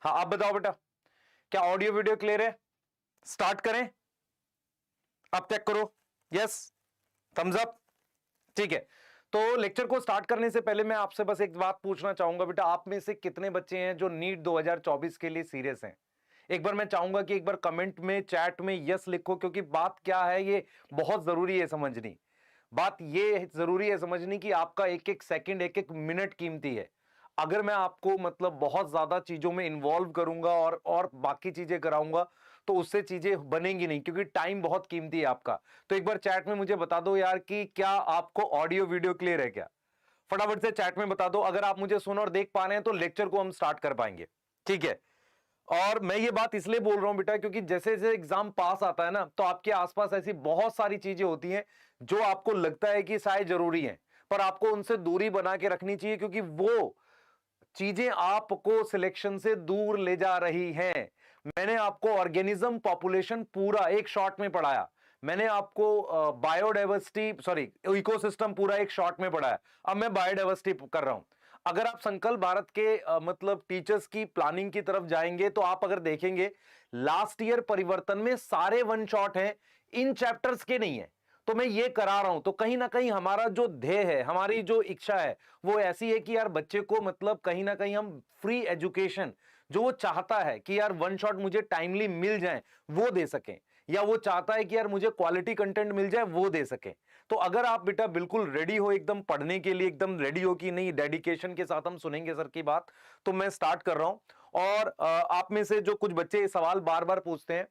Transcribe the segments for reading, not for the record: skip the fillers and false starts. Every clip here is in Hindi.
हाँ आप बताओ बेटा, क्या ऑडियो वीडियो क्लियर है? स्टार्ट करें? आप चेक करो, यस, थम्स अप। ठीक है, तो लेक्चर को स्टार्ट करने से पहले मैं आपसे बस एक बात पूछना चाहूंगा बेटा, आप में से कितने बच्चे हैं जो नीट 2024 के लिए सीरियस हैं? एक बार मैं चाहूंगा कि एक बार कमेंट में, चैट में यस लिखो, क्योंकि बात क्या है ये बहुत जरूरी है समझनी। बात ये जरूरी है समझनी कि आपका एक एक सेकंड, एक एक मिनट कीमती है। अगर मैं आपको मतलब बहुत ज्यादा चीजों में इन्वॉल्व करूंगा और बाकी चीजें कराऊंगा तो उससे चीजें बनेंगी नहीं, क्योंकि टाइम बहुत कीमती है आपका। तो एक बार चैट में मुझे बता दो यार कि क्या आपको ऑडियो वीडियो क्लियर है क्या? फटाफट से चैट में बता दो। अगर आप मुझे सुन और देख पा रहे हैं तो लेक्चर को हम स्टार्ट कर पाएंगे। ठीक है, और मैं ये बात इसलिए बोल रहा हूं बेटा क्योंकि जैसे जैसे एग्जाम पास आता है ना, तो आपके आसपास ऐसी बहुत सारी चीजें होती हैं जो आपको लगता है कि शायद जरूरी हैं, पर आपको उनसे दूरी बना के रखनी चाहिए, क्योंकि वो चीजें आपको सिलेक्शन से दूर ले जा रही हैं। मैंने आपको ऑर्गेनिज्म पॉपुलेशन पूरा एक शॉर्ट में पढ़ाया, मैंने आपको बायोडाइवर्सिटी सॉरी इकोसिस्टम पूरा एक शॉर्ट में पढ़ाया। अब मैं बायोडाइवर्सिटी कर रहा हूं। अगर आप संकल्प भारत के मतलब टीचर्स की प्लानिंग की तरफ जाएंगे तो आप अगर देखेंगे लास्ट ईयर परिवर्तन में सारे वन शॉट हैं, इन चैप्टर्स के नहीं है। तो मैं ये करा रहा हूं, तो कहीं ना कहीं हमारा जो ध्येय है, हमारी जो इच्छा है वो ऐसी है कि यार बच्चे को मतलब कहीं ना कहीं हम फ्री एजुकेशन जो वो चाहता है कि यार वन शॉट मुझे टाइमली मिल जाए वो दे सकें, या वो चाहता है कि यार मुझे क्वालिटी कंटेंट मिल जाए वो दे सकें। तो अगर आप बेटा बिल्कुल रेडी हो एकदम पढ़ने के लिए, एकदम रेडी हो कि नहीं डेडिकेशन के साथ हम सुनेंगे सर की बात, तो मैं स्टार्ट कर रहा हूं। और आप में से जो कुछ बच्चे सवाल बार बार पूछते हैं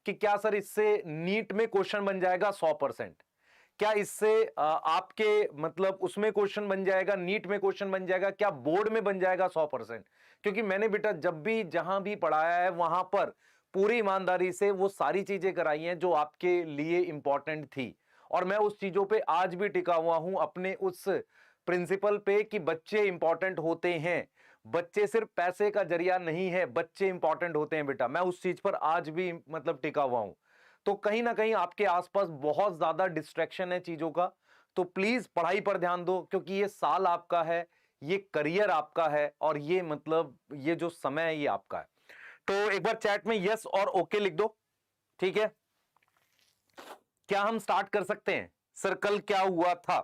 कि क्या सर इससे नीट में क्वेश्चन बन जाएगा 100%, क्या इससे आपके मतलब उसमें क्वेश्चन बन जाएगा, नीट में क्वेश्चन बन जाएगा, क्या बोर्ड में बन जाएगा 100%? क्योंकि मैंने बेटा जब भी जहां भी पढ़ाया है वहां पर पूरी ईमानदारी से वो सारी चीजें कराई हैं जो आपके लिए इंपॉर्टेंट थी, और मैं उस चीजों पे आज भी टिका हुआ हूं, अपने उस प्रिंसिपल पे कि बच्चे इंपॉर्टेंट होते हैं। बच्चे सिर्फ पैसे का जरिया नहीं है, बच्चे इंपॉर्टेंट होते हैं बेटा, मैं उस चीज पर आज भी मतलब टिका हुआ हूं। तो कहीं ना कहीं आपके आसपास बहुत ज्यादा डिस्ट्रैक्शन है चीजों का, तो प्लीज पढ़ाई पर ध्यान दो, क्योंकि ये साल आपका है, ये करियर आपका है, और ये मतलब ये जो समय है ये आपका है। तो एक बार चैट में यस और ओके लिख दो। ठीक है, क्या हम स्टार्ट कर सकते हैं? सर कल क्या हुआ था?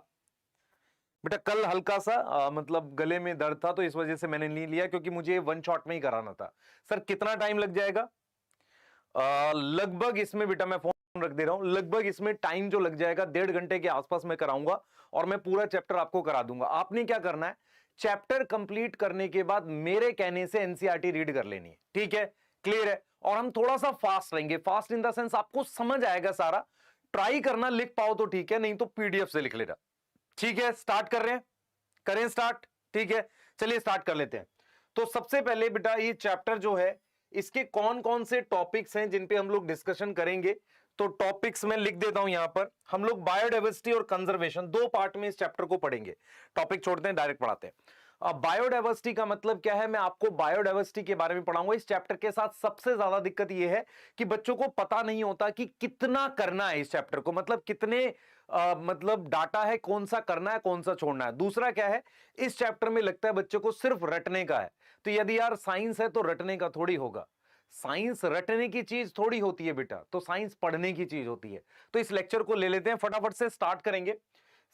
बेटा कल हल्का सा मतलब गले में दर्द था, तो इस वजह से मैंने नहीं लिया, क्योंकि मुझे वन शॉट में ही कराना था। सर कितना टाइम लग जाएगा? लगभग इसमें बेटा मैं फोन रख दे रहा हूं, लगभग इसमें टाइम जो लग जाएगा 1.5 घंटे के आसपास मैं कराऊंगा, और मैं पूरा चैप्टर आपको करा दूंगा। आपने क्या करना है, चैप्टर कंप्लीट करने के बाद मेरे कहने से एनसीईआरटी रीड कर लेनी है। ठीक है, क्लियर है? और हम थोड़ा सा फास्ट रहेंगे, फास्ट इन द सेंस आपको समझ आएगा सारा। ट्राई करना, लिख पाओ तो ठीक है, नहीं तो पीडीएफ से लिख लेना। ठीक है, स्टार्ट कर रहे हैं? करें स्टार्ट? ठीक है, चलिए स्टार्ट कर लेते हैं। तो सबसे पहले बेटा ये चैप्टर जो है इसके कौन कौन से टॉपिक्स हैं जिन पे हम लोग डिस्कशन करेंगे, तो टॉपिक्स में लिख देता हूं यहां पर। हम लोग बायोडाइवर्सिटी और कंजर्वेशन दो पार्ट में इस चैप्टर को पढ़ेंगे। टॉपिक छोड़ते हैं, डायरेक्ट पढ़ाते हैं। अब बायोडाइवर्सिटी का मतलब क्या है, मैं आपको बायोडाइवर्सिटी के बारे में पढ़ाऊंगा। इस चैप्टर के साथ सबसे ज्यादा दिक्कत यह है कि बच्चों को पता नहीं होता कि कितना करना है इस चैप्टर को, मतलब कितने मतलब डाटा है, कौन सा करना है, कौन सा छोड़ना है। दूसरा क्या है, इस चैप्टर में लगता है बच्चों को सिर्फ रटने का है। तो यदि यार साइंस है तो रटने का थोड़ी होगा, साइंस रटने की चीज थोड़ी होती है बेटा, तो साइंस पढ़ने की चीज होती है। तो इस लेक्चर को ले लेते हैं, फटाफट से स्टार्ट करेंगे।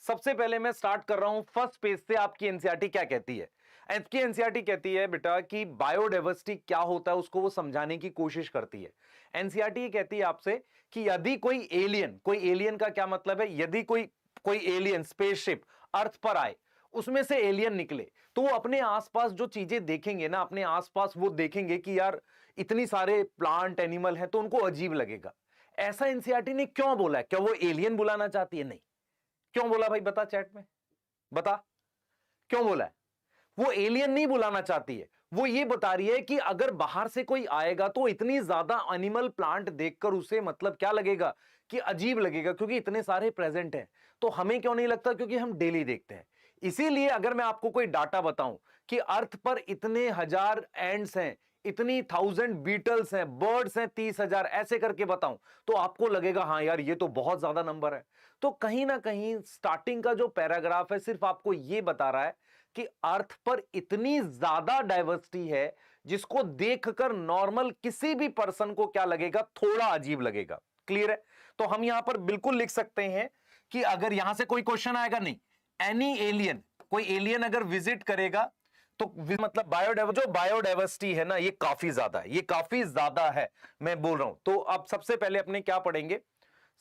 सबसे पहले मैं स्टार्ट कर रहा हूं फर्स्ट पेज से। आपकी एनसीईआरटी क्या कहती है? आपकी एनसीईआरटी कहती है बेटा कि बायोडाइवर्सिटी क्या होता है उसको वो समझाने की कोशिश करती है। एनसीईआरटी कहती है आपसे कि यदि कोई एलियन, कोई एलियन का क्या मतलब है, यदि कोई कोई एलियन स्पेसशिप अर्थ पर आए, उसमें से एलियन निकले, तो वो अपने आसपास जो चीजें देखेंगे ना, अपने आसपास वो देखेंगे कि यार इतनी सारे प्लांट एनिमल हैं, तो उनको अजीब लगेगा। ऐसा एनसीईआरटी ने क्यों बोला है? क्या वो एलियन बुलाना चाहती है? नहीं। क्यों बोला भाई, बता चैट में, बता क्यों बोला है? वो एलियन नहीं बुलाना चाहती है, वो ये बता रही है कि अगर बाहर से कोई आएगा तो इतनी ज्यादा एनिमल प्लांट देखकर उसे मतलब क्या लगेगा कि अजीब लगेगा, क्योंकि इतने सारे प्रेजेंट हैं। तो हमें क्यों नहीं लगता? क्योंकि हम डेली देखते हैं। इसीलिए अगर मैं आपको कोई डाटा बताऊं कि अर्थ पर इतने हजार एंड्स हैं, इतनी 1000 बीटल्स हैं, बर्ड्स हैं 30,000, ऐसे करके बताऊं, तो आपको लगेगा हाँ यार ये तो बहुत ज्यादा नंबर है। तो कहीं ना कहीं स्टार्टिंग का जो पैराग्राफ है सिर्फ आपको यह बता रहा है कि अर्थ पर इतनी ज्यादा डाइवर्सिटी है जिसको देखकर नॉर्मल किसी भी पर्सन को क्या लगेगा, थोड़ा अजीब लगेगा। क्लियर है? तो हम यहां पर बिल्कुल लिख सकते हैं कि अगर यहां से कोई क्वेश्चन आएगा, नहीं, एनी एलियन, कोई एलियन अगर विजिट करेगा तो मतलब जो बायोडाइवर्सिटी है ना, ये काफी ज्यादा है, ये काफी ज्यादा है, मैं बोल रहा हूं। तो अब सबसे पहले अपने क्या पढ़ेंगे,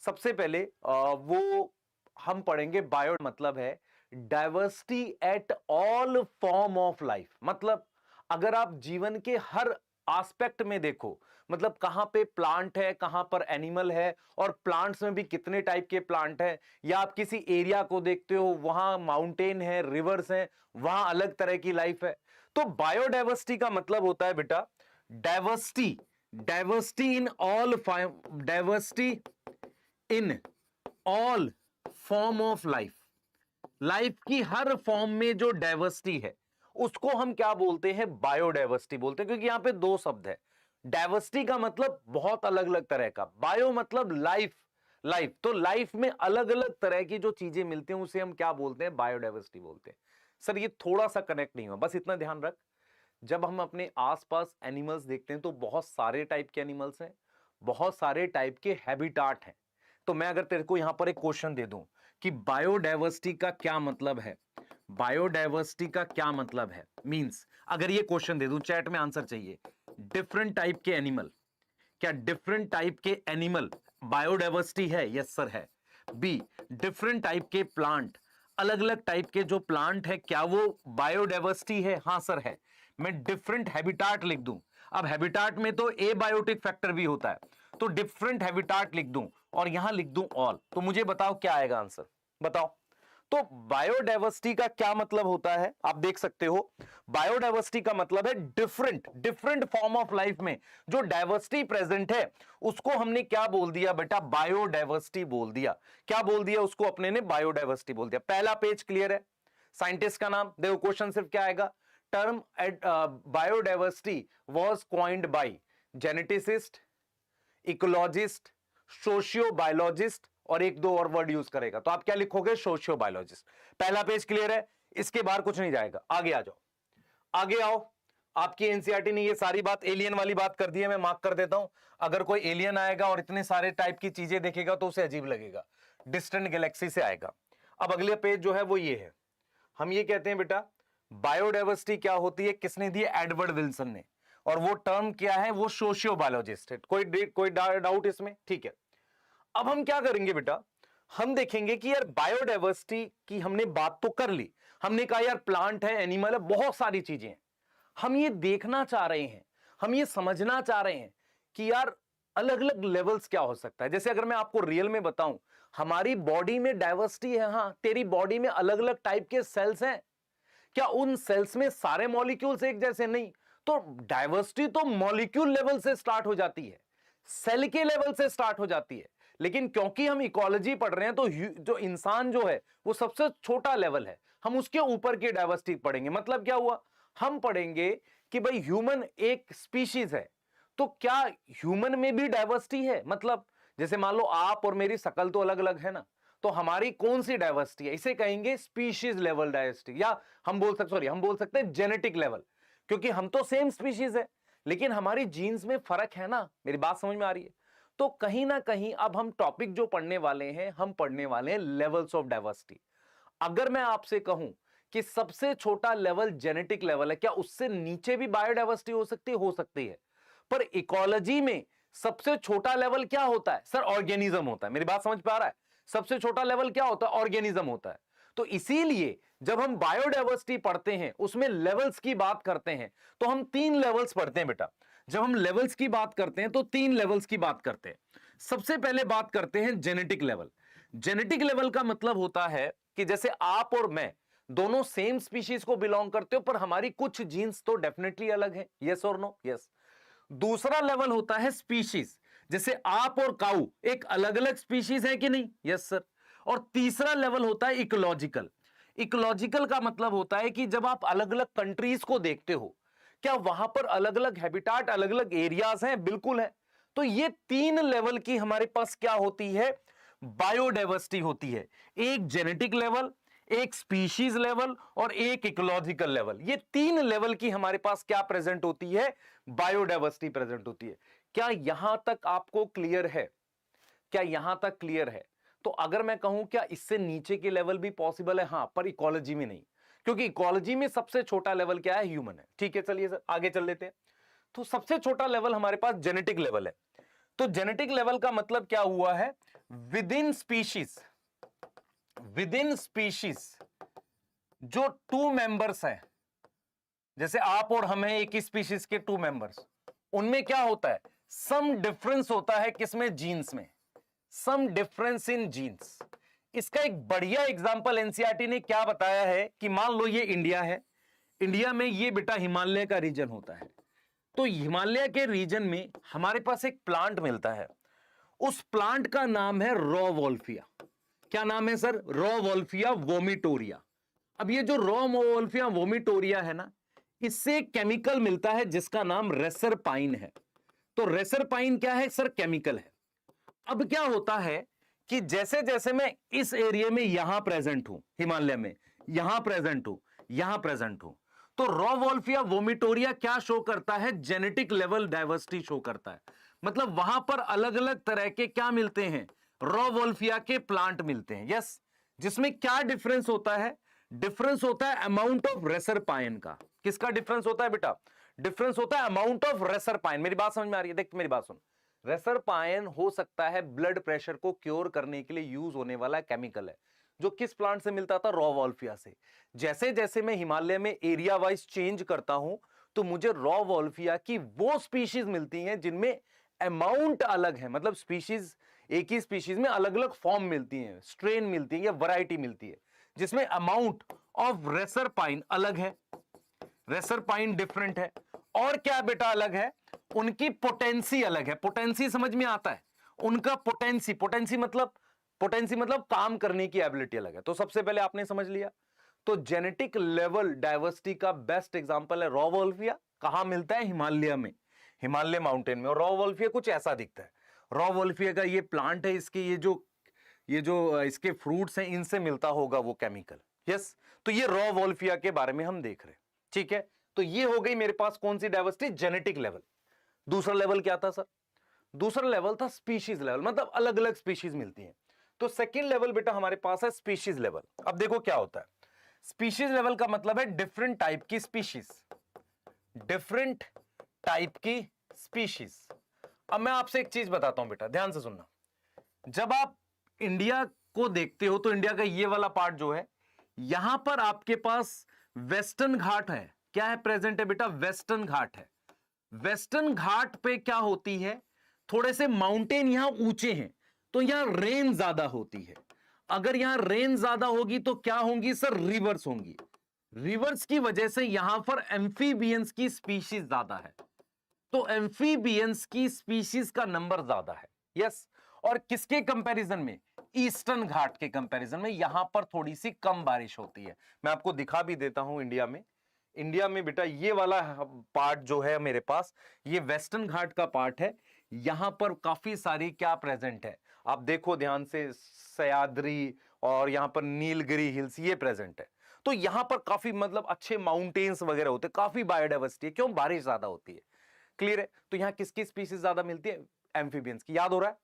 सबसे पहले वो हम पढ़ेंगे बायो मतलब है diversity at all form of life. मतलब अगर आप जीवन के हर एस्पेक्ट में देखो, मतलब कहां पे प्लांट है, कहां पर एनिमल है, और प्लांट्स में भी कितने टाइप के प्लांट हैं, या आप किसी एरिया को देखते हो वहां माउंटेन है, रिवर्स है, वहां अलग तरह की लाइफ है। तो बायोडाइवर्सिटी का मतलब होता है बेटा diversity, diversity in all, diversity in all form of life. Life की हर फॉर्म में जो डाइवर्सिटी है उसको हम क्या बोलते हैं, बायोडाइवर्सिटी बोलते हैं। क्योंकि यहां पे दो शब्द है, डाइवर्सिटी का मतलब बहुत अलग अलग तरह का, बायो मतलब लाइफ, लाइफ तो लाइफ में अलग अलग तरह की जो चीजें मिलती हैं उसे हम क्या बोलते हैं, बायोडाइवर्सिटी बोलते हैं। सर ये थोड़ा सा कनेक्ट नहीं हुआ, बस इतना ध्यान रख, जब हम अपने आसपास एनिमल्स देखते हैं तो बहुत सारे टाइप के एनिमल्स हैं, बहुत सारे टाइप के हैबिटाट हैं। तो मैं अगर तेरे को यहां पर एक क्वेश्चन दे दूं कि बायोडाइवर्सिटी का क्या मतलब है, बायोडाइवर्सिटी का क्या मतलब है, मींस अगर ये क्वेश्चन दे दूं, चैट में आंसर चाहिए, डिफरेंट टाइप के एनिमल, क्या डिफरेंट टाइप के एनिमल बायोडाइवर्सिटी है? यस सर है। बी, डिफरेंट टाइप के प्लांट, अलग अलग टाइप के जो प्लांट है क्या वो बायोडाइवर्सिटी है? हां सर है। मैं डिफरेंट हैबिटाट लिख दूं, अब हैबिटाट में तो एबायोटिक फैक्टर भी होता है, तो डिफरेंट हैबिटाट लिख दूं और यहां लिख दूं ऑल, तो मुझे बताओ क्या आएगा आंसर, बताओ। तो बायोडाइवर्सिटी का क्या मतलब होता है, आप देख सकते हो, बायोडाइवर्सिटी का मतलब है different different form of life में जो डाइवर्सिटी प्रेजेंट है उसको हमने क्या बोल दिया बेटा, बायोडाइवर्सिटी बोल दिया। क्या बोल दिया उसको अपने ने, बायोडाइवर्सिटी बोल दिया। पहला पेज क्लियर है, साइंटिस्ट का नाम देखो, क्वेश्चन सिर्फ क्या आएगा, term biodiversity was coined bye geneticist, ecologist, socio biologist, और एक दो और वर्ड यूज करेगा, तो आप क्या लिखोगे, सोशियो बायोलॉजिस्ट। पहला पेज क्लियर है, इसके बाहर कुछ नहीं जाएगा। आगे आ जाओ, आगे आओ। आपकी एनसीईआरटी ने ये सारी बात एलियन वाली बात कर दी है, मैं मार्क कर देता हूं। अगर कोई एलियन आएगा और इतने सारे टाइप की चीजें देखेगा तो उसे अजीब लगेगा, डिस्टेंट गैलेक्सी से आएगा। अब अगले पेज जो है वो ये है, हम ये कहते हैं बेटा बायोडाइवर्सिटी क्या होती है, किसने दी, एडवर्ड विल्सन ने, और वो टर्म क्या है, वो सोशियो बायोलॉजिस्ट है। कोई डाउट इसमें? ठीक है। अब हम क्या करेंगे बेटा, हम देखेंगे कि यार बायोडाइवर्सिटी की हमने बात तो कर ली, हमने कहा यार प्लांट है, एनिमल है, बहुत सारी चीजें हैं। हम ये देखना चाह रहे हैं, हम ये समझना चाह रहे हैं कि यार अलग अलग लेवल्स क्या हो सकता है। जैसे अगर मैं आपको रियल में बताऊं, हमारी बॉडी में डाइवर्सिटी है, हां तेरी बॉडी में अलग अलग टाइप के सेल्स हैं, क्या उन सेल्स में सारे मॉलिक्यूल्स एक जैसे? नहीं। तो डाइवर्सिटी तो मॉलिक्यूल लेवल से स्टार्ट हो जाती है, सेल के लेवल से स्टार्ट हो जाती है, लेकिन क्योंकि हम इकोलॉजी पढ़ रहे हैं तो जो इंसान जो है वो सबसे छोटा लेवल है, हम उसके ऊपर की डाइवर्सिटी पढ़ेंगे। मतलब क्या हुआ, हम पढ़ेंगे कि भाई ह्यूमन एक स्पीशीज है, तो क्या ह्यूमन में भी डाइवर्सिटी है? मतलब जैसे मान लो आप और मेरी शकल तो अलग अलग है ना, तो हमारी कौन सी डाइवर्सिटी है, इसे कहेंगे स्पीशीज लेवल डाइवर्सिटी, या हम बोल सकते हैं जेनेटिक लेवल, क्योंकि हम तो सेम स्पीशीज है लेकिन हमारी जीन्स में फर्क है ना। मेरी बात समझ में आ रही है? तो कहीं ना कहीं अब हम टॉपिक जो पढ़ने वाले हैं, हम पढ़ने वाले हैं लेवल्स ऑफ डाइवर्सिटी। अगर मैं आपसे कहूं कि सबसे छोटा लेवल जेनेटिक लेवल है, क्या उससे नीचे भी बायोडाइवर्सिटी हो सकती है? हो सकती है। पर इकोलॉजी में सबसे छोटा लेवल क्या होता है? सर ऑर्गेनिज्म होता है। मेरी बात समझ पा रहा है? सबसे छोटा लेवल क्या होता है? ऑर्गेनिज्म होता है। तो इसीलिए जब हम बायोडाइवर्सिटी पढ़ते हैं, उसमें लेवल्स की बात करते हैं, तो हम 3 लेवल्स पढ़ते हैं बेटा। जब हम लेवल्स की बात करते हैं तो 3 लेवल्स की बात करते हैं। सबसे पहले बात करते हैं जेनेटिक लेवल। जेनेटिक लेवल का मतलब होता है कि जैसे आप और मैं दोनों सेम स्पीशीज को बिलोंग करते हो, पर हमारी कुछ जीन्स तो डेफिनेटली अलग है। यस और नो? यस। दूसरा लेवल होता है स्पीशीज, जैसे आप और काऊ एक अलग अलग स्पीशीज है कि नहीं? Yes sir. और तीसरा लेवल होता है इकोलॉजिकल। इकोलॉजिकल का मतलब होता है कि जब आप अलग अलग कंट्रीज को देखते हो, क्या वहां पर अलग अलग हैबिटाट, अलग अलग एरियाज हैं? बिल्कुल है। तो ये 3 लेवल की हमारे पास क्या होती है? बायोडाइवर्सिटी होती है। एक जेनेटिक लेवल, एक स्पीशीज लेवल और एक इकोलॉजिकल लेवल। ये 3 लेवल की हमारे पास क्या प्रेजेंट होती है, बायोडायवर्सिटी प्रेजेंट होती है। क्या यहां तक आपको क्लियर है? क्या यहां तक क्लियर है? तो अगर मैं कहूं क्या इससे नीचे के लेवल भी पॉसिबल है? हां, पर इकोलॉजी में नहीं, क्योंकि इकोलॉजी में सबसे छोटा लेवल क्या है, ह्यूमन है। ठीक है, चलिए सर आगे चल लेते हैं। तो सबसे छोटा लेवल हमारे पास जेनेटिक लेवल है। तो जेनेटिक लेवल का मतलब क्या हुआ है, with in species, with in species जो 2 मेंबर्स हैं, जैसे आप और हम हैं एक ही स्पीशीज के 2 मेंबर्स, उनमें क्या होता है, सम डिफरेंस होता है किसमें, जीन्स में, सम डिफरेंस इन जीन्स। इसका एक बढ़िया एग्जांपल एनसीईआरटी ने क्या बताया है कि मान लो ये इंडिया है, इंडिया में ये बेटा हिमालय का रीजन होता है। तो हिमालय के रीजन में हमारे पास एक प्लांट मिलता है, उस प्लांट का नाम है रॉ वोल्फिया। क्या नाम है सर, रॉ वोल्फिया वोमिटोरिया। अब ये जो रॉ वोल्फिया वोमिटोरिया है ना, इससे एक केमिकल मिलता है जिसका नाम रेसरपाइन है। तो रेसरपाइन क्या है सर, केमिकल है। अब क्या होता है कि जैसे जैसे मैं इस एरिया में यहां प्रेजेंट हूं, हिमालय में यहां प्रेजेंट हूं, यहां प्रेजेंट हूं, तो रॉ वोल्फिया वोमिटोरिया क्या शो करता है, जेनेटिक लेवल डाइवर्सिटी शो करता है। मतलब वहां पर अलग अलग तरह के क्या मिलते हैं, रॉ वोल्फिया के प्लांट मिलते हैं। यस, जिसमें क्या डिफरेंस होता है, डिफरेंस होता है अमाउंट ऑफ रेसरपाइन का। किसका डिफरेंस होता है बेटा, डिफरेंस होता है अमाउंट ऑफ रेसरपाइन। मेरी बात समझ में आ रही है, देख मेरी बात सुन। रेसरपाइन हो सकता है ब्लड प्रेशर को क्योर करने के लिए यूज होने वाला केमिकल है, जो किस प्लांट से मिलता था, रॉ वोल्फिया से। जैसे जैसे मैं हिमालय में एरिया वाइज चेंज करता हूं, तो मुझे रॉ वोल्फिया की वो स्पीशीज मिलती हैं जिनमें अमाउंट अलग है, मतलब स्पीशीज, एक ही स्पीशीज में अलग अलग फॉर्म मिलती हैं, स्ट्रेन मिलती है या वैरायटी मिलती है, जिसमें अमाउंट ऑफ रेसरपाइन अलग है, रेसरपाइन डिफरेंट है। और क्या बेटा अलग है, उनकी पोटेंसी अलग है। पोटेंसी समझ में आता है, उनका पोटेंसी, पोटेंसी मतलब काम करने की एबिलिटी अलग है। तो सबसे पहले आपने समझ लिया, तो जेनेटिक लेवल डाइवर्सिटी का बेस्ट एग्जांपल है रॉ वोल्फिया। कहां मिलता है, हिमालय में, हिमालय माउंटेन में। और रॉ वोल्फिया कुछ ऐसा दिखता है। रॉ वोल्फिया का ये प्लांट है, इसके ये जो इसके फ्रूट्स हैं, इनसे मिलता होगा वो केमिकल। यस, तो ये रॉ वोल्फिया के बारे में हम देख रहे हैं। ठीक है, तो ये हो गई मेरे पास कौन सी डाइवर्सिटी, जेनेटिक लेवल। दूसरा लेवल क्या था सर, दूसरा लेवल था स्पीशीज लेवल, मतलब अलग अलग स्पीशीज मिलती हैं। तो सेकंड लेवल बेटा हमारे पास है स्पीशीज लेवल। अब देखो क्या होता है, स्पीशीज लेवल का मतलब है डिफरेंट टाइप की स्पीशीज, डिफरेंट टाइप की स्पीशीज। अब मैं आपसे एक चीज बताता हूं बेटा, ध्यान से सुनना। जब आप इंडिया को देखते हो, तो इंडिया का ये वाला पार्ट जो है, यहां पर आपके पास वेस्टर्न घाट है। क्या है प्रेजेंट है बेटा, वेस्टर्न घाट है। वेस्टर्न घाट पे क्या होती है, थोड़े से माउंटेन यहां ऊंचे हैं, तो यहां रेन ज्यादा होती है। अगर यहां रेन ज्यादा होगी तो क्या होंगी सर, रिवर्स होंगी। रिवर्स की वजह से यहां पर एम्फीबियंस की स्पीशीज ज्यादा है, तो एम्फीबियंस की स्पीशीज का नंबर ज्यादा है। यस, और किसके कंपैरिजन में, ईस्टर्न घाट के कंपैरिजन में यहां पर थोड़ी सी कम बारिश होती है। मैं आपको दिखा भी देता हूं इंडिया में, इंडिया में बेटा ये वाला पार्ट जो है मेरे पास, ये वेस्टर्न घाट का पार्ट है। यहां पर काफी सारी क्या प्रेजेंट है, आप देखो ध्यान से, सह्याद्री और यहां पर नीलगिरी हिल्स ये प्रेजेंट है। तो यहां पर काफी मतलब अच्छे माउंटेन्स वगैरह होते हैं, काफी बायोडाइवर्सिटी है, क्यों, बारिश ज्यादा होती है। क्लियर है, तो यहां किसकी स्पीसीज ज्यादा मिलती है, एम्फीबियंस की। याद हो रहा है,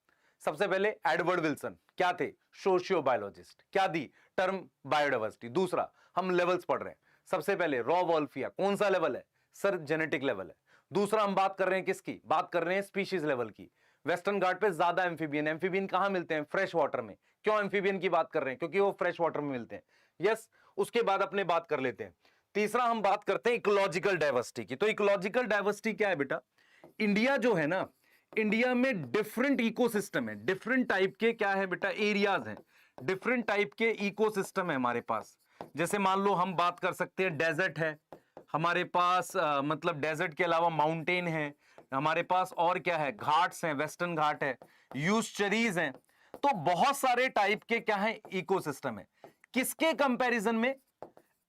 सबसे पहले एडवर्ड विल्सन क्या थे, सोशियो बायोलॉजिस्ट, क्या दी टर्म बायोडाइवर्सिटी। दूसरा हम लेवल्स पढ़ रहे हैं, सबसे पहले रॉ वोल्फिया कौन सा लेवल है सर, जेनेटिक लेवल है। दूसरा हम बात कर रहे हैं किसकी, बात कर रहे हैं स्पीशीज लेवल की। वेस्टर्न घाट पे ज्यादा एम्फीबियन, एम्फीबियन कहां मिलते हैं, फ्रेश वाटर में। क्यों एम्फीबियन की बात कर रहे हैं, क्योंकि वो फ्रेश वाटर में मिलते हैं। यस, उसके बाद अपने बात कर लेते हैं, तीसरा हम बात करते हैं इकोलॉजिकल डाइवर्सिटी की। तो इकोलॉजिकल डाइवर्सिटी क्या है बेटा, इंडिया जो है ना, इंडिया में डिफरेंट इकोसिस्टम है, डिफरेंट टाइप के क्या है बेटा, एरियाज हैं, डिफरेंट टाइप के इकोसिस्टम है हमारे पास। जैसे मान लो हम बात कर सकते हैं, डेजर्ट है हमारे पास, मतलब डेजर्ट के अलावा माउंटेन है हमारे पास, और क्या है, घाट्स हैं, वेस्टर्न घाट है, यूसचरीज हैं। तो बहुत सारे टाइप के क्या है, इकोसिस्टम है। किसके कंपैरिजन में,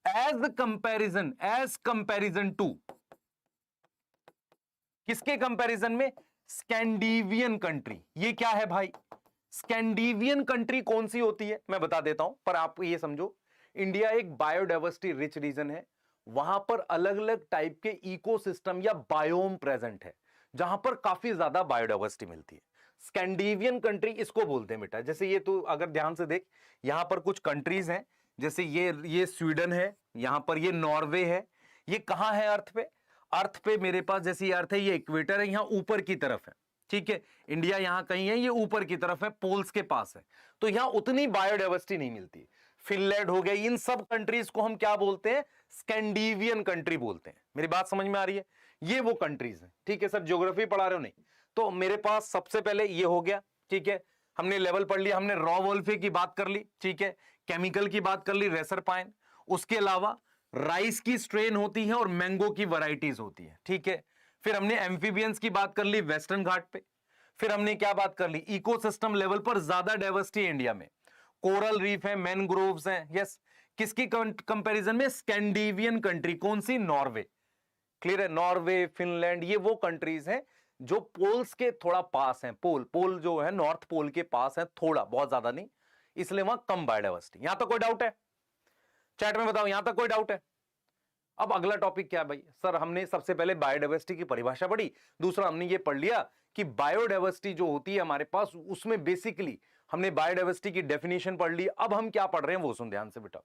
एज कंपैरिजन टू, किसके कंपैरिजन में, स्कैंडिनेवियन कंट्री। ये क्या है भाई, स्कैंडिनेवियन कंट्री कौन सी होती है मैं बता देता हूं, पर आप ये समझो इंडिया एक बायोडाइवर्सिटी रिच रीजन है, वहां पर अलग अलग टाइप के इकोसिस्टम या बायोम प्रेजेंट है जहां पर काफी ज्यादा बायोडाइवर्सिटी मिलती है। स्कैंडिनेवियन कंट्री इसको बोलते हैं बेटा। जैसे ये तो अगर ध्यान से देख, यहां पर कुछ कंट्रीज हैं, जैसे ये स्वीडन है, यहां पर ये नॉर्वे है। ये कहां है अर्थ पे? अर्थ पे मेरे पास जैसे ये अर्थ है, ये इक्वेटर है, यहां ऊपर की तरफ है, ठीक है। इंडिया यहां कहीं है, ये ऊपर की तरफ है, पोल्स के पास है, तो यहां उतनी बायोडाइवर्सिटी नहीं मिलती। फिनलैंड हो गया, इन सब कंट्रीज को हम क्या बोलते हैं? स्कैंडिनेवियन कंट्री बोलते हैं। मेरी बात समझ में आ रही है? ये वो कंट्रीज हैं, ठीक है। सर ज्योग्राफी पढ़ा रहे हो? नहीं। तो मेरे पास सबसे पहले ये हो गया, ठीक है। हमने लेवल पढ़ लिया, हमने रॉ वोल्फे की बात कर ली, ठीक है, केमिकल की बात कर ली, रेसर पाइन। उसके अलावा राइस की स्ट्रेन होती है और मैंगो की वैरायटीज होती है, ठीक है। फिर हमने एम्फीबियंस की बात कर ली वेस्टर्न घाट पे। फिर हमने क्या बात कर ली? इकोसिस्टम लेवल पर ज्यादा डाइवर्सिटी है इंडिया में, कोरल रीफ है, मैनग्रोव्स हैं, यस। किसकी कंपैरिजन में? Scandinavian country. कौन सी? नॉर्वे। क्लियर है? नॉर्वे, फिनलैंड, ये वो कंट्रीज हैं जो पोल्स के थोड़ा पास हैं। पोल जो है नॉर्थ पोल के पास है, थोड़ा, बहुत ज्यादा नहीं, इसलिए वहां कम बायोडाइवर्सिटी। यहां तक कोई डाउट है? चैट में बताओ, यहां तक कोई डाउट है? अब अगला टॉपिक क्या है भाई? सर हमने सबसे पहले बायोडाइवर्सिटी की परिभाषा पढ़ी, दूसरा हमने ये पढ़ लिया कि बायोडाइवर्सिटी जो होती है हमारे पास, उसमें बेसिकली हमने बायोडाइवर्सिटी की डेफिनेशन पढ़ ली। अब हम क्या पढ़ रहे हैं वो सुन ध्यान से बेटा।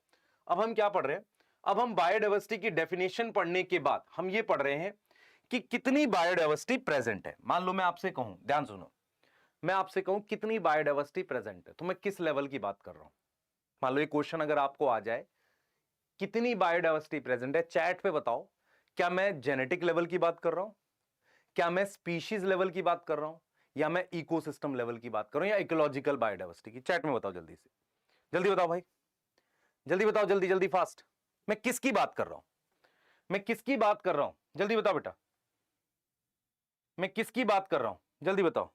अब हम क्या पढ़ रहे हैं? अब हम बायोडाइवर्सिटी की डेफिनेशन पढ़ने के बाद हम ये पढ़ रहे हैं कि कितनी बायोडाइवर्सिटी प्रेजेंट है। मान लो मैं आपसे कहूं, ध्यान सुनो, मैं आपसे कहूं कितनी बायोडाइवर्सिटी प्रेजेंट है, तो मैं किस लेवल की बात कर रहा हूं? मान लो ये क्वेश्चन अगर आपको आ जाए, कितनी बायोडाइवर्सिटी प्रेजेंट है, चैट पे बताओ। क्या मैं जेनेटिक लेवल की बात कर रहा हूं, क्या मैं स्पीशीज लेवल की बात कर रहा हूं, या मैं इकोसिस्टम लेवल की बात कर रहा हूं, या इकोलॉजिकल बायोडाइवर्सिटी की? चैट में बताओ जल्दी से, जल्दी बताओ भाई, जल्दी बताओ, जल्दी जल्दी फास्ट। मैं किसकी बात कर रहा हूं? मैं किसकी बात कर रहा हूं? जल्दी बताओ बेटा, मैं किसकी बात कर रहा हूं? जल्दी बताओ।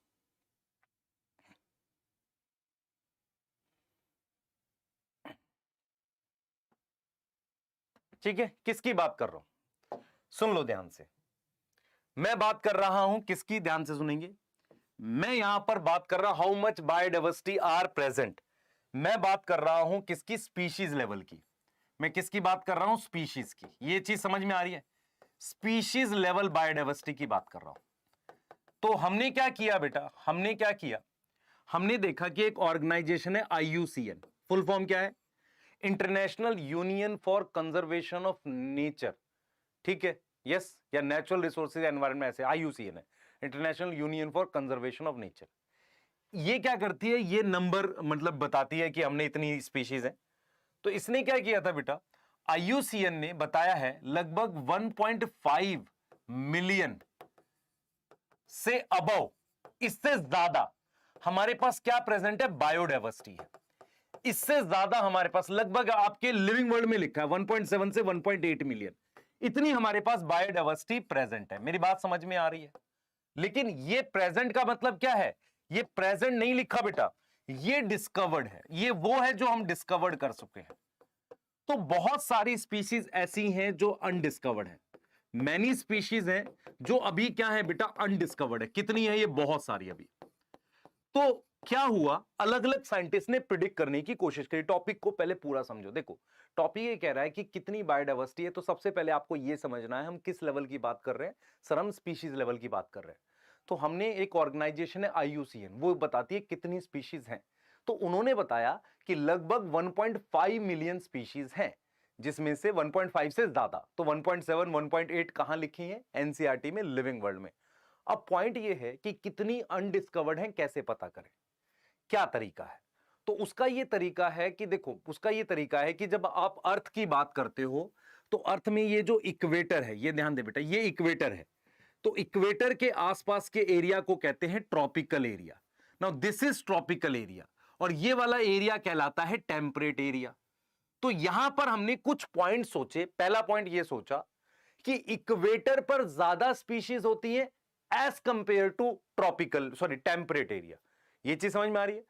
ठीक है, किसकी बात कर रहा हूं? सुन लो ध्यान से, मैं बात कर रहा हूं किसकी? ध्यान से सुनेंगे। मैं यहां पर बात कर रहा हूं how much biodiversity are present. मैं बात कर रहा हूं किसकी? स्पीशीज लेवल की। मैं किसकी बात कर रहा हूं? स्पीशीज की। ये चीज समझ में आ रही है? स्पीशीज लेवल बायोडाइवर्सिटी की बात कर रहा हूं। तो हमने क्या किया बेटा? हमने क्या किया? हमने देखा कि एक ऑर्गेनाइजेशन है IUCN, फुल फॉर्म क्या है? International union for conservation of nature, ठीक है, यस, या नेचुरल रिसोर्सेज एनवायरनमेंट, ऐसे IUCN है, international union for conservation of nature. ये क्या करती है? ये नंबर मतलब बताती है कि हमने इतनी स्पीशीज है। तो इसने क्या किया था बेटा? IUCN ने बताया है लगभग 1.5 मिलियन से अबव, इससे ज्यादा हमारे पास क्या प्रेजेंट है? बायोडाइवर्सिटी है। इससे ज्यादा हमारे पास लगभग आपके लिविंग वर्ल्ड में लिखा है 1.7 से 1.8 मिलियन, इतनी हमारे पास बायोडाइवर्सिटी प्रेजेंट है। मेरी बात समझ में आ रही है? लेकिन ये प्रेजेंट का मतलब क्या है? ये प्रेजेंट नहीं लिखा बेटा, ये डिस्कवर्ड है। ये वो है जो हम डिस्कवर्ड कर चुके हैं। तो बहुत सारी स्पीशीज ऐसी हैं जो अनडिस्कवर्ड है, मैनी स्पीशीज हैं जो अभी क्या है बेटा? अनडिस्कवर्ड है। कितनी है? ये बहुत सारी अभी। तो क्या हुआ? अलग अलग साइंटिस्ट ने प्रिडिक्ट करने की कोशिश करी। टॉपिक को पहले पूरा समझो। देखो, टॉपिक ये कह रहा है कि कितनी बायोडाइवर्सिटी है, तो सबसे पहले आपको ये समझना है हम किस लेवल की बात कर रहे हैं। सर हम स्पीशीज लेवल की बात कर रहे हैं। तो हमने एक ऑर्गेनाइजेशन है IUCN, वो बताती है कितनी स्पीशीज हैं। तो उन्होंने बताया कि लगभग 1.5 मिलियन स्पीशीज हैं, जिसमें से 1.5 से ज्यादा, तो 1.7 1.8 कहां लिखी है? NCERT में, लिविंग वर्ल्ड में। अब पॉइंट ये है कि कितनी अनडिस्कवर्ड है कैसे पता करें? क्या तरीका है? तो उसका ये तरीका है कि देखो, उसका ये तरीका है कि जब आप अर्थ की बात करते हो तो अर्थ में ये जो इक्वेटर है, ये ध्यान दे बेटा, ये इक्वेटर है। तो इक्वेटर के आसपास के एरिया को कहते हैं tropical area. Now this is tropical area, और ये वाला एरिया कहलाता है टेम्परेट एरिया। तो यहां पर हमने कुछ पॉइंट सोचे। पहला पॉइंट ये सोचा कि इक्वेटर पर ज्यादा स्पीशीज होती है as compare to temperate area. ये चीज समझ में आ रही है?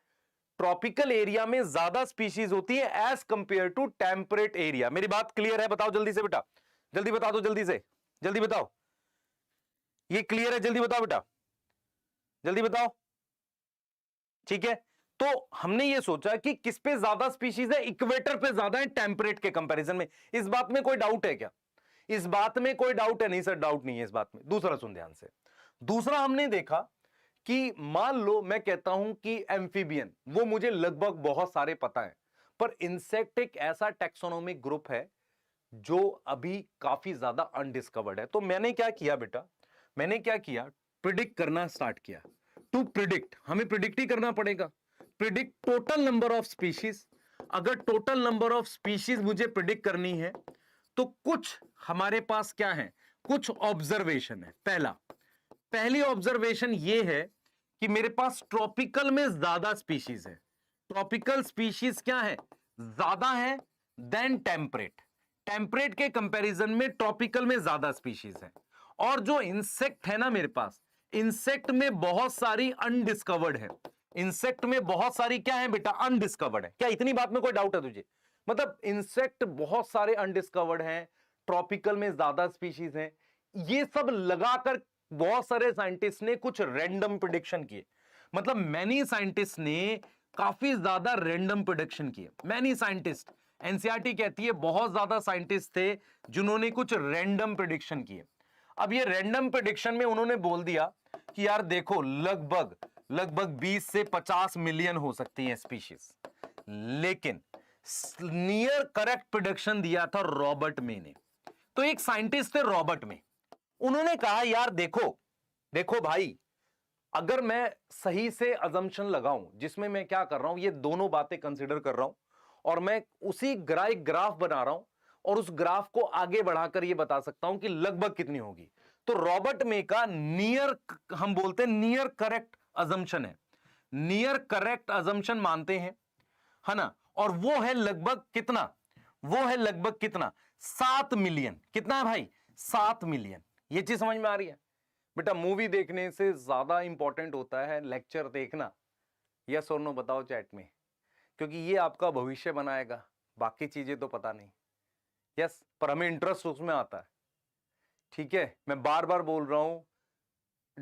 ट्रॉपिकल एरिया में ज्यादा स्पीशीज होती है as compare to temperate area. मेरी बात क्लियर है? बताओ जल्दी से बेटा, जल्दी बता दो, जल्दी से, जल्दी बताओ। ये क्लियर है? जल्दी बताओ बेटा, जल्दी बताओ। ठीक है, तो हमने ये सोचा कि किस पे ज्यादा स्पीशीज है, इक्वेटर पे ज्यादा है टेम्परेट के कंपैरिजन में। इस बात में कोई डाउट है क्या? इस बात में कोई डाउट है? नहीं सर, डाउट नहीं है इस बात में। दूसरा सुन ध्यान से। दूसरा हमने देखा कि मान लो मैं कहता हूं कि एम्फीबियन, वो मुझे लगभग बहुत सारे पता है, पर इंसेक्ट एक ऐसा टैक्सोनॉमिक ग्रुप है जो अभी काफी ज्यादा अनडिस्कवर्ड है। तो मैंने क्या किया बेटा, मैंने क्या किया, प्रिडिक्ट करना स्टार्ट किया। टू प्रिडिक्ट, हमें प्रिडिक्ट ही करना पड़ेगा, predict total number of species. अगर टोटल नंबर ऑफ स्पीशीज मुझे प्रिडिक्ट करनी है तो कुछ हमारे पास क्या है, कुछ ऑब्जर्वेशन है। पहली ऑब्जर्वेशन ये है कि मेरे पास ट्रॉपिकल में ज्यादा स्पीशीज है। ट्रॉपिकल स्पीशीज क्या है, ज्यादा है देन टेम्परेट। टेम्परेट के कंपैरिजन में ट्रॉपिकल में ज्यादा स्पीशीज है। और जो इंसेक्ट है ना मेरे पास, इंसेक्ट में बहुत सारी अनडिस्कवर्ड है। इंसेक्ट में बहुत सारी क्या है बेटा, अनडिस्कवर्ड है। क्या इतनी बात में कोई डाउट है तुझे? मतलब इंसेक्ट बहुत सारे अनडिस्कवर्ड हैं, ट्रॉपिकल में ज्यादा स्पीशीज हैं। ये सब लगाकर बहुत सारे साइंटिस्ट ने कुछ रैंडम प्रेडिक्शन किए। मतलब मैनी साइंटिस्ट ने काफी ज्यादा रैंडम प्रेडिक्शन किए। मैनी साइंटिस्ट, एनसीईआरटी कहती है बहुत ज्यादा साइंटिस्ट थे जिन्होंने कुछ रैंडम प्रेडिक्शन किए। अब ये रैंडम प्रेडिक्शन में उन्होंने बोल दिया कि यार देखो लगभग 20 से 50 मिलियन हो सकती हैं स्पीशीज। लेकिन नियर करेक्ट प्रेडिक्शन दिया था रॉबर्ट मे ने। तो एक साइंटिस्ट थे रॉबर्ट मे, उन्होंने कहा यार देखो भाई, अगर मैं सही से अजम्पशन लगाऊं, जिसमें मैं क्या कर रहा हूं, ये दोनों बातें कंसीडर कर रहा हूं और मैं उसी ग्राफ बना रहा हूं और उस ग्राफ को आगे बढ़ाकर ये बता सकता हूं कि लगभग कितनी होगी। तो रॉबर्ट मे का नियर, हम बोलते हैं नियर करेक्ट अजम्पशन है, नियर करेक्ट अजम्पशन मानते हैं, है ना। और वो है लगभग कितना, वो है लगभग कितना, 7 मिलियन। कितना है भाई, 7 मिलियन। ये चीज समझ में आ रही है बेटा? मूवी देखने से ज्यादा इंपॉर्टेंट होता है लेक्चर देखना। यस और नो बताओ चैट में, क्योंकि ये आपका भविष्य बनाएगा, बाकी चीजें तो पता नहीं। यस, पर हमें इंटरेस्ट उसमें आता है। ठीक है, मैं बार बार बोल रहा हूं,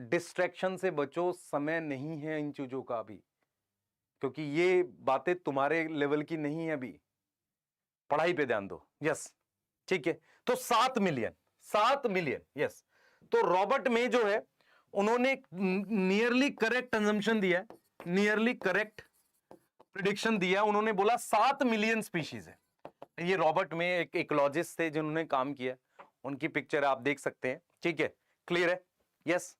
डिस्ट्रैक्शन से बचो, समय नहीं है इन चीजों का अभी, क्योंकि ये बातें तुम्हारे लेवल की नहीं है अभी। पढ़ाई पे ध्यान दो। यस, ठीक है। तो 7 मिलियन, 7 मिलियन। यस, तो रॉबर्ट मे जो है उन्होंने नियरली करेक्ट अजम्पशन दिया है, नियरली करेक्ट प्रिडिक्शन दिया। उन्होंने बोला 7 मिलियन स्पीशीज है। ये रॉबर्ट मे एक इकोलॉजिस्ट थे जिन्होंने काम किया, उनकी पिक्चर आप देख सकते हैं। ठीक है, क्लियर है? यस,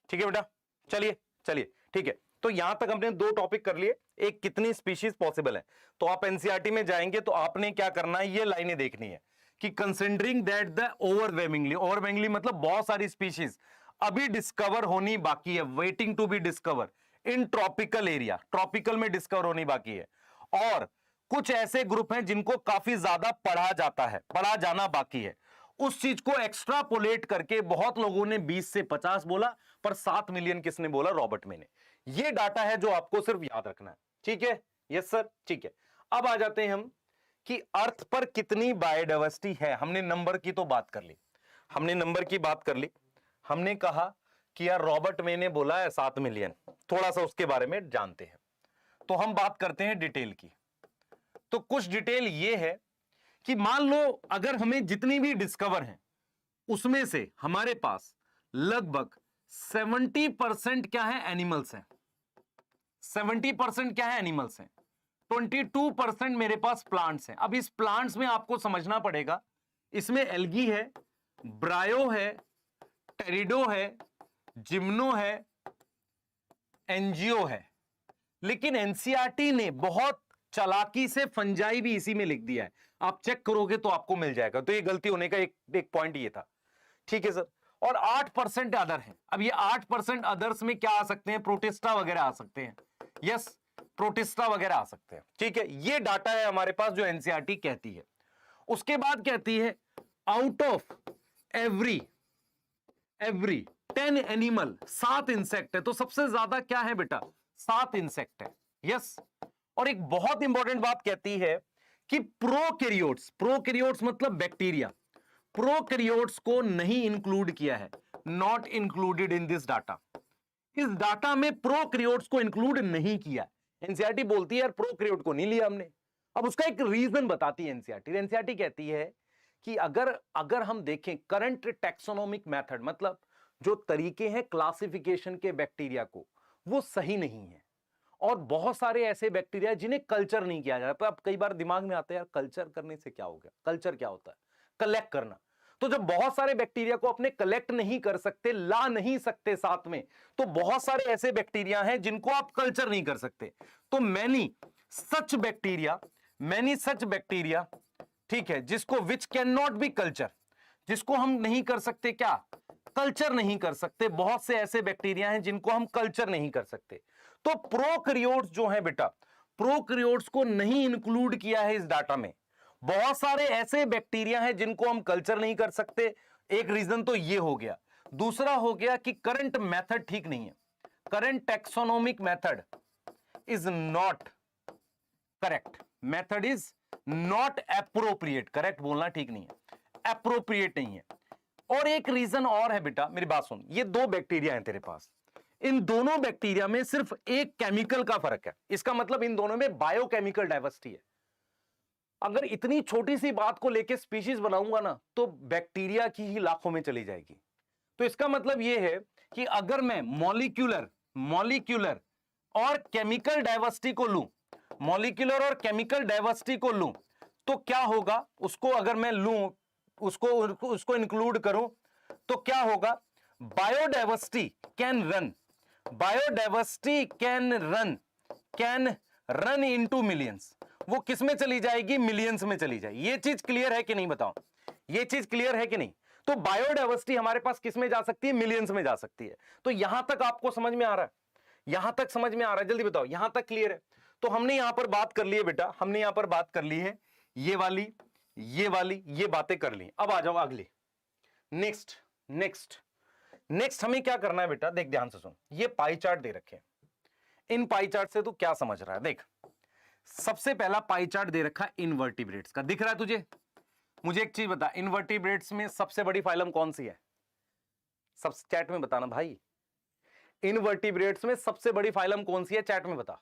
ठीक है बेटा, चलिए ठीक है। तो यहां तक हमने 2 टॉपिक कर लिए, एक कितनी स्पीशीज पॉसिबल है। तो आप एनसीईआरटी में जाएंगे तो आपने क्या करना है, ये लाइनें देखनी है कि कंसिडरिंग दैट द ओवरवेलमिंगली मतलब बहुत सारी स्पीशीज अभी डिस्कवर होनी बाकी है, waiting to be discover in tropical area, tropical में डिस्कवर होनी बाकी है। और कुछ ऐसे ग्रुप हैं जिनको काफी ज्यादा पढ़ा जाना बाकी है। उस चीज को एक्स्ट्रापोलेट करके बहुत लोगों ने 20 से 50 बोला, पर 7 मिलियन किसने बोला, रॉबर्ट मे ने। ये डाटा है जो आपको सिर्फ याद रखना है। ठीक है, यस सर, ठीक है। अब आ जाते हैं हम कि अर्थ पर कितनी बायोडाइवर्सिटी है। हमने नंबर की तो बात कर ली, हमने कहा कि यार रॉबर्ट मे ने बोला है 7 मिलियन, थोड़ा सा उसके बारे में जानते हैं। तो हम बात करते हैं डिटेल की। तो कुछ डिटेल ये है कि मान लो अगर हमें जितनी भी डिस्कवर है उसमें से हमारे पास लगभग 70% क्या है, एनिमल्स हैं। 70% क्या है, एनिमल्स हैं। 22% मेरे पास प्लांट्स हैं। अब इस प्लांट्स में आपको समझना पड़ेगा, इसमें एल्गी है, ब्रायो है, टेरिडो है, जिम्नो है, एनजीओ है। लेकिन एनसीईआरटी ने बहुत चालाकी से फंजाई भी इसी में लिख दिया है। आप चेक करोगे तो आपको मिल जाएगा। तो ये गलती होने का एक पॉइंट ये था। ठीक है सर। और 8% अदर है। अब ये 8% अदर्स में क्या आ सकते हैं, प्रोटिस्टा वगैरह आ सकते हैं। यस, प्रोटिस्टा वगैरह आ सकते हैं। ठीक है, ये डाटा है हमारे पास जो एनसीईआरटी कहती है। उसके बाद कहती है out of every 10 animal 7 insect है। तो सबसे ज्यादा क्या है बेटा, 7 इंसेक्ट है। यस, और एक बहुत इंपॉर्टेंट बात कहती है कि प्रोकैरियोट्स मतलब बैक्टीरिया, प्रोकैरियोट्स को नहीं इंक्लूड किया है, not included in this data. इस डाटा में प्रोकैरियोट्स को इंक्लूड नहीं किया। एनसीईआरटी बोलती है यार प्रोकैरियोट को नहीं लिया हमने। अब उसका एक रीजन बताती है एनसीईआरटी। एनसीईआरटी कहती है कि अगर हम देखें करंट टैक्सोनॉमिक मेथड, मतलब जो तरीके हैं क्लासिफिकेशन के बैक्टीरिया को, वो सही नहीं है। और बहुत सारे ऐसे बैक्टीरिया जिन्हें कल्चर नहीं किया जाता। अब कई बार दिमाग में आता है यार कल्चर करने से क्या हो गया, कल्चर क्या होता है, कलेक्ट करना। तो जब बहुत सारे बैक्टीरिया को अपने कलेक्ट नहीं कर सकते, ला नहीं सकते साथ में, तो बहुत सारे ऐसे बैक्टीरिया हैं जिनको आप कल्चर नहीं कर सकते। तो मैनी सच बैक्टीरिया, ठीक है, जिसको which can not be culture, जिसको हम नहीं कर सकते, क्या कल्चर नहीं कर सकते। बहुत से ऐसे बैक्टीरिया हैं जिनको हम कल्चर नहीं कर सकते। तो प्रोकैरियोट्स जो है बेटा, प्रोकैरियोट्स को नहीं इंक्लूड किया है इस डाटा में। बहुत सारे ऐसे बैक्टीरिया हैं जिनको हम कल्चर नहीं कर सकते। एक रीजन तो ये हो गया। दूसरा हो गया कि करंट मेथड ठीक नहीं है। Current taxonomic method is not correct, method is not appropriate. Correct बोलना ठीक नहीं है, एप्रोप्रिएट नहीं है। और एक रीजन और है बेटा, मेरी बात सुन, ये दो बैक्टीरिया हैं तेरे पास, इन दोनों बैक्टीरिया में सिर्फ एक केमिकल का फर्क है। इसका मतलब इन दोनों में बायोकेमिकल डाइवर्सिटी है। अगर इतनी छोटी सी बात को लेके स्पीशीज बनाऊंगा ना, तो बैक्टीरिया की ही लाखों में चली जाएगी। तो इसका मतलब यह है कि अगर मैं मॉलिक्यूलर और केमिकल डाइवर्सिटी को लूं, मॉलिक्यूलर और केमिकल डाइवर्सिटी को लूं, तो क्या होगा, उसको अगर मैं लूं, उसको इंक्लूड करूं, तो क्या होगा, biodiversity can run into millions. वो किस में चली जाएगी, मिलियंस में चली जाएगी। ये चीज क्लियर है कि नहीं, बताओ, ये चीज क्लियर है कि नहीं। तो बायोडाइवर्सिटी हमारे पास किस में जा सकती है, मिलियंस में जा सकती है। तो यहां तक आपको समझ में आ रहा है, यहां तक समझ में आ रहा है, जल्दी बताओ, यहां तक क्लियर है। तो हमने यहां पर बात कर ली है बेटा, हमने यहां पर बात कर ली है ये वाली ये बातें कर ली। अब आ जाओ अगली, नेक्स्ट हमें क्या करना है बेटा, देख ध्यान से सुन। ये पाई चार्ट दे रखे हैं, इन पाई चार्ट से तू क्या समझ रहा है, देख। सबसे पहला पाई चार्ट दे रखा है इनवर्टिब्रेट्स का, दिख रहा है तुझे। मुझे एक चीज बता, इनवर्टिब्रेट्स में सबसे बड़ी फाइलम कौन सी है, सब चैट में बताना भाई। इनवर्टिब्रेट्स में सबसे बड़ी फाइलम कौन सी है, चैट में बता।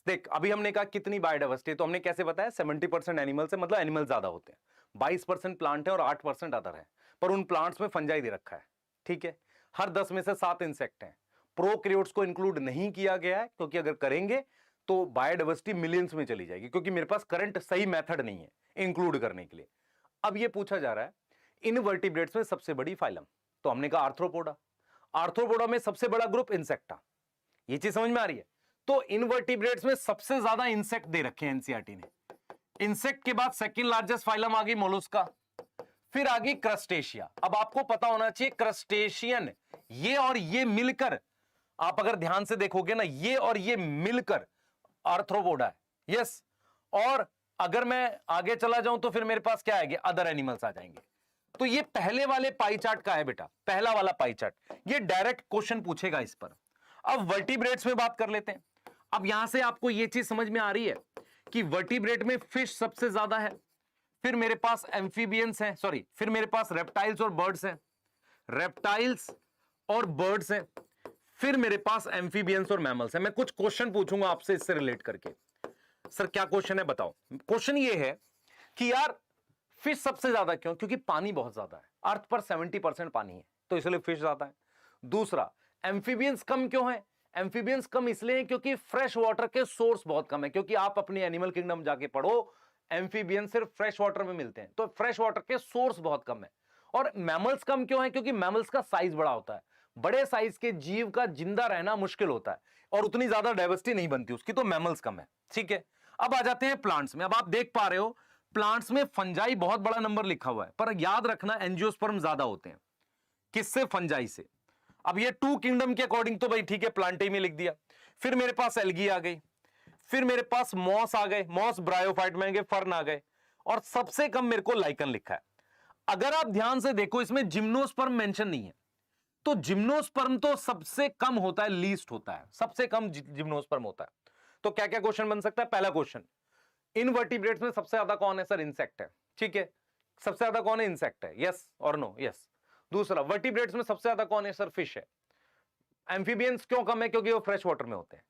देख अभी हमने कहा कितनी बायोडाइवर्सिटी, तो हमने कैसे बताया, 70% एनिमल्स है, मतलब एनिमल ज्यादा होते हैं। 22% प्लांट है और 8% अदर है। पर उन प्लांट्स में फंजाई दे रखा है, ठीक है। हर 10 में से 7 इंसेक्ट हैं। प्रोकैरियोट्स को इंक्लूड नहीं किया गया है, क्योंकि अगर करेंगे तो बायोडाइवर्सिटी मिलियंस में चली जाएगी, क्योंकि मेरे पास करंट सही मेथड नहीं है इंक्लूड करने के लिए। अब यह पूछा जा रहा है इनवर्टिब्रेट्स में सबसे बड़ी फाइलम, तो हमने कहा आर्थ्रोपोडा। आर्थ्रोपोडा में सबसे बड़ा ग्रुप इंसेक्टा। ये चीज समझ में आ रही है। तो इनवर्टिब्रेट्स में सबसे ज्यादा इंसेक्ट दे रखे हैं एनसीईआरटी ने। इंसेक्ट के बाद सेकंड लार्जेस्ट फाइलम आ गई मोलस्का, फिर आ गई क्रस्टेशिया। अब आपको पता होना चाहिए क्रस्टेशियन, ये और ये मिलकर, आप अगर ध्यान से देखोगे ना, ये और ये मिलकर आर्थ्रोपोडा है, यस। और अगर मैं आगे चला जाऊं तो फिर मेरे पास क्या आएंगे, अदर एनिमल्स आ जाएंगे। तो ये पहले वाले पाई चार्ट का है बेटा, पहला वाला पाई चार्ट, ये डायरेक्ट क्वेश्चन पूछेगा इस पर। अब वर्टिब्रेट्स में बात कर लेते हैं। अब यहां से आपको यह चीज समझ में आ रही है कि वर्टिब्रेट में फिश सबसे ज्यादा है, फिर मेरे पास एम्फीबियंस हैं, सॉरी, फिर मेरे पास रेप्टाइल्स और बर्ड्स हैं, रेप्टाइल्स और बर्ड्स हैं, फिर मेरे पास एम्फीबियंस और मैमल्स हैं। मैं कुछ क्वेश्चन पूछूंगा आपसे इससे रिलेट करके। सर क्या क्वेश्चन है बताओ। क्वेश्चन ये है कि यार फिश सबसे ज्यादा क्यों, क्योंकि पानी बहुत ज्यादा है, अर्थ पर 70% पानी है, तो इसलिए फिश ज्यादा है। दूसरा, एम्फीबियंस कम क्यों है, एम्फीबियंस कम इसलिए क्योंकि फ्रेश वाटर के सोर्स बहुत कम है। क्योंकि आप अपनी एनिमल किंगडम जाके पढ़ो, एम्फीबियंस सिर्फ फ्रेश वाटर में मिलते हैं, तो फ्रेश वाटर के सोर्स बहुत कम है। और मैमल्स कम क्यों है, क्योंकि मैमल्स का साइज बड़ा होता है, बड़े साइज के जीव का जिंदा रहना मुश्किल होता है और उतनी ज्यादा डाइवर्सिटी नहीं बनती उसकी, तो मैमल्स कम है, ठीक है। अब आ जाते हैं प्लांट्स में। अब आप देख पा रहे हो प्लांट्स में फंजाई बहुत बड़ा नंबर लिखा हुआ है, पर याद रखना एंजियोस्पर्म ज्यादा होते हैं। किससे, फंजाई से। अब ये 2 किंगडम के अकॉर्डिंग तो भाई ठीक है, प्लांटे में लिख दिया। फिर मेरे पास एल्गी आ गई, फिर मेरे पास मॉस आ गए, मॉस ब्रायोफाइट में गए, फर्न आ गए, और सबसे कम मेरे को लाइकन लिखा है। अगर आप ध्यान से देखो इसमें जिम्नोस्पर्म मेंशन नहीं है, तो जिम्नोस्पर्म तो सबसे कम होता है, लीस्ट होता है, सबसे कम जिम्नोस्पर्म होता है। तो क्या क्या क्वेश्चन बन सकता है। पहला क्वेश्चन, इनवर्टिब्रेट्स में सबसे ज्यादा कौन है, सर इंसेक्ट है, ठीक है। सबसे ज्यादा कौन है, इंसेक्ट है, यस और नो, यस। दूसरा, वर्टिब्रेट्स में सबसे ज्यादा कौन है, सर फिश है। एम्फीबियंस क्यों कम है? क्योंकि वो फ्रेश वाटर में होते हैं,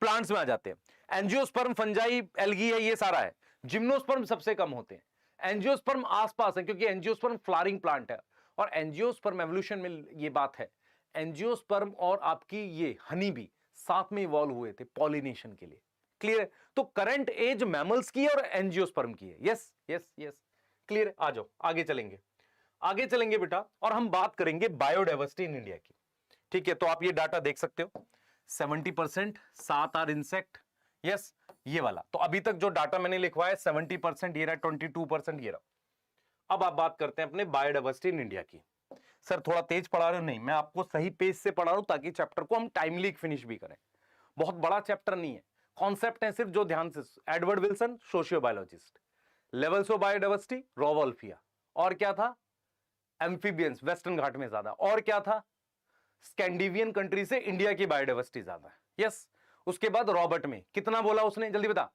प्लांट्स में आ जाते हैं। एंजियोस्पर्म, फंजाई, एल्गी है, ये सारा है। जिम्नोस्पर्म सबसे कम होते हैं। एंजियोस्पर्म आसपास है, क्योंकि एंजियोस्पर्म फ्लावरिंग प्लांट है, और एंजियोस्पर्म एवोल्यूशन में ये बात है, एंजियोस्पर्म और आपकी ये हनी भी साथ में इवॉल्व हुए थे पॉलिनेशन के लिए। क्लियर है? तो करंट एज मैमल्स की है और एंजियोस्पर्म की है। यस यस यस, क्लियर है? आ जाओ, आगे चलेंगे, आगे चलेंगे बेटा, और हम बात करेंगे बायोडाइवर्सिटी इन इंडिया की। ठीक है, तो आप ये डाटा देख सकते हो, 70% 7 आर इंसेक्ट। यस, ये वाला तो अभी तक जो डाटा मैंने लिखवाया 70% ये रहा, 22% ये रहा। अब आप बात करते हैं अपने बायोडाइवर्सिटी इन इंडिया की। सर थोड़ा तेज पढ़ा रहे हो? नहीं, मैं आपको सही पेज से पढ़ा रहा हूं ताकि चैप्टर को हम टाइमली फिनिश भी करें। बहुत बड़ा चैप्टर नहीं है, कॉन्सेप्ट है सिर्फ, जो ध्यान से। Edward Wilson, sociobiologist. Levels of biodiversity, rauvolfia. और क्या था? एम्फीबियंस, वेस्टर्न घाट में ज्यादा। और क्या था? स्कैंडिनेवियन कंट्री से इंडिया की बायोडाइवर्सिटी ज्यादा है। यस, उसके बाद रॉबर्ट में कितना बोला उसने? जल्दी बता।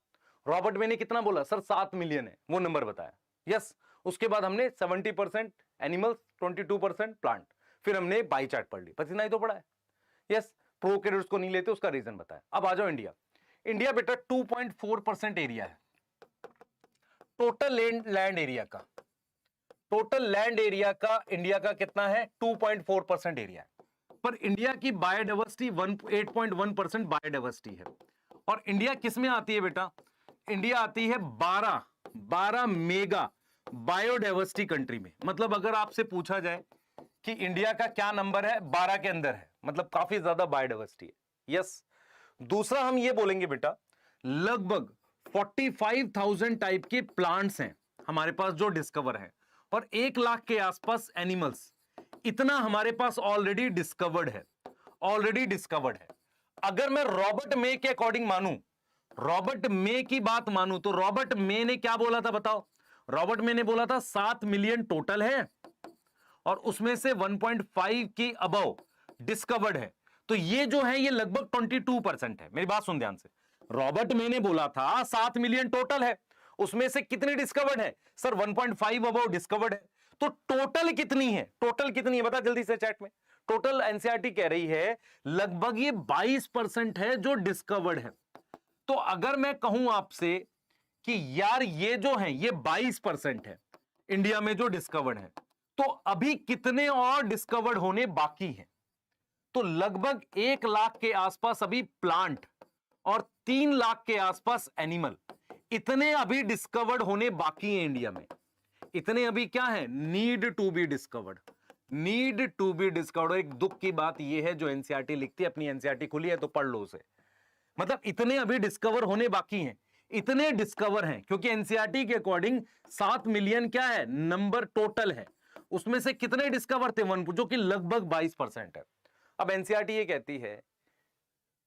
रॉबर्ट में ने कितना बोला? सर 7 मिलियन है, वो नंबर बताया। यस, उसके बाद हमने 70% एनिमल्स, 22% प्लांट। फिर हमने बाई चार्ट पढ़ ली, बस इतना ही तो पढ़ा है। यस, प्रोकैरियोट्स को नहीं लेते, उसका रीजन बताया। अब आ जाओ इंडिया। इंडिया बेटा 2.4% एरिया है टोटल लैंड एरिया का। टोटल लैंड एरिया का इंडिया का कितना है? 2.4% एरिया है। पर इंडिया की बायोडाइवर्सिटी 8.1% बायोडाइवर्सिटी है। और इंडिया किस में आती है बेटा? इंडिया आती है 12 मेगा बायोडाइवर्सिटी कंट्री में। मतलब अगर आपसे पूछा जाए कि इंडिया का क्या नंबर है, 12 के अंदर है, मतलब काफी ज्यादा बायोडाइवर्सिटी है। यस, दूसरा हम ये बोलेंगे बेटा, लगभग 45,000 टाइप के प्लांट्स हैं हमारे पास जो डिस्कवर है, और 1 लाख के आसपास एनिमल्स। इतना हमारे पास ऑलरेडी डिस्कवर्ड है, ऑलरेडी डिस्कवर्ड है। अगर मैं रॉबर्ट मे के अकॉर्डिंग मानूं, रॉबर्ट मे की बात मानूं, तो रॉबर्ट मे ने क्या बोला था बताओ? रॉबर्ट मे ने बोला था 7 मिलियन टोटल है, और उसमें से 1.5 की अबव डिस्कवर्ड है। तो ये जो है ये लगभग 22% है। मेरी बात सुन ध्यान से। रॉबर्ट मे ने बोला था 7 मिलियन टोटल है, उसमें से कितनी डिस्कवर्ड है? सर 1.5 अबव डिस्कवर्ड है। तो टोटल कितनी है? टोटल कितनी है बता जल्दी से चैट में। टोटल एनसीईआरटी कह रही है लगभग ये 22% है जो डिस्कवर्ड है। तो अगर मैं कहूं आपसे कि यार ये जो है ये 22% है इंडिया में जो डिस्कवर्ड है, तो अभी कितने और डिस्कवर्ड होने बाकी हैं? तो लगभग 1 लाख के आसपास अभी प्लांट और 3 लाख के आसपास एनिमल, इतने अभी डिस्कवर्ड होने बाकी हैं इंडिया में। इतने अभी क्या है? Need to be discovered, need to be discovered. एक दुख की बात यह है, जो एनसीईआरटी लिखती है, अपनी एनसीईआरटी खुली है तो पढ़ लो उसे, मतलब इतने अभी डिस्कवर होने बाकी हैं। इतने डिस्कवर हैं क्योंकि एनसीईआरटी के अकॉर्डिंग 7 मिलियन क्या है नंबर टोटल है, उसमें से कितने डिस्कवर थे? 1, जो कि लगभग 22% है। अब एनसीईआरटी ये कहती है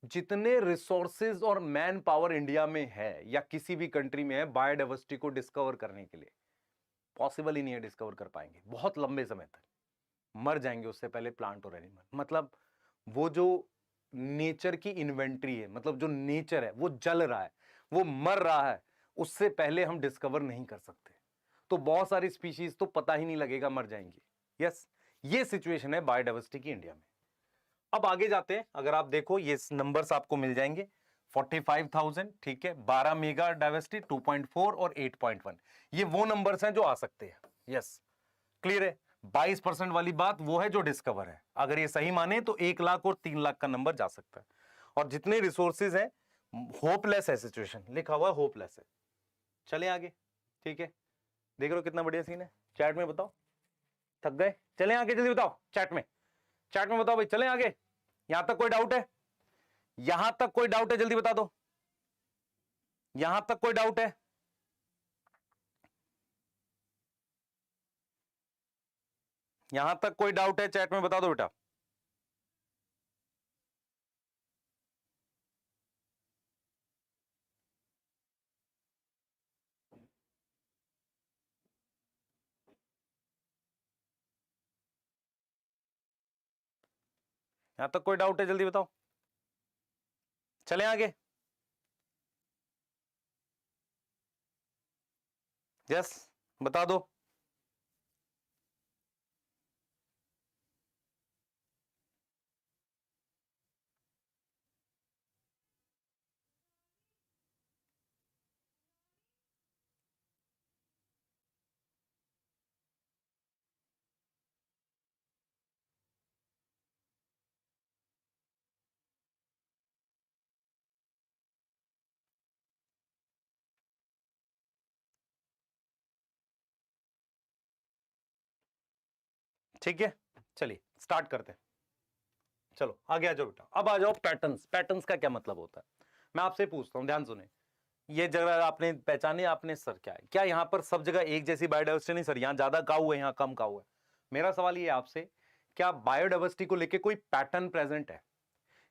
जितने रिसोर्सेज और मैन पावर इंडिया में है या किसी भी कंट्री में है, बायोडाइवर्सिटी को डिस्कवर करने के लिए पॉसिबल ही नहीं है, डिस्कवर कर पाएंगे। बहुत लंबे समय तक मर जाएंगे उससे पहले प्लांट और एनिमल। मतलब वो जो नेचर की इन्वेंट्री है, मतलब जो नेचर है वो जल रहा है, वो मर रहा है, उससे पहले हम डिस्कवर नहीं कर सकते। तो बहुत सारी स्पीशीज तो पता ही नहीं लगेगा, मर जाएंगी। यस, ये सिचुएशन है बायोडाइवर्सिटी की इंडिया में। अब आगे जाते हैं, अगर आप देखो ये नंबर्स आपको मिल जाएंगे 45,000, ठीक है, 12 मेगा डाइवर्सिटी, 2.4 और 8.1, ये वो नंबर्स हैं जो आ सकते हैं। यस, क्लियर है? 22% वाली बात वो है जो डिस्कवर है। अगर ये सही माने तो 1 लाख और 3 लाख का नंबर जा सकता है। और जितने रिसोर्सेज हैं, होपलेस है सिचुएशन, लिखा हुआ होपलेस है। चले आगे, ठीक है, देख रहे हो कितना बढ़िया सीन है। चैट में बताओ, थक गए? चले आगे, जल्दी बताओ चैट में, चैट में बताओ भाई, चले आगे। यहां तक कोई डाउट है? यहां तक कोई डाउट है? जल्दी बता दो, यहां तक कोई डाउट है? यहां तक कोई डाउट है? चैट में बता दो बेटा। यहां तक कोई डाउट है? जल्दी बताओ, चले आगे। यस, बता दो। ठीक है, चलिए स्टार्ट करते हैं। चलो आगे आ जाओ बेटा। अब आ जाओ पैटर्न्स। पैटर्न्स का क्या मतलब होता है, मैं आपसे पूछता हूं, ध्यान सुने। ये जगह आपने पहचाने, आपने सर क्या है, क्या यहां पर सब जगह एक जैसी बायोडाइवर्सिटी नहीं सर, यहां ज्यादा काऊ है, यहां कम काऊ है। मेरा सवाल ये आपसे, क्या बायोडाइवर्सिटी को लेके कोई पैटर्न प्रेजेंट है?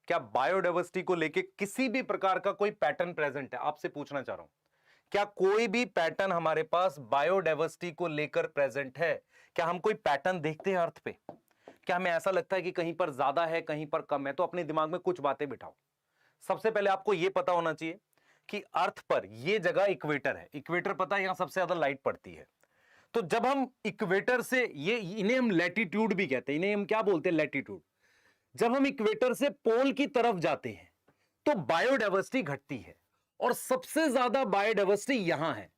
क्या बायोडाइवर्सिटी को लेके किसी भी प्रकार का कोई पैटर्न प्रेजेंट है? आपसे पूछना चाह रहा हूं, क्या कोई भी पैटर्न हमारे पास बायोडाइवर्सिटी को लेकर प्रेजेंट है? क्या हम कोई पैटर्न देखते हैं अर्थ पे? क्या हमें ऐसा लगता है कि कहीं पर ज्यादा है कहीं पर कम है? तो अपने दिमाग में कुछ बातें बिठाओ। सबसे पहले आपको यह पता होना चाहिए कि अर्थ पर यह जगह इक्वेटर है। इक्वेटर पता है, यहां सबसे ज्यादा लाइट पड़ती है। तो जब हम इक्वेटर से, ये इन्हें हम लैटिट्यूड भी कहते हैं, इन्हें हम क्या बोलते हैं, लैटिट्यूड। जब हम इक्वेटर से पोल की तरफ जाते हैं तो बायोडाइवर्सिटी घटती है, और सबसे ज्यादा बायोडाइवर्सिटी यहां है।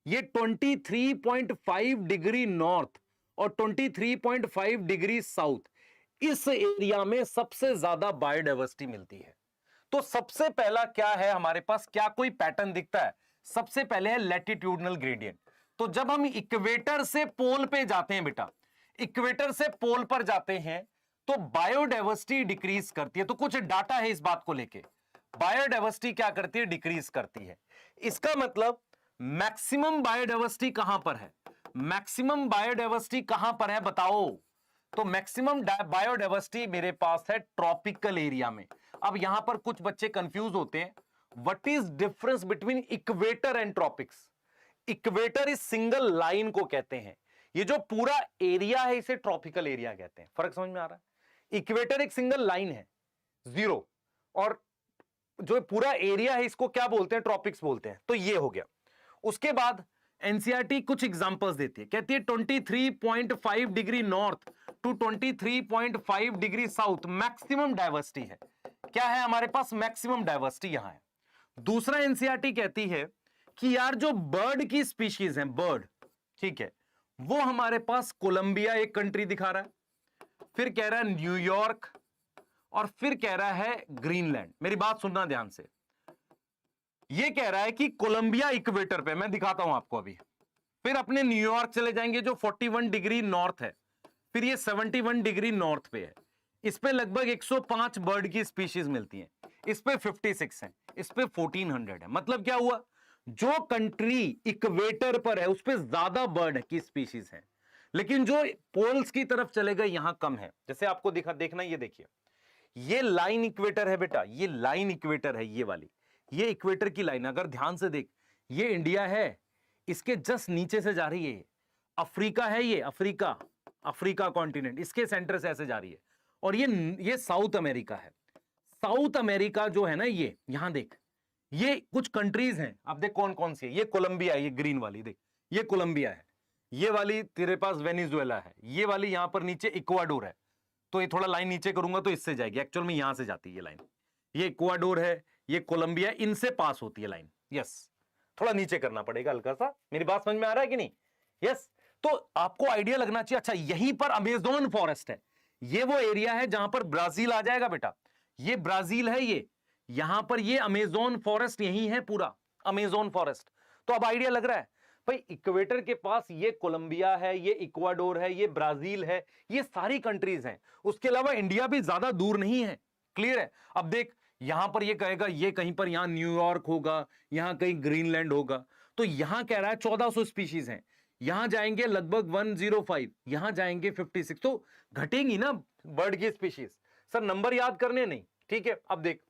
ये 23.5 डिग्री नॉर्थ और 23.5 डिग्री साउथ, इस एरिया में सबसे ज्यादा बायोडाइवर्सिटी मिलती है। तो सबसे पहला क्या है हमारे पास, क्या कोई पैटर्न दिखता है? सबसे पहले है लैटिट्यूडनल ग्रेडियंट। तो जब हम इक्वेटर से पोल पे जाते हैं बेटा, इक्वेटर से पोल पर जाते हैं तो बायोडाइवर्सिटी डिक्रीज करती है। तो कुछ डाटा है इस बात को लेके, बायोडाइवर्सिटी क्या करती है, डिक्रीज करती है। इसका मतलब मैक्सिमम बायोडाइवर्सिटी कहां पर है? मैक्सिमम बायोडाइवर्सिटी कहां पर है बताओ? तो मैक्सिमम बायोडाइवर्सिटी मेरे पास है ट्रॉपिकल एरिया में। अब यहां पर कुछ बच्चे कंफ्यूज होते हैं, what is difference between equator and tropics? Equator इस सिंगल लाइन को कहते हैं, ये जो पूरा एरिया है इसे ट्रॉपिकल एरिया कहते हैं। फर्क समझ में आ रहा है? इक्वेटर एक सिंगल लाइन है, जीरो, और जो पूरा एरिया है इसको क्या बोलते हैं, ट्रॉपिक्स बोलते हैं। तो ये हो गया। उसके बाद एनसीईआरटी कुछ एग्जांपल्स देती है, कहती है 23.5 degree north to 23.5 degree south maximum diversity है। क्या है हमारे पास? मैक्सिमम डाइवर्सिटी यहां है। दूसरा एनसीईआरटी कहती है कि यार जो बर्ड की स्पीशीज हैं, बर्ड, ठीक है, वो हमारे पास कोलंबिया एक कंट्री दिखा रहा है, फिर कह रहा है न्यूयॉर्क, और फिर कह रहा है ग्रीनलैंड। मेरी बात सुनना ध्यान से, ये कह रहा है कि कोलंबिया इक्वेटर पे, मैं दिखाता हूं आपको अभी। फिर अपने न्यूयॉर्क चले जाएंगे जो 41 डिग्री नॉर्थ है, फिर ये 71 डिग्री नॉर्थ पे है। इस पे लगभग 105 बर्ड की स्पीशीज मिलती हैं, इस पे 56 है, इस पे 1400 है। मतलब क्या हुआ, जो कंट्री इक्वेटर पर है उस पे ज्यादा बर्ड की स्पीशीज है, लेकिन जो पोल्स की तरफ चले गए यहां कम है। जैसे आपको देखना, ये देखिए, ये लाइन इक्वेटर है बेटा, ये लाइन इक्वेटर है, ये वाली, ये इक्वेटर की लाइन। अगर ध्यान से देख, ये इंडिया है, इसके जस्ट नीचे से जा रही है अफ्रीका है, ये अफ्रीका कॉन्टिनेंट, इसके सेंटर से ऐसे जा रही है। और ये साउथ अमेरिका है। साउथ अमेरिका जो है ना, ये यहां देख, ये कुछ कंट्रीज हैं, अब देख कौन कौन सी है। ये कोलंबिया है, ये ग्रीन वाली देख, ये कोलंबिया है। ये वाली तेरे पास वेनेजुएला है, ये वाली यहां पर नीचे इक्वाडोर है। तो ये थोड़ा लाइन नीचे करूंगा तो इससे जाएगी, एक्चुअल में यहां से जाती है ये लाइन। ये इक्वाडोर है, ये कोलंबिया, इनसे पास होती है लाइन। यस, थोड़ा नीचे करना पड़ेगा हल्का सा। मेरी बात समझ में आ रहा है कि नहीं? यस। तो आपको आइडिया लगना चाहिए। अच्छा, यहीं पर अमेज़न फॉरेस्ट है, ये वो एरिया है जहां पर ब्राजील आ जाएगा बेटा, ये ब्राजील है, ये यहां पर ये अमेज़न फॉरेस्ट यही है, पूरा अमेज़न फॉरेस्ट। तो अब आइडिया लग रहा है भाई, इक्वेटर के पास ये कोलंबिया है, ये इक्वाडोर है, ये ब्राजील है, ये सारी कंट्रीज हैं। उसके अलावा इंडिया भी ज्यादा दूर नहीं है। क्लियर है? अब देख, यहां पर ये कहेगा ये कहीं पर, यहां न्यूयॉर्क होगा, यहां कहीं ग्रीनलैंड होगा। तो यहां कह रहा है 1400 स्पीशीज हैं, यहां जाएंगे लगभग 105, यहां जाएंगे 56। तो घटेंगी ना बर्ड की स्पीशीज। सर नंबर याद करने नहीं, ठीक है। अब देख,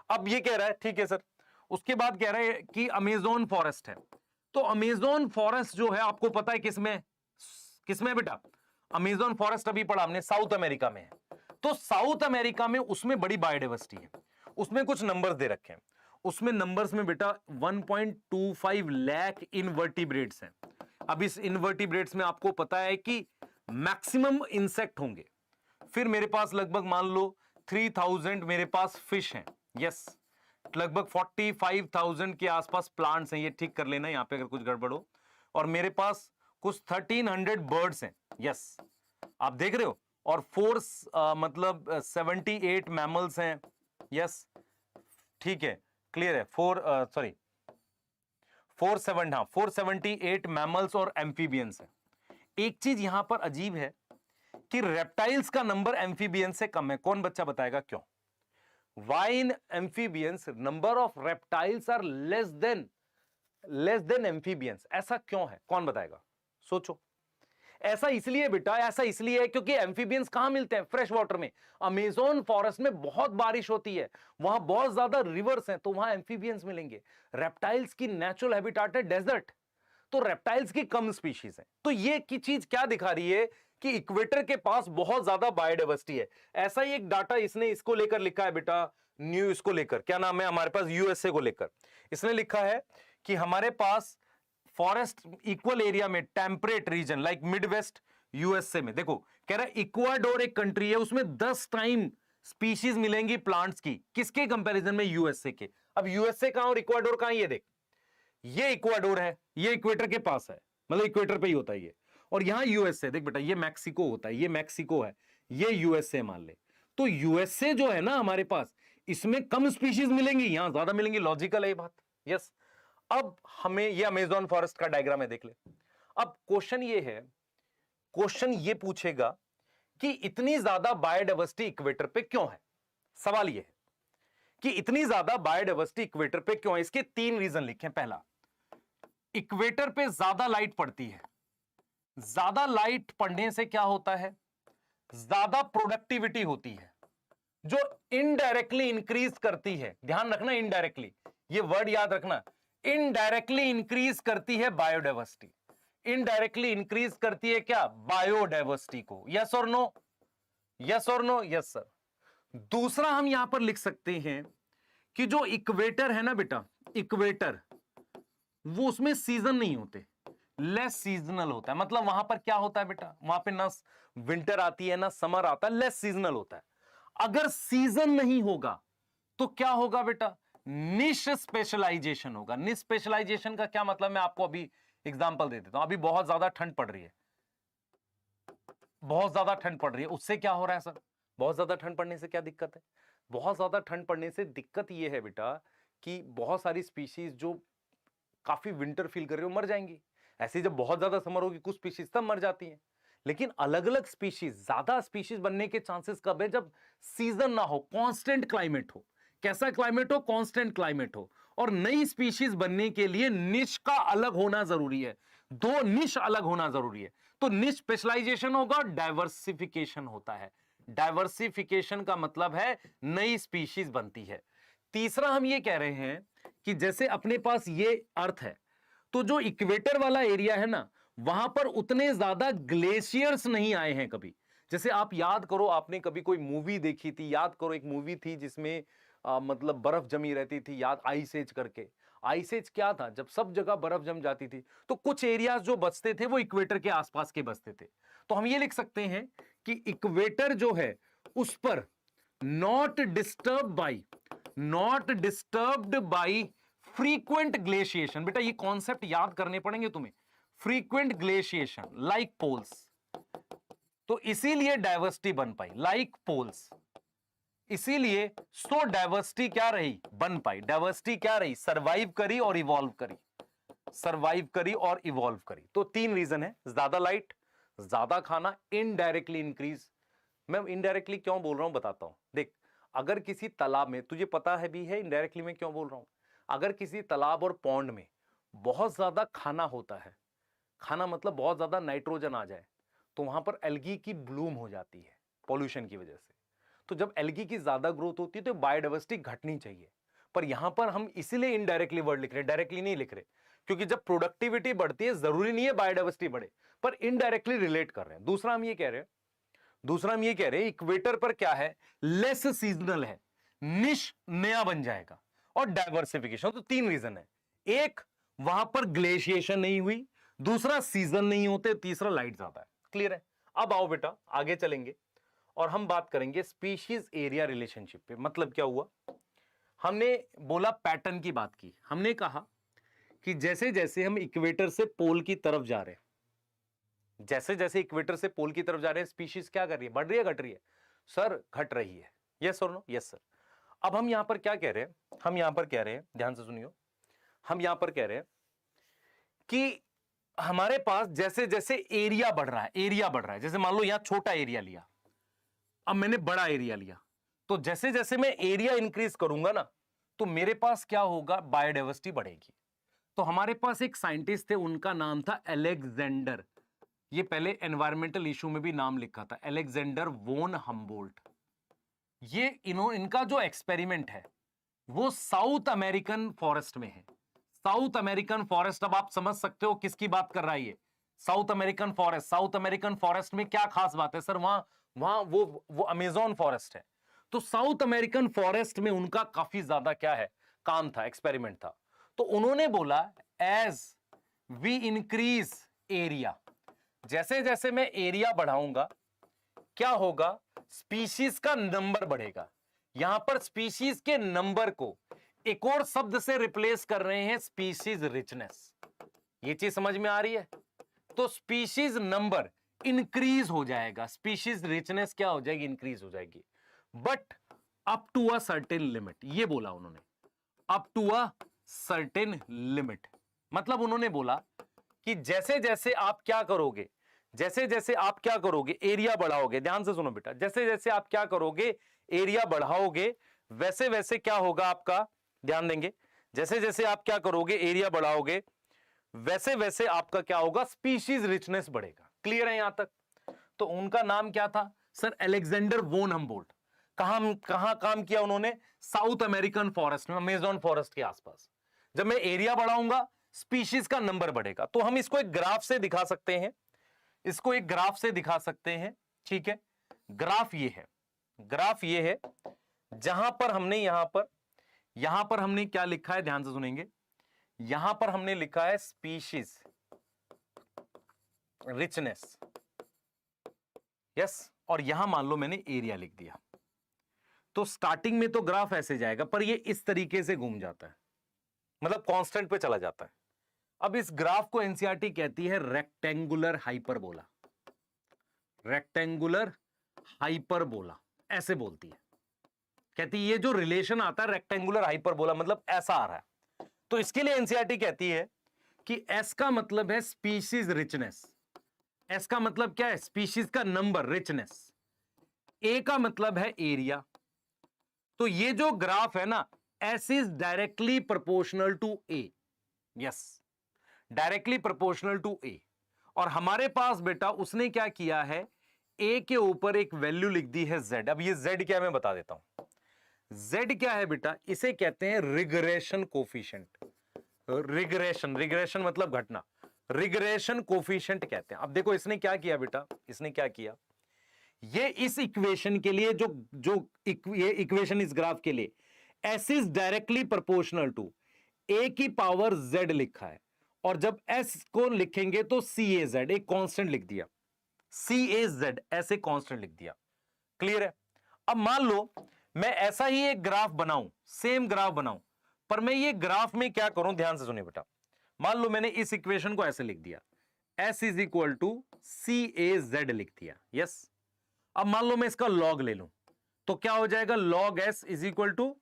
अब ये कह रहा है, ठीक है सर, उसके बाद कह रहा है कि अमेज़न फॉरेस्ट है। तो अमेज़न फॉरेस्ट जो है आपको पता है किसमें बेटा? अमेज़न फॉरेस्ट अभी पढ़ा हमने, साउथ अमेरिका में है। तो साउथ अमेरिका में उसमें बड़ी बायोडाइवर्सिटी है, उसमें कुछ नंबर्स दे रखे हैं। उसमें नंबर्स में बेटा 1.25 लाख इनवर्टिब्रेट्स हैं। अब इस इनवर्टिब्रेट्स में आपको पता है कि मैक्सिमम इंसेक्ट होंगे। फिर मेरे पास लगभग मान लो 3000 मेरे पास फिश हैं। यस, लगभग 45,000 के आसपास प्लांट्स हैं, ये ठीक कर लेना यहां पे अगर कुछ गड़बड़ हो। और मेरे पास कुछ 1300 बर्ड्स हैं। यस, आप देख रहे हो। और 78 मैमल्स हैं। यस, ठीक है, क्लियर है। 478 मैमल्स और एम्फीबियंस हैं। एक चीज यहां पर अजीब है कि रेप्टाइल्स का नंबर एम्फीबियंस से कम है? कौन बच्चा बताएगा क्यों? Why in amphibians number of reptiles are less than amphibians? ऐसा क्यों है? कौन बताएगा? सोचो। ऐसा इसलिए बेटा, ऐसा इसलिए है क्योंकि एम्फीबियंस कहां मिलते हैं? फ्रेश वाटर में। अमेज़न फॉरेस्ट में बहुत बारिश होती है, वहां बहुत ज्यादा रिवर्स हैं, तो वहां एम्फीबियंस मिलेंगे। रेप्टाइल्स की नेचुरल हैबिटेट है डेजर्ट, तो रेप्टाइल्स की कम स्पीशीज है। तो ये की चीज क्या दिखा रही है कि इक्वेटर के पास बहुत ज्यादा बायोडाइवर्सिटी है। ऐसा ही एक डाटा इसने इसको लेकर लिखा है बेटा, न्यू इसको लेकर, क्या नाम है हमारे पास, यूएसए को लेकर इसने लिखा है कि हमारे पास फॉरेस्ट इक्वल एरिया में temperate region like Midwest USA में, देखो कह रहा है इक्वाडोर एक कंट्री है, उसमें 10 टाइम स्पीशीज मिलेंगी प्लांट्स की, किसके कंपैरिजन में? यूएसए के। अब यूएसए कहां और इक्वाडोर कहां? ये देख, ये इक्वाडोर है, ये इक्वेटर के पास है, मतलब इक्वेटर पे ही होता है ये, और यहां यूएसए, देख बेटा ये मैक्सिको होता है, ये मैक्सिको है, ये यूएसए मान ले। तो यूएसए जो है ना हमारे पास, इसमें कम स्पीशीज मिलेंगी, यहां ज्यादा मिलेंगी। लॉजिकल है ये बात, यस। अब हमें ये अमेज़न फॉरेस्ट का डायग्राम है, देख ले। अब क्वेश्चन ये है, क्वेश्चन ये पूछेगा कि इतनी ज्यादा बायोडाइवर्सिटी इक्वेटर पे क्यों है? सवाल ये है कि इतनी ज्यादा बायोडाइवर्सिटी इक्वेटर पे क्यों है? इसके 3 रीजन लिखे। पहला, इक्वेटर पे ज्यादा लाइट पड़ती है, ज्यादा लाइट पड़ने से क्या होता है? ज्यादा प्रोडक्टिविटी होती है, जो इनडायरेक्टली इंक्रीज करती है, ध्यान रखना इनडायरेक्टली, ये वर्ड याद रखना, इनडायरेक्टली इंक्रीज करती है बायोडाइवर्सिटी। इनडायरेक्टली इंक्रीज करती है क्या? बायोडाइवर्सिटी को। यस और नो? यस और नो? Yes sir. दूसरा हम यहां पर लिख सकते हैं कि जो इक्वेटर है ना बेटा, इक्वेटर, वो उसमें सीजन नहीं होते, लेस सीजनल होता है। मतलब वहां पर क्या होता है बेटा, वहां पे ना विंटर आती है ना समर आता है, लेस सीजनल होता है। अगर सीजन नहीं होगा तो क्या होगा बेटा? निश स्पेशलाइजेशन होगा। निश स्पेशलाइजेशन का क्या मतलब, मैं आपको अभी एग्जांपल दे देता हूं। अभी बहुत ज्यादा ठंड पड़ रही है, बहुत ज्यादा ठंड पड़ रही है, उससे क्या हो रहा है सर? बहुत ज्यादा ठंड पड़ने से क्या दिक्कत है? बहुत ज्यादा ठंड पड़ने से दिक्कत यह है बेटा कि बहुत सारी स्पीशीज जो काफी विंटर फील कर रही हो मर जाएंगी। ऐसे जब बहुत ज्यादा समर होगी कुछ स्पीशीज तब मर जाती हैं। लेकिन अलग अलग स्पीशीज, ज्यादा स्पीशीज बनने के चांसेस कब है? जब सीजन ना हो, कांस्टेंट क्लाइमेट हो। कैसा क्लाइमेट हो? कांस्टेंट क्लाइमेट हो। और नई स्पीशीज बनने के लिए निश का अलग होना जरूरी है, दो निश अलग होना जरूरी है। तो निश स्पेशलाइजेशन होगा, डाइवर्सिफिकेशन होता है। डाइवर्सिफिकेशन का मतलब है नई स्पीशीज बनती है। तीसरा हम ये कह रहे हैं कि जैसे अपने पास ये अर्थ है, तो जो इक्वेटर वाला एरिया है ना, वहां पर उतने ज्यादा ग्लेशियर्स नहीं आए हैं कभी। जैसे आप याद करो, आपने कभी कोई मूवी देखी थी, याद करो एक मूवी थी जिसमें मतलब बर्फ जमी रहती थी, याद, आइस एज करके। आइस एज क्या था? जब सब जगह बर्फ जम जाती थी तो कुछ एरियाज जो बचते थे वो इक्वेटर के आसपास के बचते थे। तो हम ये लिख सकते हैं कि इक्वेटर जो है उस पर not disturbed by frequent glaciation. बेटा ये कॉन्सेप्ट याद करने पड़ेंगे तुम्हें, फ्रीक्वेंट ग्लेशिएशन लाइक पोल्स। तो इसीलिए डाइवर्सिटी बन पाई, लाइक पोल्स, इसीलिए सो डाइवर्सिटी क्या रही? बन पाई। डाइवर्सिटी क्या रही? सरवाइव करी और इवॉल्व करी, सरवाइव करी और इवॉल्व करी। तो 3 रीजन है, ज्यादा लाइट, ज्यादा खाना, इनडायरेक्टली इंक्रीज। मैं इनडायरेक्टली क्यों बोल रहा हूं बताता हूं। देख, अगर किसी तालाब में, तुझे पता है भी है इनडायरेक्टली मैं क्यों बोल रहा हूं, अगर किसी तालाब और पॉन्ड में बहुत ज्यादा खाना होता है, खाना मतलब बहुत ज्यादा नाइट्रोजन आ जाए, तो वहां पर एल्गी की ब्लूम हो जाती है पॉल्यूशन की वजह से। तो जब एल्गी की ज्यादा ग्रोथ होती है तो बायोडाइवर्सिटी घटनी चाहिए। पर यहां पर हम इसीलिए इनडायरेक्टली वर्ड लिख रहे हैं, डायरेक्टली नहीं लिख रहे, क्योंकि जब प्रोडक्टिविटी बढ़ती है जरूरी नहीं है बायोडाइवर्सिटी बढ़े, पर इनडायरेक्टली रिलेट कर रहे हैं। दूसरा हम ये कह रहे हैं इक्वेटर पर क्या है? लेस सीजनल है, निश नया बन जाएगा, और डाइवर्सिफिकेशन। तो 3 रीजन है, एक वहां पर ग्लेशिएशन नहीं हुई, दूसरा सीजन नहीं होते, तीसरा लाइट ज्यादा है। क्लियर है? अब आओ बेटा आगे चलेंगे और हम बात करेंगे स्पीशीज एरिया रिलेशनशिप पे। मतलब क्या हुआ? हमने बोला पैटर्न की बात की, हमने कहा कि जैसे जैसे हम इक्वेटर से पोल की तरफ जा रहे हैं, जैसे जैसे इक्वेटर से पोल की तरफ जा रहे हैं, स्पीशीज क्या कर रही है? बढ़ रही है, घट रही है? सर घट रही है। यस और नो? Yes sir. अब हम यहां पर क्या कह रहे हैं? हम यहां पर कह रहे हैं, ध्यान से सुनियो, हम यहां पर कह रहे हैं कि हमारे पास जैसे जैसे एरिया बढ़ रहा है, एरिया बढ़ रहा है, जैसे मान लो यहां छोटा एरिया लिया, अब मैंने बड़ा एरिया लिया, तो जैसे जैसे मैं एरिया इंक्रीज करूंगा ना, तो मेरे पास क्या होगा, बायोडाइवर्सिटी बढ़ेगी। तो हमारे पास एक साइंटिस्ट थे, उनका नाम था अलेक्जेंडर, ये पहले एनवायरमेंटल इशू में भी नाम लिखा था, अलेक्जेंडर वोन हम्बोल्ट। ये इनका जो एक्सपेरिमेंट है वो साउथ अमेरिकन फॉरेस्ट में है। साउथ अमेरिकन फॉरेस्ट, अब आप समझ सकते हो किसकी बात कर रहा है ये, south American forest. South American forest में क्या खास बात है सर, वहां वहां वो अमेजोन फॉरेस्ट है। तो साउथ अमेरिकन फॉरेस्ट में उनका काफी ज्यादा क्या है, काम था, एक्सपेरिमेंट था। तो उन्होंने बोला एज वी इंक्रीज एरिया, जैसे जैसे मैं एरिया बढ़ाऊंगा क्या होगा, स्पीशीज का नंबर बढ़ेगा। यहां पर स्पीशीज के नंबर को एक और शब्द से रिप्लेस कर रहे हैं, स्पीशीज रिचनेस। ये चीज समझ में आ रही है? तो स्पीशीज नंबर इंक्रीज हो जाएगा, स्पीशीज रिचनेस क्या हो जाएगी, इंक्रीज हो जाएगी, but up to a certain limit. ये बोला उन्होंने, up to a certain limit. मतलब उन्होंने बोला कि जैसे जैसे आप क्या करोगे, जैसे जैसे आप क्या करोगे, एरिया बढ़ाओगे, ध्यान से सुनो बेटा, जैसे जैसे आप क्या करोगे, एरिया बढ़ाओगे, वैसे वैसे क्या होगा आपका, ध्यान देंगे, जैसे जैसे आप क्या करोगे, एरिया बढ़ाओगे, वैसे वैसे आपका क्या होगा, स्पीशीज रिचनेस बढ़ेगा। क्लियर है यहां तक? तो उनका नाम क्या था सर, अलेक्जेंडर वोन हम्बोल्ट। कहां कहां काम किया उन्होंने, साउथ अमेरिकन फॉरेस्ट में, अमेजोन फॉरेस्ट के आसपास। जब मैं एरिया बढ़ाऊंगा स्पीशीज का नंबर बढ़ेगा। तो हम इसको एक ग्राफ से दिखा सकते हैं, इसको एक ग्राफ से दिखा सकते हैं, ठीक है। ग्राफ ये है, ग्राफ ये है, जहां पर हमने यहां पर हमने क्या लिखा है, ध्यान से सुनेंगे, यहां पर हमने लिखा है स्पीशीज रिचनेस, यस, और यहां मान लो मैंने एरिया लिख दिया। तो स्टार्टिंग में तो ग्राफ ऐसे जाएगा, पर ये इस तरीके से घूम जाता है, मतलब कांस्टेंट पे चला जाता है। अब इस ग्राफ को एनसीईआरटी कहती है रेक्टेंगुलर हाइपरबोला, रेक्टेंगुलर हाइपरबोला ऐसे बोलती है, कहती है ये जो रिलेशन आता है रेक्टेंगुलर हाइपरबोला, मतलब ऐसा आ रहा है। तो इसके लिए एनसीईआरटी कहती है कि एस का मतलब है स्पीशीज रिचनेस, एस का मतलब क्या है, स्पीशीज का नंबर, रिचनेस। ए का मतलब है एरिया। तो ये जो ग्राफ है ना, S is directly proportional to A, yes, directly proportional to A. और हमारे पास बेटा उसने क्या किया है, ए के ऊपर एक वैल्यू लिख दी है जेड। अब ये जेड क्या है मैं बता देता हूं। जेड क्या है बेटा, इसे कहते हैं रिग्रेशन कोफिशिएंट। रिग्रेशन, रिग्रेशन मतलब घटना, रिग्रेशन कोफिशिएंट कहते हैं। अब देखो इसने क्या किया बेटा, इसने क्या किया, ये इस इक्वेशन के लिए ये इक्वेशन इस ग्राफ के लिए S is directly proportional to A की पावर जेड लिखा है, और जब एस को लिखेंगे तो सी ए जेड, एक कांस्टेंट लिख दिया, सी ए जेड ऐसे कांस्टेंट लिख दिया। क्लियर है? अब मान लो मैं ऐसा ही एक ग्राफ बनाऊं, सेम ग्राफ बनाऊं, पर मैं ये ग्राफ में क्या करूं, ध्यान से सुनिए बेटा। मान लो मैंने इस इक्वेशन को ऐसे लिख दिया, S is equal to C A Z लिख दिया, यस। अब मान लो मैं इसका लॉग ले लूं, तो क्या हो जाएगा, log S is equal to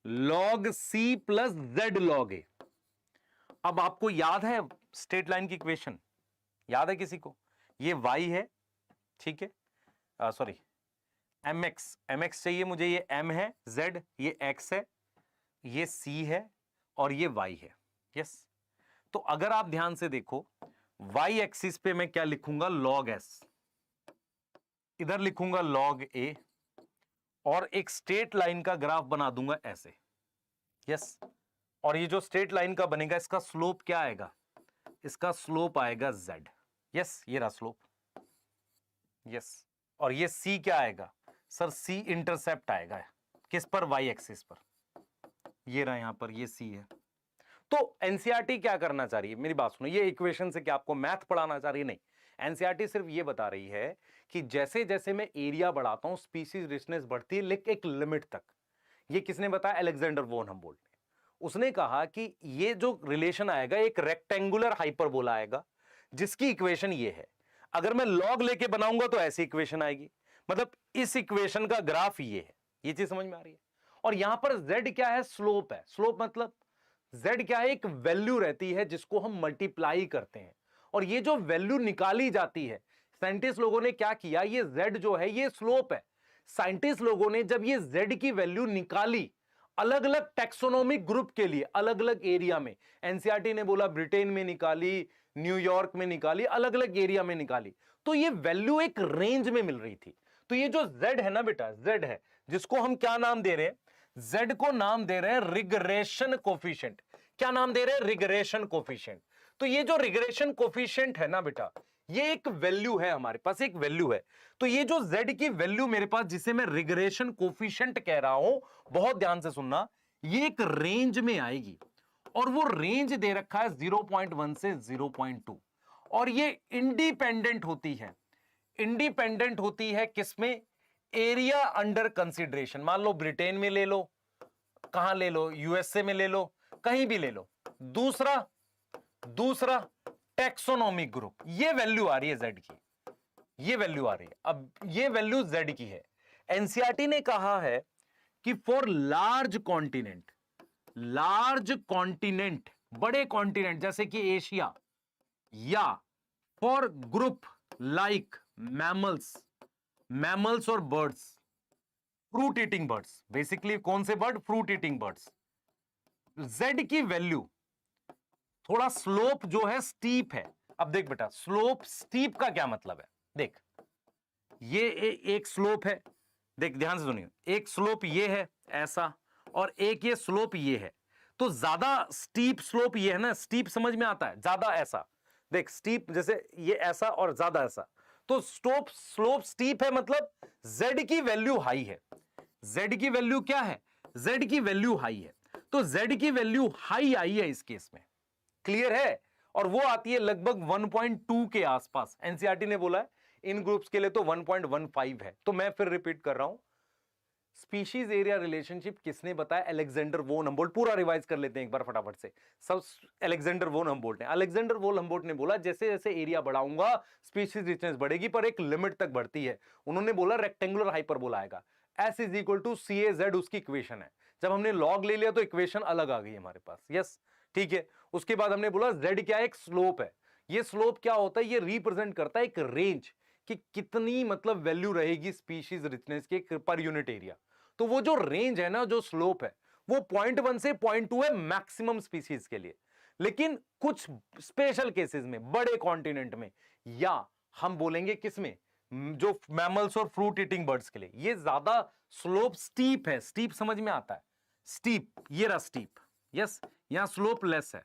log C plus Z log A. अब आपको याद है स्ट्रेट लाइन की इक्वेशन, याद है किसी को? ये y है, ठीक है, सॉरी mx, mx चाहिए मुझे, ये m है, z ये x है, ये c है, और ये y है, यस। तो अगर आप ध्यान से देखो, y एक्सिस पे मैं क्या लिखूंगा, log s, इधर लिखूंगा log a, और एक स्ट्रेट लाइन का ग्राफ बना दूंगा ऐसे, यस। और ये जो स्ट्रेट लाइन का बनेगा इसका स्लोप क्या आएगा, इसका स्लोप आएगा z, यस, ये रहा स्लोप, यस। और ये c क्या आएगा सर, c इंटरसेप्ट आएगा, किस पर, y एक्सिस पर, ये रहा यहां पर, ये c है। तो एनसीईआरटी क्या करना चाह रही है, मेरी बात सुनो, ये इक्वेशन से क्या आपको मैथ पढ़ाना चाह रही है? नहीं, एनसीईआरटी सिर्फ ये बता रही है कि जैसे जैसे मैं एरिया बढ़ाता हूं स्पीशीज रिचनेस बढ़ती है, लेकिन एक लिमिट तक। ये किसने बताया, अलेक्जेंडर वोन हम्बोल्ट ने। उसने कहा कि ये जो रिलेशन आएगा एक रेक्टेंगुलर हाइपरबोला आएगा, जिसकी इक्वेशन ये है। अगर मैं लॉग लेके बनाऊंगा तो ऐसी इक्वेशन आएगी, मतलब इस इक्वेशन का ग्राफ ये है। ये चीज समझ में आ रही है? और यहां पर z क्या है, स्लोप है। स्लोप मतलब z क्या है, एक वैल्यू रहती है जिसको हम मल्टीप्लाई करते हैं, और ये जो वैल्यू निकाली जाती है, साइंटिस्ट लोगों ने क्या किया, ये z जो है ये स्लोप है। साइंटिस्ट लोगों ने जब ये z की वैल्यू निकाली अलग अलग टैक्सोनॉमिक ग्रुप के लिए, अलग अलग एरिया में, एनसीईआरटी ने बोला ब्रिटेन में निकाली, न्यूयॉर्क में निकाली, अलग अलग एरिया में निकाली, तो ये वैल्यू एक रेंज में मिल रही थी। तो ये जो z है ना बेटा, z है, जिसको हम क्या नाम दे रहे हैं, z को नाम दे रहे हैं रिग्रेशन कोफिशिएंट। क्या नाम दे रहे हैं, रिग्रेशन कोफिशिएंट। तो ये जो रिग्रेशन कोफिशिएंट है ना बेटा, ये एक वैल्यू है, हमारे पास एक वैल्यू है। तो ये जो z की वैल्यू मेरे पास, जिसे मैं रिग्रेशन कोफिशिएंट कह रहा हूं, बहुत ध्यान से सुनना, ये एक रेंज में आएगी और वो रेंज दे रखा है 0.1 से 0.2 और ये इंडिपेंडेंट होती है। इंडिपेंडेंट होती है किसमें, एरिया अंडर कंसीडरेशन। मान लो ब्रिटेन में ले लो, कहां ले लो, यूएसए में ले लो, कहीं भी ले लो। दूसरा टैक्सोनॉमिक ग्रुप, ये वैल्यू आ रही है z की, ये वैल्यू आ रही है। अब ये वैल्यू z की है। एनसीईआरटी ने कहा है कि फॉर लार्ज कॉन्टिनेंट, बड़े कॉन्टिनेंट जैसे कि एशिया, या फॉर ग्रुप लाइक मैमल्स और birds, fruit eating birds, basically कौन से bird, fruit eating birds, z की वैल्यू थोड़ा स्लोप जो है स्टीप है। अब देख बेटा, स्लोप स्टीप का क्या मतलब है, देख ये एक स्लोप है, देख ध्यान से सुनिए, एक स्लोप ये है ऐसा और एक ये स्लोप ये है। तो ज्यादा स्टीप स्लोप ये है ना, स्टीप समझ में आता है, ज्यादा ऐसा, देख स्टीप जैसे ये ऐसा और ज्यादा ऐसा, तो स्लोप स्टीप है, मतलब z की वैल्यू हाई है। z की वैल्यू क्या है, z की वैल्यू हाई है, तो z की वैल्यू हाई आई है इस केस में, क्लियर है। और वो आती है लगभग 1.2 के आसपास, एनसीईआरटी ने बोला है इन ग्रुप्स के लिए तो 1.15 है। तो मैं फिर रिपीट कर रहा हूं, स्पीशीज एरिया रिलेशनशिप किसने बताया, अलेक्जेंडर वोन हम्बोल्ट। पूरा रिवाइज कर लेते हैं एक बार फटाफट से, सब अलेक्जेंडर वोन हम्बोल्ट ने। अलेक्जेंडर वोन हम्बोल्ट ने बोला जैसे जैसे एरिया बढ़ाऊंगा स्पीशीज रिचनेस बढ़ेगी, पर एक लिमिट तक बढ़ती है। उन्होंने बोला रेक्टेंगुलर हाइपरबोला आएगा, S is equal to CAZ उसकी इक्वेशन है। जब हमने लॉग ले लिया तो इक्वेशन अलग आ गई हमारे पास, यस ठीक है। उसके बाद हमने बोला z क्या है, एक स्लोप है। ये स्लोप क्या होता है, ये रिप्रेजेंट करता है एक रेंज कि कितनी मतलब वैल्यू रहेगी स्पीशीज रिचनेस के पर यूनिट एरिया। तो वो जो रेंज है ना, जो स्लोप है, वो 0.1 से 0.2 है मैक्सिमम स्पीशीज के लिए। लेकिन कुछ स्पेशल केसेस में, बड़े कॉन्टिनेंट में, या हम बोलेंगे किसमें, जो मैमल्स और फ्रूट ईटिंग बर्ड्स के लिए, ये ज्यादा स्लोप स्टीप है। स्टीप समझ में आता है, स्टीप, ये रहा स्टीप, यस। यहां स्लोप लेस है,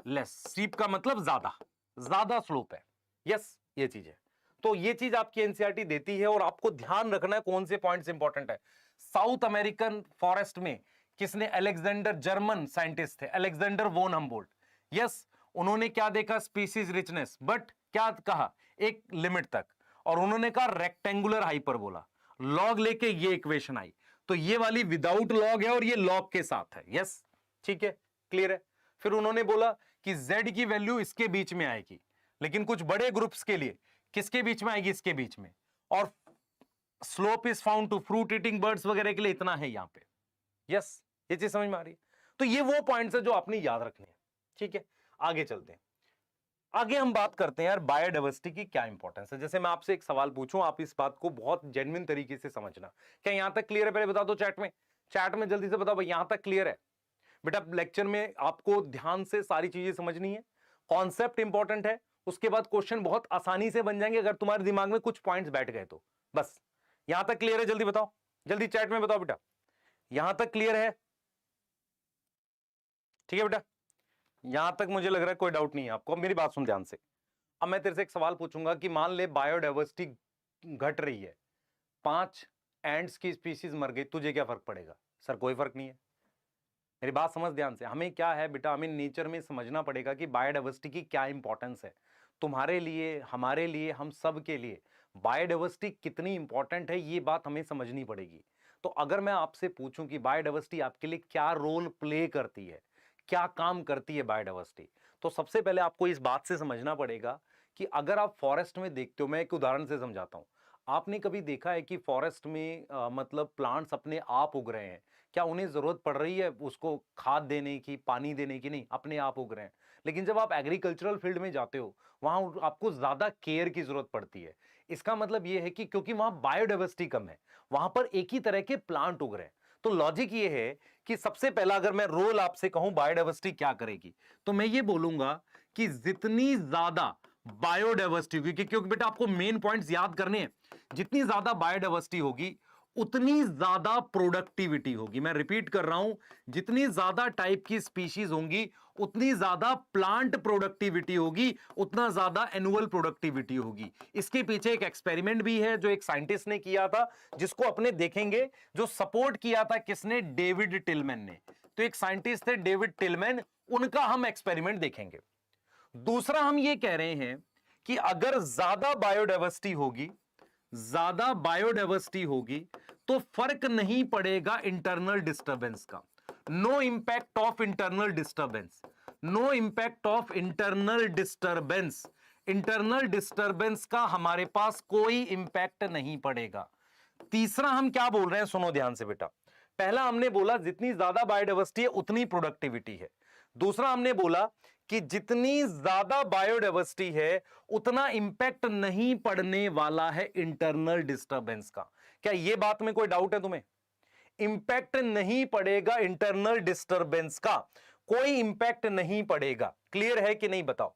लेस, स्टीप का मतलब ज्यादा स्लोप है, यस ये चीज है। तो ये चीज आपकी एनसीईआरटी देती है और आपको ध्यान रखना है कौन से पॉइंट्स इंपॉर्टेंट है। साउथ अमेरिकन फॉरेस्ट में किसने, अलेक्जेंडर, जर्मन साइंटिस्ट थे अलेक्जेंडर वोन हम्बोल्ट, यस। उन्होंने क्या देखा, स्पीशीज रिचनेस, बट क्या कहा, एक लिमिट तक, और उन्होंने कहा रेक्टेंगुलर हाइपरबोला, लॉग लेके ये इक्वेशन आई। तो ये वाली विदाउट लॉग है और ये लॉग के साथ है, यस ठीक है, क्लियर है। फिर उन्होंने बोला कि z की वैल्यू इसके बीच में आएगी, लेकिन कुछ बड़े ग्रुप्स के लिए किसके बीच में आएगी, इसके बीच में, और slope is found to fruit eating birds वगैरह के लिए इतना है यहां पे, यस ये चीज समझ में आ रही है। तो ये वो पॉइंट्स है जो आपने याद रखने हैं, ठीक है। आगे चलते हैं, आगे हम बात करते हैं यार बायोडाइवर्सिटी की क्या इंपॉर्टेंस है। जैसे मैं आपसे एक सवाल पूछूं, आप इस बात को बहुत जेन्युइन तरीके से समझना। क्या यहां तक क्लियर है, पहले बता दो चैट में जल्दी से बताओ भाई यहां तक क्लियर है। बेटा लेक्चर में आपको ध्यान से सारी चीजें समझनी है, कॉन्सेप्ट इंपॉर्टेंट है, उसके बाद क्वेश्चन बहुत आसानी से बन जाएंगे अगर तुम्हारे दिमाग में कुछ पॉइंट्स बैठ गए तो। बस यहां तक क्लियर है, जल्दी बताओ, जल्दी चैट में बताओ बेटा, यहां तक क्लियर है, ठीक है बेटा। यहां तक मुझे लग रहा है कोई डाउट नहीं है आपको। अब मेरी बात सुन ध्यान से, अब मैं तेरे से एक सवाल पूछूंगा कि मान ले बायोडाइवर्सिटी घट रही है, 5 एंड्स की स्पीशीज मर गई, तुझे क्या फर्क पड़ेगा? सर कोई फर्क नहीं है। मेरी बात समझ ध्यान से, हमें क्या है बेटा, हमें नेचर में समझना पड़ेगा कि बायोडाइवर्सिटी की क्या इंपॉर्टेंस है तुम्हारे लिए, हमारे लिए, हम सब के लिए। बायोडाइवर्सिटी कितनी इंपॉर्टेंट है ये बात हमें समझनी पड़ेगी। तो अगर मैं आपसे पूछूं कि बायोडाइवर्सिटी आपके लिए क्या रोल प्ले करती है, क्या काम करती है बायोडाइवर्सिटी, तो सबसे पहले आपको इस बात से समझना पड़ेगा कि अगर आप फॉरेस्ट में देखते हो, मैं एक उदाहरण से समझाता हूं। आपने कभी देखा है कि फॉरेस्ट में मतलब प्लांट्स अपने आप उग रहे हैं? क्या उन्हें जरूरत पड़ रही है उसको खाद देने की, पानी देने की? नहीं, अपने आप उग रहे हैं। लेकिन जब आप एग्रीकल्चरल फील्ड में जाते हो वहां आपको ज्यादा केयर की जरूरत पड़ती है। इसका मतलब यह है कि क्योंकि वहां बायोडाइवर्सिटी कम है, वहां पर एक ही तरह के प्लांट उग रहे हैं। तो लॉजिक ये है कि सबसे पहला अगर मैं रोल आपसे कहूं बायोडाइवर्सिटी क्या करेगी, तो मैं ये बोलूंगा कि जितनी ज्यादा बायोडाइवर्सिटी होगी, क्योंकि बेटा आपको मेन पॉइंट्स याद करने हैं, जितनी ज्यादा बायोडाइवर्सिटी होगी उतनी ज्यादा प्रोडक्टिविटी होगी। मैं रिपीट कर रहा हूं, जितनी ज्यादा टाइप की स्पीशीज होंगी उतनी ज्यादा प्लांट प्रोडक्टिविटी होगी, उतना ज्यादा एनुअल प्रोडक्टिविटी होगी। इसके पीछे एक एक्सपेरिमेंट भी है जो एक साइंटिस्ट ने किया था, जिसको अपने देखेंगे, जो सपोर्ट किया था किसने? डेविड टिलमैन ने। तो एक साइंटिस्ट थे डेविड टिलमैन, उनका हम एक्सपेरिमेंट देखेंगे। दूसरा हम ये कह रहे हैं कि अगर ज्यादा बायोडाइवर्सिटी होगी, ज्यादा बायोडाइवर्सिटी होगी तो फर्क नहीं पड़ेगा इंटरनल डिस्टरबेंस का। No impact of internal disturbance, no impact of internal disturbance. Internal disturbance का हमारे पास कोई इंपैक्ट नहीं पड़ेगा। तीसरा हम क्या बोल रहे हैं, सुनो ध्यान से बेटा। पहला हमने बोला जितनी ज्यादा बायोडाइवर्सिटी है उतनी प्रोडक्टिविटी है। दूसरा हमने बोला कि जितनी ज्यादा बायोडाइवर्सिटी है उतना इंपैक्ट नहीं पड़ने वाला है इंटरनल डिस्टरबेंस का। क्या यह बात में कोई डाउट है तुम्हें? इंपैक्ट नहीं पड़ेगा इंटरनल डिस्टरबेंस का, कोई इंपैक्ट नहीं पड़ेगा। क्लियर है कि नहीं बताओ?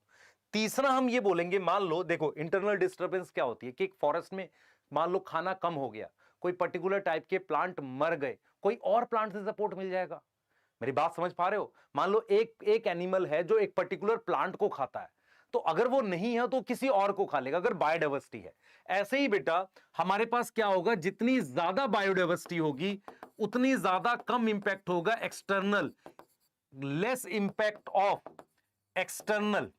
तीसरा हम ये बोलेंगे, मान लो देखो इंटरनल डिस्टरबेंस क्या होती है कि एक फॉरेस्ट में मान लो खाना कम हो गया, कोई पर्टिकुलर टाइप के प्लांट मर गए, कोई और प्लांट से सपोर्ट मिल जाएगा। मेरी बात समझ पा रहे हो? मान लो एक एनिमल है जो एक पर्टिकुलर प्लांट को खाता है, तो अगर वो नहीं है तो किसी और को खा लेगा, अगर बायोडाइवर्सिटी है। ऐसे ही बेटा हमारे पास क्या होगा, जितनी ज्यादा बायोडाइवर्सिटी होगी उतनी ज्यादा कम इंपैक्ट होगा external, less impact of external.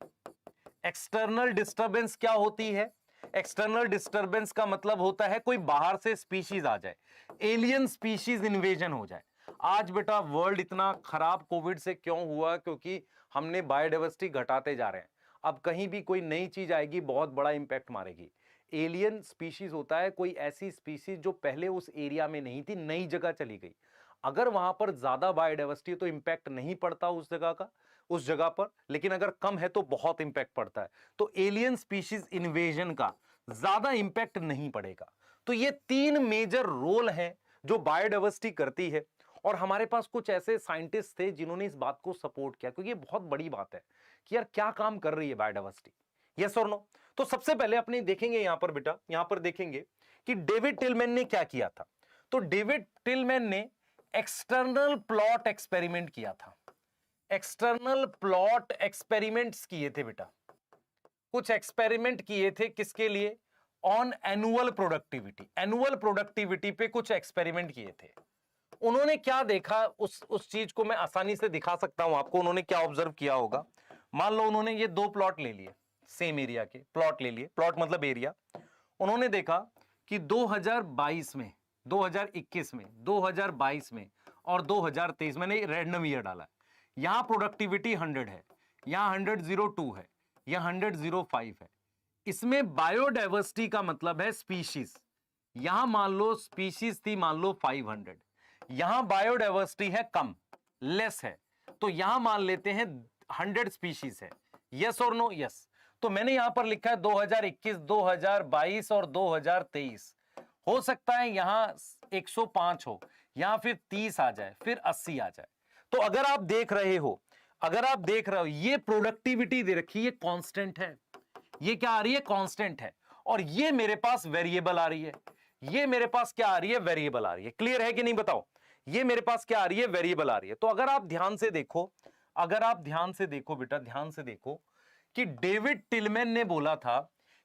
External disturbance क्या होती है? एक्सटर्नल डिस्टरबेंस का मतलब होता है कोई बाहर से स्पीशीज आ जाए, एलियन स्पीशीज इन्वेजन हो जाए। आज बेटा वर्ल्ड इतना खराब कोविड से क्यों हुआ? क्योंकि हमने बायोडाइवर्सिटी घटाते जा रहे हैं। अब कहीं भी कोई नई चीज आएगी बहुत बड़ा इंपैक्ट मारेगी। एलियन स्पीशीज होता है कोई ऐसी स्पीशीज जो पहले उस एरिया में नहीं थी, नई जगह चली गई। अगर वहां पर ज्यादा बायोडाइवर्सिटी तो इंपैक्ट नहीं पड़ता उस जगह का, उस जगह पर, लेकिन अगर कम है तो बहुत इंपैक्ट पड़ता है। तो एलियन स्पीशीज इन्वेजन का ज्यादा इंपैक्ट नहीं पड़ेगा। तो ये तीन मेजर रोल हैं जो बायोडाइवर्सिटी करती है। और हमारे पास कुछ ऐसे साइंटिस्ट थे जिन्होंने इस बात को सपोर्ट किया, क्योंकि ये बहुत बड़ी बात है कि यार क्या काम कर रही है बायोडाइवर्सिटी, यस और नो। तो सबसे पहले अपने देखेंगे यहां पर बेटा, यहां पर देखेंगे कि डेविड टिलमैन ने क्या किया था। तो डेविड टिलमैन ने एक्सटर्नल प्लॉट एक्सपेरिमेंट किया था। एक्सटर्नल प्लॉट एक्सपेरिमेंट्स किए थे बेटा, कुछ एक्सपेरिमेंट किए थे किसके लिए? On annual productivity. Annual productivity पे कुछ एक्सपेरिमेंट किए थे। उन्होंने क्या देखा, उस चीज को मैं आसानी से दिखा सकता हूं आपको। उन्होंने क्या ऑब्जर्व किया होगा, मान लो उन्होंने ये दो प्लॉट ले लिए, सेम एरिया के प्लॉट ले लिए, प्लॉट मतलब एरिया। उन्होंने देखा कि 2022 में, 2021 में, 2022 में और 2023, मैंने रैंडम ईयर डाला है। यहां प्रोडक्टिविटी 100 है, यहां 100.02 है, यहां 100.05 है। इसमें बायोडाइवर्सिटी का मतलब है स्पीशीज। यहां मान लो स्पीशीज थी मान लो 500, यहां बायोडाइवर्सिटी है कम, लेस है, तो यहां मान लेते हैं 100 स्पीशीज है। यस और नो? यस। तो मैंने यहां पर लिखा है 2021, 2022 और 2023। हो सकता है यहां 105 हो, यहां फिर 30 आ जाए, फिर 80 आ जाए। तो अगर आप देख रहे हो, अगर आप देख रहे हो, ये प्रोडक्टिविटी दे रखी है, कांस्टेंट है। ये क्या आ रही है? कांस्टेंट है। और ये मेरे पास वेरिएबल आ रही है, ये मेरे पास क्या आ रही है? वेरिएबल आ रही है। क्लियर है कि नहीं बताओ? ये मेरे पास क्या आ रही है? वेरिएबल आ रही है। तो अगर आप ध्यान से देखो, अगर आप ध्यान से देखो बेटा, ध्यान से देखो कि डेविड टिलमैन ने बोला था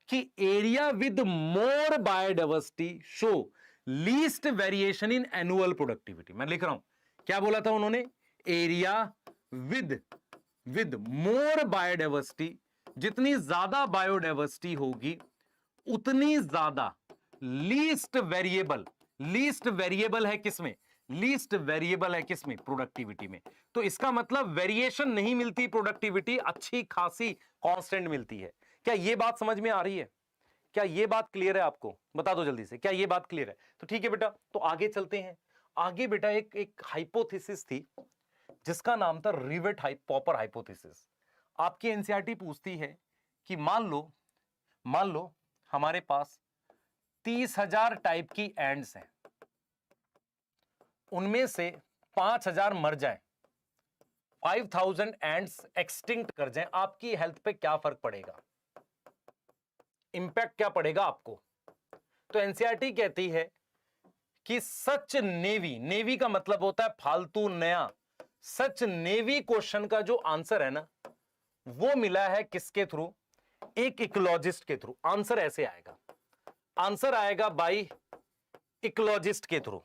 कि area with more biodiversity show least variation in annual productivity. मैं लिख रहा हूं, क्या बोला था उन्होंने? एरिया विद मोर बायोडाइवर्सिटी, जितनी ज्यादा बायोडाइवर्सिटी होगी उतनी ज्यादा लीस्ट वेरिएबल। लीस्ट वेरिएबल है किसमें? लीस्ट वेरिएबल है किसमें? प्रोडक्टिविटी में। तो इसका मतलब वेरिएशन नहीं मिलती, प्रोडक्टिविटी अच्छी खासी कांस्टेंट मिलती है। क्या यह बात समझ में आ रही है? क्या यह बात क्लियर है आपको? बता दो जल्दी से, क्या यह बात क्लियर है? तो ठीक है बेटा, तो आगे चलते हैं। आगे बेटा एक हाइपोथेसिस थी जिसका नाम था रिवेट पॉपर हाइपोथेसिस। आपकी एनसीईआरटी पूछती है कि मान लो हमारे पास 30,000 टाइप की एंड्स हैं, उनमें से 5,000 मर जाएं, 5,000 एंड्स एक्सटिंक्ट कर जाएं, आपकी हेल्थ पे क्या फर्क पड़ेगा, इंपैक्ट क्या पड़ेगा आपको? तो एनसीईआरटी कहती है कि सच नेवी का मतलब होता है फालतू नया, सच नेवी क्वेश्चन का जो आंसर है ना वो मिला है किसके थ्रू? एक इकोलॉजिस्ट के थ्रू। आंसर ऐसे आएगा, आंसर आएगा बाई इकोलॉजिस्ट के थ्रू।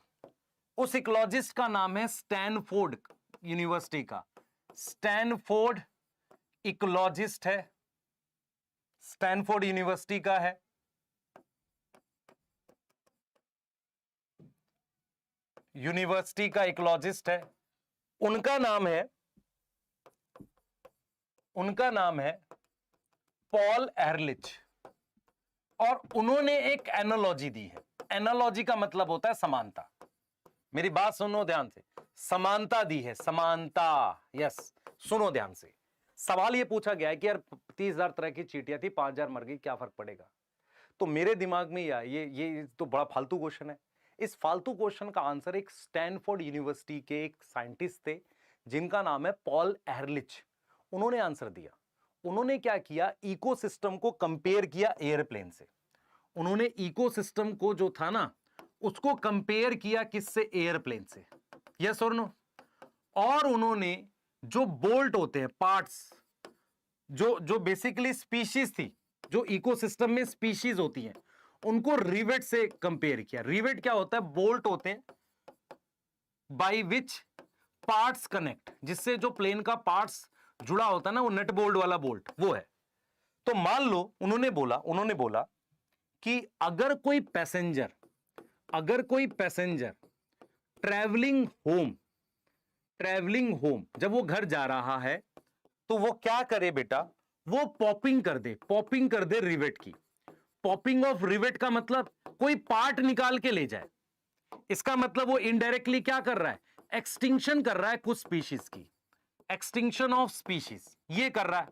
उस इकोलॉजिस्ट का नाम है स्टैनफोर्ड यूनिवर्सिटी का, स्टैनफोर्ड इकोलॉजिस्ट है, स्टैनफोर्ड यूनिवर्सिटी का है। यूनिवर्सिटी का इकोलॉजिस्ट है, उनका नाम है पॉल एहरलिच, और उन्होंने एक एनालॉजी दी है। एनालॉजी का मतलब होता है समानता। मेरी बात सुनो ध्यान से, समानता दी है, समानता। यस, सुनो ध्यान से। सवाल ये पूछा गया है कि यार 30,000 तरह की चींटियां थी, 5,000 मर गई, क्या फर्क पड़ेगा? तो मेरे दिमाग में ये तो बड़ा फालतू क्वेश्चन है। इस फालतू क्वेश्चन का आंसर एक स्टैनफोर्ड यूनिवर्सिटी के एक साइंटिस्ट थे जिनका नाम है पॉल एहरलिच, उन्होंने आंसर दिया। उन्होंने क्या किया, इकोसिस्टम को कंपेयर किया एयरप्लेन से। उन्होंने इकोसिस्टम को जो था ना उसको कंपेयर किया किससे? एयरप्लेन से। यस और नो? और उन्होंने जो बोल्ट होते हैं, पार्ट्स, जो बेसिकली स्पीशीज थी, जो इकोसिस्टम में स्पीशीज होती हैं, उनको रिवेट से कंपेयर किया। रिवेट क्या होता है? बोल्ट होते हैं बाय विच पार्ट्स कनेक्ट, जिससे जो प्लेन का पार्ट्स जुड़ा होता है ना, वो नट बोल्ट वाला बोल्ट वो है। तो मान लो उन्होंने बोला कि अगर कोई पैसेंजर ट्रैवलिंग होम जब वो घर जा रहा है तो वो क्या करे बेटा? वो पॉपिंग कर दे रिवेट की। पॉपिंग ऑफ रिवेट का मतलब कोई पार्ट निकाल के ले जाए। इसका मतलब वो इनडायरेक्टली क्या कर रहा है? एक्सटिंक्शन कर रहा है कुछ स्पीशीज की, एक्सटिंक्शन ऑफ स्पीशीज ये कर रहा है।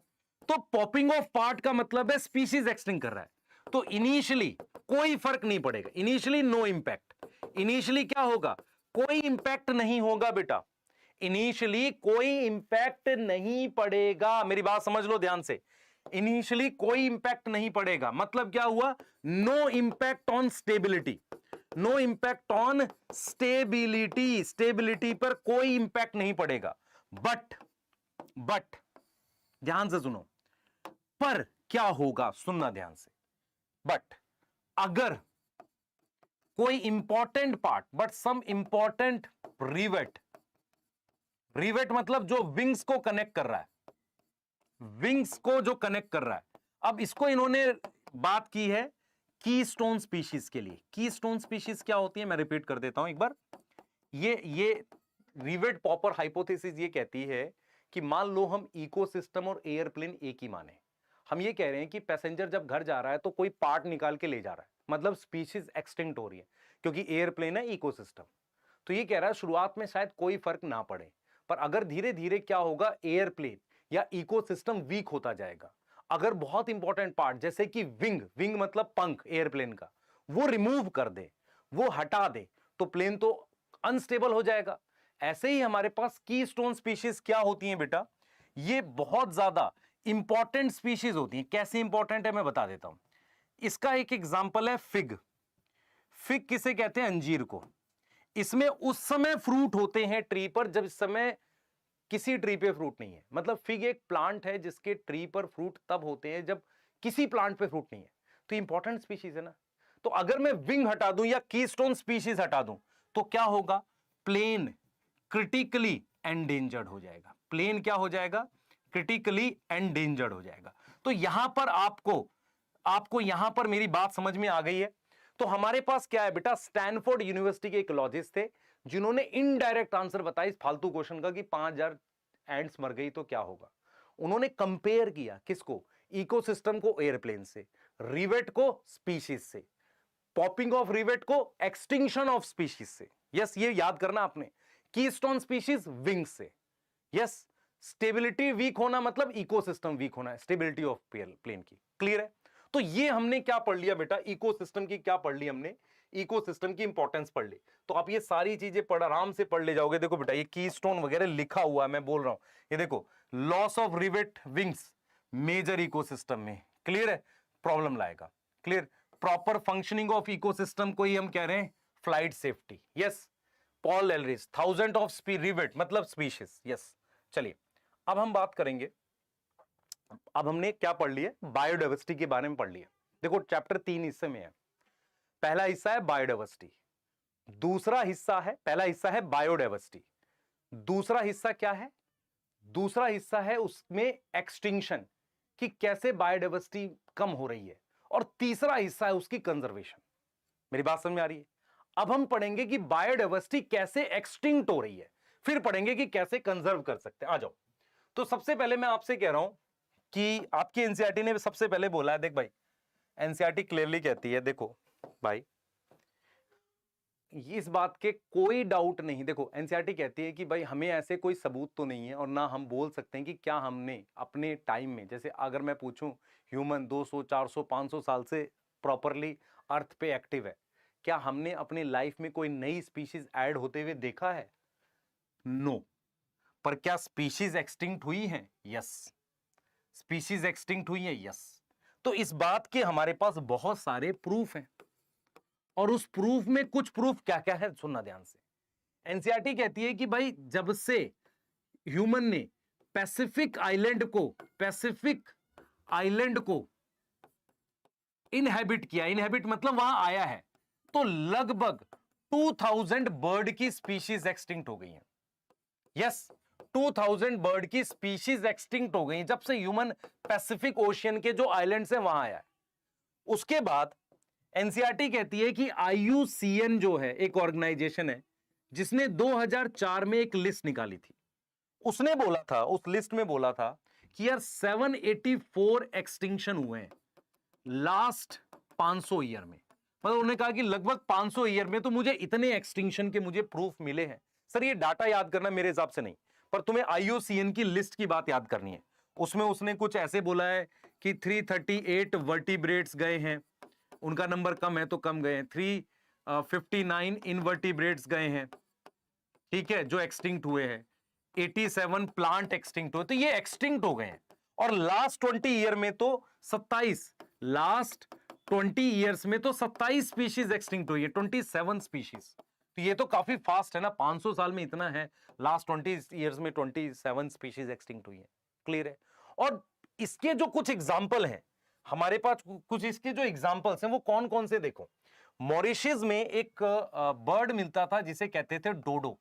तो पॉपिंग ऑफ पार्ट का मतलब है स्पीशीज एक्सटिंक्ट कर रहा है। तो इनिशियली कोई फर्क नहीं पड़ेगा, इनिशियली नो इंपैक्ट। इनिशियली क्या होगा? कोई इंपैक्ट नहीं होगा बेटा, इनिशियली कोई इंपैक्ट नहीं पड़ेगा। मेरी बात समझ लो ध्यान से, इनिशियली कोई इंपैक्ट नहीं पड़ेगा मतलब क्या हुआ? No impact on stability, no impact on stability, stability पर कोई इंपैक्ट नहीं पड़ेगा। बट ध्यान से सुनो, पर क्या होगा? सुनना ध्यान से। बट अगर कोई important part, but some important rivet मतलब जो विंग्स को कनेक्ट कर रहा है, विंग्स को जो कनेक्ट कर रहा है। अब इसको इन्होंने बात की है कीस्टोन स्पीशीज के लिए। कीस्टोन स्पीशीज क्या होती है? मैं रिपीट कर देता हूं एक बार। ये रिवेट पॉपर हाइपोथेसिस ये कहती है कि मान लो हम इकोसिस्टम और एयरप्लेन एक ही माने। हम ये कह रहे हैं कि पैसेंजर जब घर जा रहा है तो कोई पार्ट निकाल के ले जा रहा है, मतलब स्पीशीज एक्सटिंक्ट हो रही है, क्योंकि एयरप्लेन है इकोसिस्टम। तो ये कह रहा है शुरुआत में शायद कोई फर्क ना पड़े, पर अगर धीरे धीरे क्या होगा, एयरप्लेन या इकोसिस्टम वीक होता जाएगा। अगर बहुत इंपॉर्टेंट पार्ट जैसे कि विंग मतलब पंख एयरप्लेन का, वो रिमूव कर दे, वो हटा दे, तो प्लेन तो अनस्टेबल हो जाएगा। ऐसे ही हमारे पास कीस्टोन स्पीशीज क्या होती हैं बेटा? ये बहुत ज्यादा इंपॉर्टेंट स्पीशीज होती हैं। कैसे इंपॉर्टेंट है मैं बता देता हूं। इसका एक एग्जांपल है फिग। फिग किसे कहते हैं? अंजीर को। इसमें उस समय फ्रूट होते हैं ट्री पर जब इस समय किसी ट्री पे फ्रूट नहीं है। मतलब फिग एक प्लांट है जिसके ट्री पर फ्रूट तब होते हैं जब किसी प्लांट पे फ्रूट नहीं है। तो इंपॉर्टेंट स्पीशीज है ना। तो अगर मैं विंग हटा दूं या कीस्टोन स्पीशीज हटा दूं तो क्या होगा? प्लेन क्रिटिकली एंडेंजर्ड हो जाएगा। प्लेन क्या हो जाएगा? क्रिटिकली एंडेंजर्ड हो जाएगा। तो यहां पर आपको यहां पर मेरी बात समझ में आ गई है। तो हमारे पास क्या है बेटा? स्टैनफोर्ड यूनिवर्सिटी के इकोलॉजिस्ट थे जिन्होंने इनडायरेक्ट आंसर बताया इस फालतू क्वेश्चन का कि 5,000 एंड्स मर गई तो क्या होगा। उन्होंने कंपेयर किया किसको? इकोसिस्टम को एयरप्लेन से, रिवेट को स्पीशीज से, पॉपिंग ऑफ रिवेट को एक्सटिंक्शन ऑफ स्पीशीज से। यस, ये याद करना आपने, कीस्टोन स्पीशीज विंग्स से। यस, स्टेबिलिटी वीक होना मतलब इकोसिस्टम वीक होना है, स्टेबिलिटी ऑफ प्लेन की। क्लियर है? तो ये हमने क्या पढ़ लिया बेटा, इकोसिस्टम की क्या पढ़ ली हमने, इकोसिस्टम की इंपॉर्टेंस पढ़ ली। तो आप ये सारी चीजें आराम से पढ़ ले जाओगे। देखो बेटा, ये कीस्टोन वगैरह लिखा हुआ है, मैं बोल रहा हूं, ये देखो, loss of rivet wings major ecosystem में, क्लियर है, प्रॉब्लम लाएगा। Clear? Proper functioning of ecosystem को ही हम कह रहे हैं flight safety. Yes, Paul Ehrlich, 1000 of rivet मतलब स्पीशीज। यस, चलिए अब हम बात करेंगे, अब हमने क्या पढ़ लिया, बायोडाइवर्सिटी के बारे में पढ़ लिया। देखो चैप्टर 3 हिस्से में है। पहला हिस्सा है बायोडाइवर्सिटी, दूसरा हिस्सा है, पहला हिस्सा है बायोडाइवर्सिटी, दूसरा हिस्सा क्या है, दूसरा हिस्सा है उसमें एक्सटिंक्शन, कि कैसे बायोडाइवर्सिटी कम हो रही है, और तीसरा हिस्सा है उसकी कंजर्वेशन। मेरी बात समझ में आ रही है? अब हम पढ़ेंगे कि बायोडाइवर्सिटी कैसे एक्सटिंक्ट हो रही है, फिर पढ़ेंगे कि कैसे कंजर्व कर सकते हैं। आ जाओ। तो सबसे पहले मैं आपसे कह रहा हूं कि आपकी एनसीईआरटी ने सबसे पहले बोला है, देख भाई, एनसीईआरटी क्लियरली कहती है, देखो भाई, इस बात के कोई डाउट नहीं, देखो एनसीईआरटी कहती है कि भाई हमें ऐसे कोई सबूत तो नहीं है, और ना हम बोल सकते हैं कि क्या हमने अपने टाइम में, जैसे अगर मैं पूछूं ह्यूमन 200 400 500 साल से प्रॉपरली अर्थ पे एक्टिव है, क्या हमने अपनी लाइफ में कोई नई स्पीशीज ऐड होते हुए देखा है? नो। पर क्या स्पीशीज एक्सटिंक्ट हुई हैं? यस, स्पीशीज एक्सटिंक्ट हुई है। यस, तो इस बात के हमारे पास बहुत सारे प्रूफ हैं, और उस प्रूफ में कुछ प्रूफ क्या क्या है सुनना ध्यान से। एनसीईआरटी कहती है कि भाई जब से ह्यूमन ने पैसिफिक आइलैंड को इनहैबिट किया, इनहैबिट मतलब वहां आया है, तो लगभग 2000 बर्ड की स्पीशीज एक्सटिंक्ट हो गई हैं। यस, 2000 बर्ड की स्पीशीज एक्सटिंक्ट हो गई जब से ह्यूमन पैसिफिक ओशियन के जो आइलैंड्स हैं वहां आया है। उसके बाद एनसीईआरटी कहती है कि IUCN जो है एक ऑर्गेनाइजेशन है, जिसने 2004 में एक लिस्ट निकाली थी, उसने बोला था, उस लिस्ट में बोला था कि यार 784 एक्सटिंक्शन हुए हैं लास्ट 500 ईयर में। मतलब उन्होंने कहा कि लगभग 500 ईयर में तो मुझे इतने एक्सटिंक्शन के मुझे प्रूफ मिले हैं। सर ये डाटा याद करना मेरे हिसाब से नहीं, पर तुम्हें IUCN की लिस्ट की बात याद करनी है। उसमें उसने कुछ ऐसे बोला है कि 338 वर्टिब्रेट्स गए हैं, उनका नंबर कम है तो कम गए हैं, 359 इनवर्टिब्रेट्स गए हैं, ठीक है, जो एक्सटिंक्ट हुए हैं, 87 प्लांट एक्सटिंक्ट हुए, तो ये एक्सटिंक्ट हो गए हैं। और लास्ट 20 ईयर में तो 27, लास्ट 20 ईयर्स में तो 27 स्पीशीज एक्सटिंक्ट हुई है, 27 स्पीशीज। तो ये तो काफी फास्ट है ना, 500 साल में इतना है, लास्ट 20 ईयर्स में 27 स्पीशीज एक्सटिंक्ट हुई है। क्लियर है? और इसके जो कुछ एग्जाम्पल हैं हमारे पास, कुछ इसके जो एग्जाम्पल्स हैं वो कौन कौन से, देखो, मॉरिशस में एक बर्ड मिलता था जिसे कहते थे डोडो,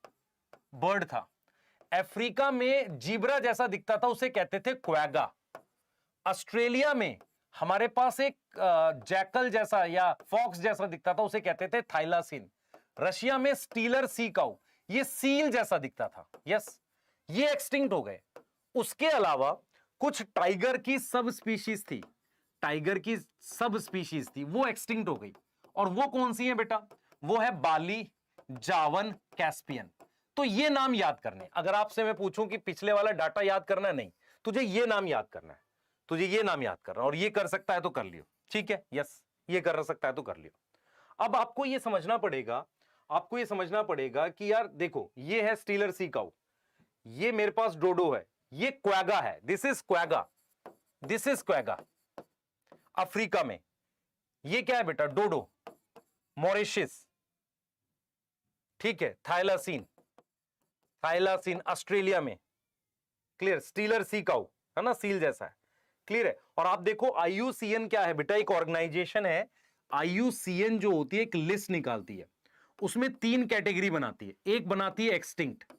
बर्ड था। अफ्रीका में जीब्रा जैसा दिखता था, उसे कहते थे क्वैगा। ऑस्ट्रेलिया में हमारे पास एक जैकल जैसा या फॉक्स जैसा दिखता था, उसे कहते थे थाइलासिन। रशिया में स्टीलर सी काउ, ये सील जैसा दिखता था। यस, ये एक्सटिंक्ट हो गए। उसके अलावा कुछ टाइगर की सब स्पीशीज थी, टाइगर की सब स्पीशीज थी, वो एक्सटिंक्ट हो गई। और वो कौन सी है बेटा? वो है बाली, जावन, कैस्पियन। तो ये नाम याद करने, अगर आपसे मैं पूछूं कि पिछले वाला डाटा याद करना, नहीं, तुझे ये नाम याद करना है, तुझे ये नाम याद करना, और ये कर सकता है तो कर लियो, ठीक है। यस, ये कर सकता है तो कर लियो। अब आपको ये समझना पड़ेगा, आपको ये समझना पड़ेगा कि यार देखो, ये है स्टीलर सी काउ, ये मेरे पास डोडो है, ये क्वैगा है, this is quagga, this is quagga. Africa में ये क्या है बेटा? डोडो। मॉरिशस, ठीक है, थाइलासिन, थाइलासिन ऑस्ट्रेलिया में, क्लियर, स्टीलर सी काउ है ना, सील जैसा है, क्लियर है। और आप देखो IUCN क्या है बेटा? एक ऑर्गेनाइजेशन है। IUCN जो होती है एक लिस्ट निकालती है, उसमें 3 कैटेगरी बनाती है। एक बनाती है एक्सटिंक्ट।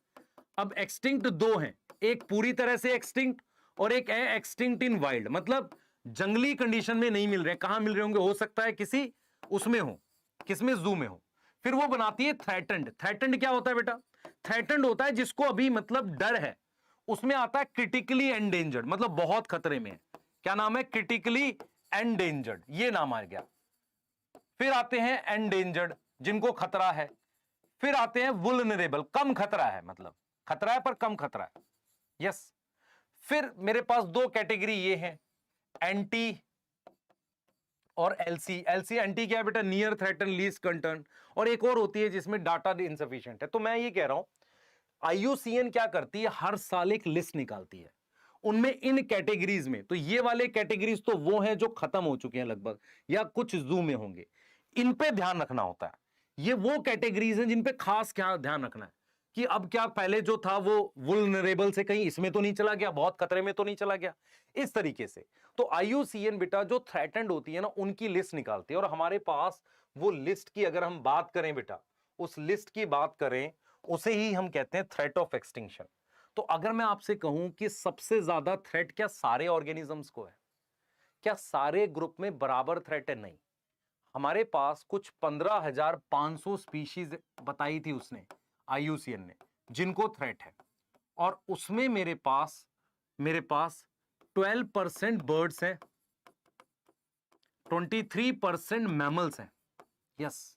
अब एक्सटिंक्ट 2 हैं, एक पूरी तरह से एक्सटिंक्ट और एक है एक्सटिंक्ट इन वाइल्ड, मतलब जंगली कंडीशन में नहीं मिल रहे। कहां मिल रहे होंगे? हो सकता है किसी उसमें हो, किसमें, जू में हो। फिर वो बनाती है थ्रेटन्ड। थ्रेटन्ड क्या होता है बेटा? थ्रेटन्ड होता है जिसको अभी मतलब डर है। उसमें आता है क्रिटिकली एंडेंजर्ड, मतलब बहुत खतरे में है। क्या नाम है? क्रिटिकली एंडेंजर्ड, ये नाम आ गया। फिर आते हैं एंडेंजर्ड, जिनको खतरा है। फिर आते हैं वुल्नरेबल, कम खतरा है, मतलब खतरा है पर कम खतरा है, यस। फिर मेरे पास दो कैटेगरी ये हैं, एंटी और एलसी। एलसी एंटी क्या है बेटा, नियर थ्रेटन लीस्ट कंटर्न, और एक और होती है जिसमें डाटा इनसफिशिएंट है। तो मैं ये कह रहा हूं आईयूसीएन क्या करती है, हर साल एक लिस्ट निकालती है, उनमें इन कैटेगरीज में, तो ये वाले कैटेगरीज तो वो हैं जो खत्म हो चुके हैं लगभग, या कुछ जू में होंगे, इन पे ध्यान रखना होता है। ये वो कैटेगरीज हैं जिन पे खास क्या ध्यान रखना है कि अब क्या पहले जो था वो वुल्नरेबल से कहीं इसमें तो नहीं चला गया, बहुत खतरे में तो नहीं चला गया, इस तरीके से। तो आईयूसीएन बेटा जो थ्रेटेंड होती है ना, उनकी लिस्ट निकालती है, और हमारे पास वो लिस्ट की अगर हम बात करें बेटा, उस लिस्ट की बात करें, उसे ही हम कहते हैं थ्रेट ऑफ एक्सटिंक्शन। तो अगर मैं आपसे कहूं कि सबसे ज्यादा थ्रेट क्या सारे ऑर्गेनिजम्स को है, क्या सारे ग्रुप में बराबर थ्रेट है? नहीं, हमारे पास कुछ 15,500 स्पीशीज बताई थी उसने, आईयूसीएन ने, जिनको थ्रेट है, और उसमें मेरे पास 12% बर्ड्स हैं, 23% मैमल्स हैं, यस,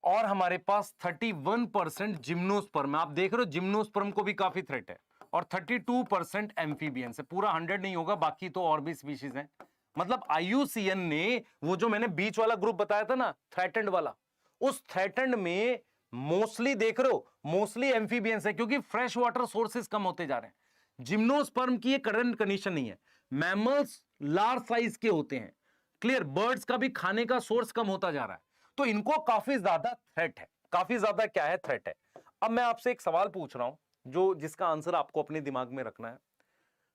और हमारे पास 31% जिम्नोस्पर्म। आप देख रहे हो जिम्नोस्पर्म को भी काफी थ्रेट है, और 32% एम्फीबियन से। पूरा 100 नहीं होगा, बाकी तो और भी स्पीशीज हैं। मतलब आईयूसीएन ने वो जो मैंने बीच वाला ग्रुप बताया था ना, थ्रेटेंड वाला, उस थ्रेटेंड में मोस्टली देख रहे हो, मोस्टली एम्फीबियंस है, क्योंकि फ्रेश वाटर सोर्सेज कम होते जा रहे हैं। जिम्नोस्पर्म की ये करंट कंडीशन नहीं है। मैमल्स लार्ज साइज के होते हैं, क्लियर। बर्ड्स का भी खाने का सोर्स कम होता जा रहा है, तो इनको काफी ज्यादा थ्रेट है, काफी ज्यादा क्या है, थ्रेट है। अब मैं आपसे एक सवाल पूछ रहा हूं, जो जिसका आंसर आपको अपने दिमाग में रखना है।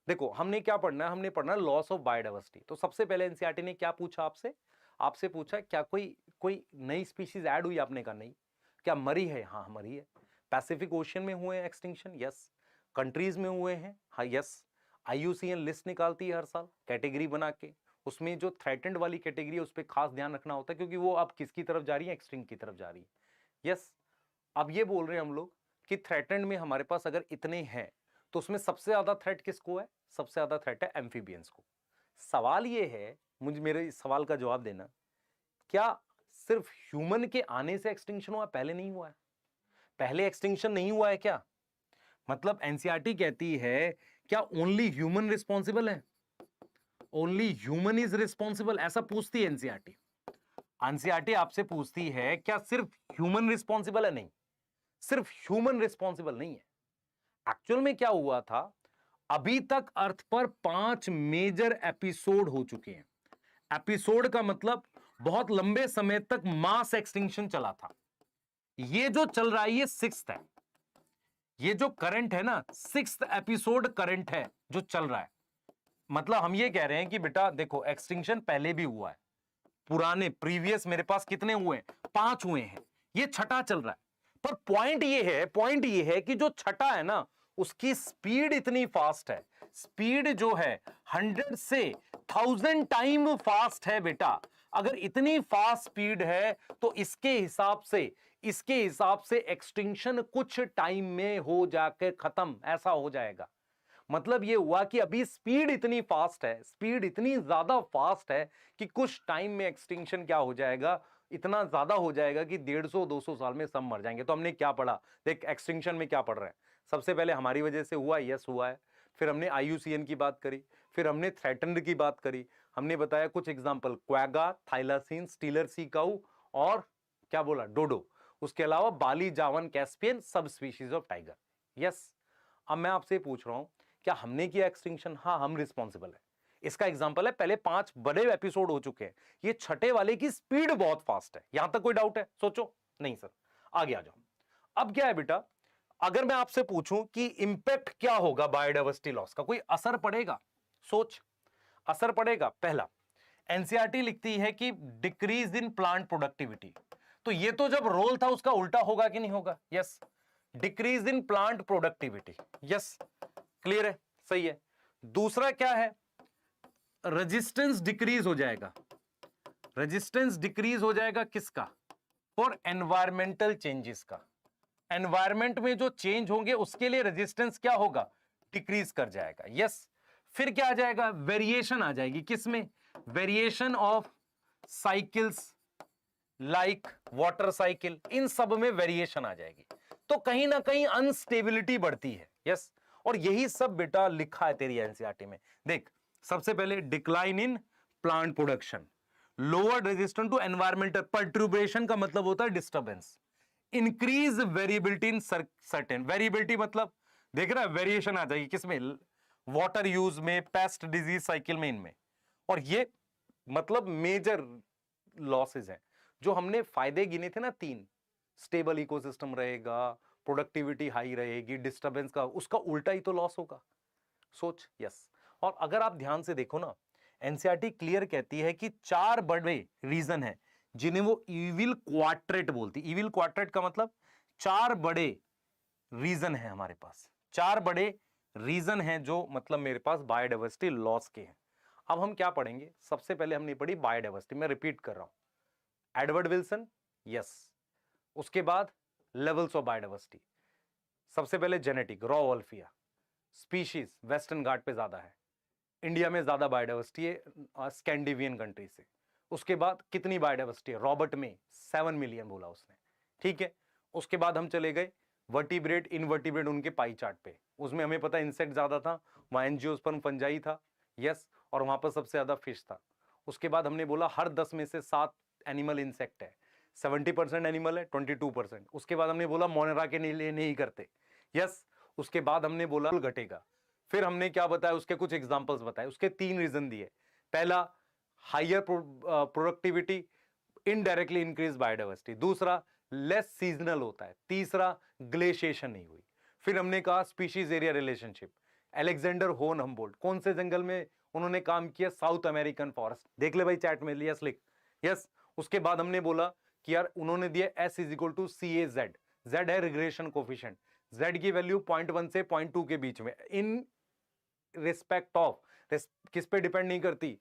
देखो हमने क्या पढ़ना है, हमने पढ़ना है लॉस ऑफ बायोडाइवर्सिटी। तो सबसे पहले एनसीईआरटी ने क्या पूछा आपसे, आपसे पूछा क्या कोई नई स्पीशीज ऐड हुई? आपने कहा नहीं। क्या मरी है? हाँ मरी है। पैसिफिक ओशियन में हुए हैं एक्सटिंक्शन, यस। कंट्रीज में हुए हैं, हाँ यस। आईयूसीएन लिस्ट निकालती है हर साल कैटेगरी बना के, उसमें जो थ्रेटेंड वाली कैटेगरी है उस पर खास ध्यान रखना होता है, क्योंकि वो अब किसकी तरफ जा रही है, एक्सटिंक्ट की तरफ जा रही है, यस। अब ये बोल रहे हैं हम लोग कि थ्रेटेंड में हमारे पास अगर इतने हैं, तो उसमें सबसे ज्यादा थ्रेट किसको है? सबसे ज्यादा थ्रेट है एम्फीबियंस को। सवाल ये है, मुझे मेरे इस सवाल का जवाब देना, क्या सिर्फ ह्यूमन के आने से एक्सटिंक्शन हुआ? पहले नहीं हुआ है, पहले एक्सटिंक्शन नहीं हुआ है क्या? मतलब एनसीईआरटी कहती है क्या ओनली ह्यूमन रिस्पॉन्सिबल है? ओनली ह्यूमन इज रिस्पॉन्सिबल, ऐसा पूछती है एनसीईआरटी। एनसीईआरटी आपसे पूछती है क्या सिर्फ ह्यूमन रिस्पॉन्सिबल है? नहीं, सिर्फ ह्यूमन रिस्पॉन्सिबल नहीं है। एक्चुअल में क्या हुआ था, अभी तक अर्थ पर 5 मेजर एपिसोड हो चुके हैं। एपिसोड का मतलब बहुत लंबे समय तक मास एक्सटिंक्शन चला था। ये जो चल रहा है ये 6th है, ये जो करंट है ना 6th एपिसोड करंट है जो चल रहा है। मतलब हम ये कह रहे हैं कि बेटा देखो एक्सटिंक्शन पहले भी हुआ है, पुराने प्रीवियस मेरे पास कितने हुए हैं? 5 हुए हैं, ये छठा चल रहा है। पर पॉइंट ये है कि जो छठा है ना उसकी स्पीड इतनी फास्ट है, स्पीड जो है 100 से 1000 टाइम फास्ट है बेटा। अगर इतनी फास्ट स्पीड है तो इसके हिसाब से एक्सटिंक्शन कुछ टाइम में हो जाके खत्म, ऐसा हो जाएगा। मतलब ये हुआ कि अभी स्पीड इतनी फास्ट है, स्पीड इतनी ज्यादा फास्ट है कि कुछ टाइम में एक्सटिंक्शन क्या हो जाएगा, इतना ज्यादा हो जाएगा कि 150-200 साल में सब मर जाएंगे। तो हमने क्या पढ़ा, देख एक्सटिंक्शन में क्या पढ़ रहे हैं, सबसे पहले हमारी वजह से हुआ, यस हुआ है। फिर हमने आईयूसीएन की बात करी, फिर हमने थ्रेटन्ड की बात करी, हमने बताया कुछ एग्जांपल, क्वैगा, थाइलासीन, स्टीलर सी काऊ, और क्या बोला, डोडो। उसके अलावा बाली, जावन, कैस्पियन, सब स्पीशीज ऑफ टाइगर, यस। अब मैं आपसे पूछ रहा हूं क्या हमने किया एक्सटिंक्शन? हाँ हम रिस्पॉन्सिबल है। इसका एग्जांपल है पहले 5 बड़े एपिसोड हो चुके हैं, ये छठे वाले की स्पीड बहुत फास्ट है। यहां तक कोई डाउट है? सोचो। नहीं सर, आगे आ जाओ। अब क्या है बेटा, अगर मैं आपसे पूछूं कि इंपैक्ट क्या होगा बायोडाइवर्सिटी लॉस का, कोई असर पड़ेगा? सोच, असर पड़ेगा। पहला, एनसीईआरटी लिखती है कि डिक्रीज इन प्लांट प्रोडक्टिविटी। तो ये तो जब रोल था उसका उल्टा होगा कि नहीं होगा? Yes, decrease in plant productivity, yes, clear है, सही है। दूसरा क्या है, रेजिस्टेंस डिक्रीज हो जाएगा। रेजिस्टेंस डिक्रीज हो जाएगा किसका? फॉर एनवायरमेंटल चेंजेस का। एनवायरमेंट में जो चेंज होंगे उसके लिए रेजिस्टेंस क्या होगा? डिक्रीज कर जाएगा, यस। फिर क्या आ जाएगा? वेरिएशन आ जाएगी, किसमें? Variation of cycles, like water cycle, इन सब में वेरिएशन आ जाएगी, तो कहीं ना कहीं अनस्टेबिलिटी बढ़ती है। यस, और यही सब बेटा लिखा है तेरी एनसीईआरटी में। देख, सबसे पहले decline in plant production, lower resistance to environmental perturbation का मतलब होता है disturbance, increase variability in certain, variability मतलब देख रहा है वेरिएशन आ जाएगी किसमें, वाटर यूज में, पेस्ट डिजीज साइकिल में, इनमें। और ये मतलब मेजर लॉसेज हैं जो हमने फायदे गिने थे ना, 3, स्टेबल इकोसिस्टम रहेगा, प्रोडक्टिविटी हाई रहेगी, डिस्टर्बेंस का, उसका उल्टा ही तो लॉस होगा, सोच। यस, और अगर आप ध्यान से देखो ना, एनसीईआरटी क्लियर कहती है कि 4 बड़े रीजन हैं जिन्हें वो इविल क्वाड्रेट बोलती। इविल क्वाड्रेट का मतलब 4 बड़े रीजन है हमारे पास, 4 बड़े रीजन हैं जो मतलब मेरे पास बायोडाइवर्सिटी लॉस के हैं। अब हम क्या पढ़ेंगे, सबसे पहले हमने पढ़ी बायोडाइवर्सिटी, मैं रिपीट कर रहा हूं, एडवर्ड विल्सन, यस, उसके बाद लेवल्स ऑफ बायोडाइवर्सिटी, सबसे पहले genetic, rauvolfia, species western Ghat पे ज्यादा है, इंडिया में ज्यादा बायोडाइवर्सिटी है स्कैंडिनेवियन कंट्री से। उसके बाद कितनी बायोडाइवर्सिटी है, रॉबर्ट में 7 मिलियन बोला उसने, ठीक है। उसके बाद हम चले गए वर्टिब्रेट इनवर्टिब्रेट उनके पाई चार्ट पे, उसमें हमें पता इंसेक्ट ज्यादा था, वहां एंजियोस्पर्म फंजाई था, यस, और वहां पर सबसे ज्यादा फिश था। उसके बाद हमने बोला हर 10 में से 7 एनिमल इंसेक्ट है, 70% एनिमल है, 22%। उसके बाद हमने बोला मोनेरा के लिए नहीं करते, यस। उसके बाद हमने बोला घटेगा, फिर हमने क्या बताया, उसके कुछ एग्जांपल्स बताए, उसके 3 रीजन दिए। पहला, higher productivity indirectly increase biodiversity, दूसरा लेस सीजनल होता है, तीसरा ग्लेशिएशन नहीं हुई। फिर हमने कहा स्पीशीज एरिया रिलेशनशिप, अलेक्जेंडर होन हम्बोल्ट कौन से जंगल में उन्होंने काम किया, साउथ अमेरिकन फॉरेस्ट, देख ले भाई चैट में, यस लिख, यस। उसके बाद हमने बोला कि यार उन्होंने दिया S = CAZ, Z है रिग्रेशन कोफिशिएंट, Z की वैल्यू 0.1 से 0.2 के बीच में, इन रिस्पेक्ट ऑफ, किस पे डिपेंड नहीं करती,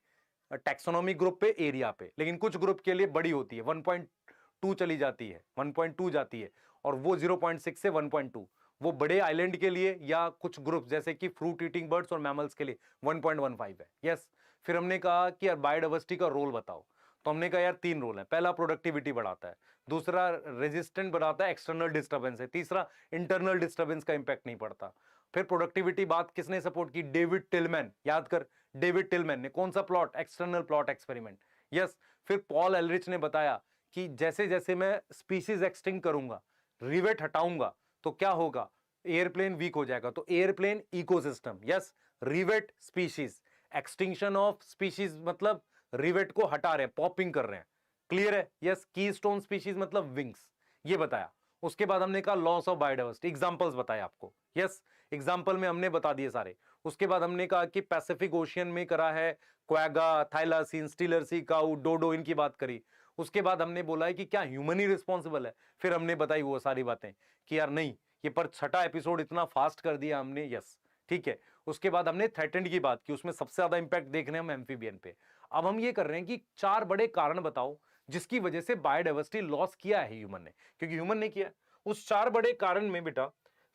टैक्सोनॉमिक ग्रुप पे, एरिया पे, लेकिन कुछ ग्रुप के लिए बड़ी होती है, 1.2 चली जाती है, 1.2 जाती है, और वो 0.6 से 1.2, वो बड़े आइलैंड के लिए या कुछ ग्रुप जैसे कि फ्रूट ईटिंग बर्ड्स और मैमल्स के लिए 1.15 है, यस। फिर हमने कहा कि यार बायोडाइवर्सिटी का रोल बताओ, तो हमने कहा यार 3 रोल है, पहला प्रोडक्टिविटी बढ़ाता है, दूसरा रेजिस्टेंट बढ़ाता है एक्सटर्नल डिस्टर्बेंस है, तीसरा इंटरनल डिस्टर्बेंस का इंपैक्ट नहीं पड़ता। फिर प्रोडक्टिविटी बात किसने सपोर्ट की, डेविड टिलमैन, याद कर, डेविड टिलमैन ने कौन सा plot, external plot experiment, yes. फिर पॉल एलरिच ने बताया कि जैसे जैसे मैं स्पीशीज एक्सटिंक्ट करूंगा, रिवेट हटाऊंगा, तो क्या होगा, एयरप्लेन वीक हो जाएगा, तो airplane ecosystem, yes, rivet species, extinction of species मतलब रिवेट को हटा रहे हैं, पॉपिंग कर रहे हैं, क्लियर है, यस। कीस्टोन स्पीशीज मतलब विंग्स, ये बताया। उसके बाद हमने कहा लॉस ऑफ बायोडाइवर्सिटी, एग्जांपल्स बताए आपको, यस, एग्जांपल में हमने बता दिए सारे। उसके बाद हमने कहा कि पैसिफिक ओशियन में करा है क्वेगा, थाइलासीन, स्टीलर सी काऊ, डोडो, इनकी बात करी। उसके बाद हमने बोला है कि क्या ह्यूमन ही रिस्पॉन्सिबल है, फिर हमने बताई वो सारी बातें कि यार नहीं, ये पर 6ठा एपिसोड इतना फास्ट कर दिया हमने, यस, ठीक है। उसके बाद हमने थ्रेटेंड की बात की, उसमें सबसे ज्यादा इंपैक्ट देख रहे हैं हम एम्फीबियन पे। अब हम ये कर रहे हैं कि 4 बड़े कारण बताओ जिसकी वजह से बायोडाइवर्सिटी लॉस किया है ह्यूमन ने, क्योंकि ह्यूमन ने किया। उस 4 बड़े कारण में बेटा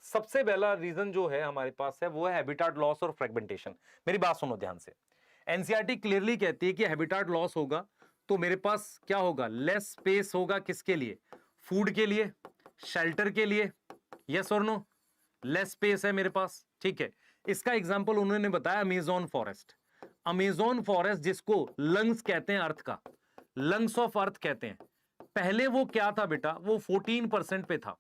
सबसे पहला रीजन जो है हमारे पास है वो है हैबिटाट लॉस और फ्रेगमेंटेशन। मेरी बात सुनो ध्यान से, एनसीईआरटी क्लियरली कहती है कि हैबिटाट लॉस होगा तो मेरे पास क्या होगा, लेस स्पेस होगा, किसके लिए, फूड के लिए, शेल्टर के लिए, यस और नो, लेस स्पेस है मेरे पास, ठीक है। इसका एग्जांपल उन्होंने बताया अमेज़न फॉरेस्ट, अमेज़न फॉरेस्ट जिसको लंग्स कहते हैं अर्थ का, लंग्स ऑफ अर्थ कहते हैं, पहले वो क्या था बेटा, वो 14% पे था,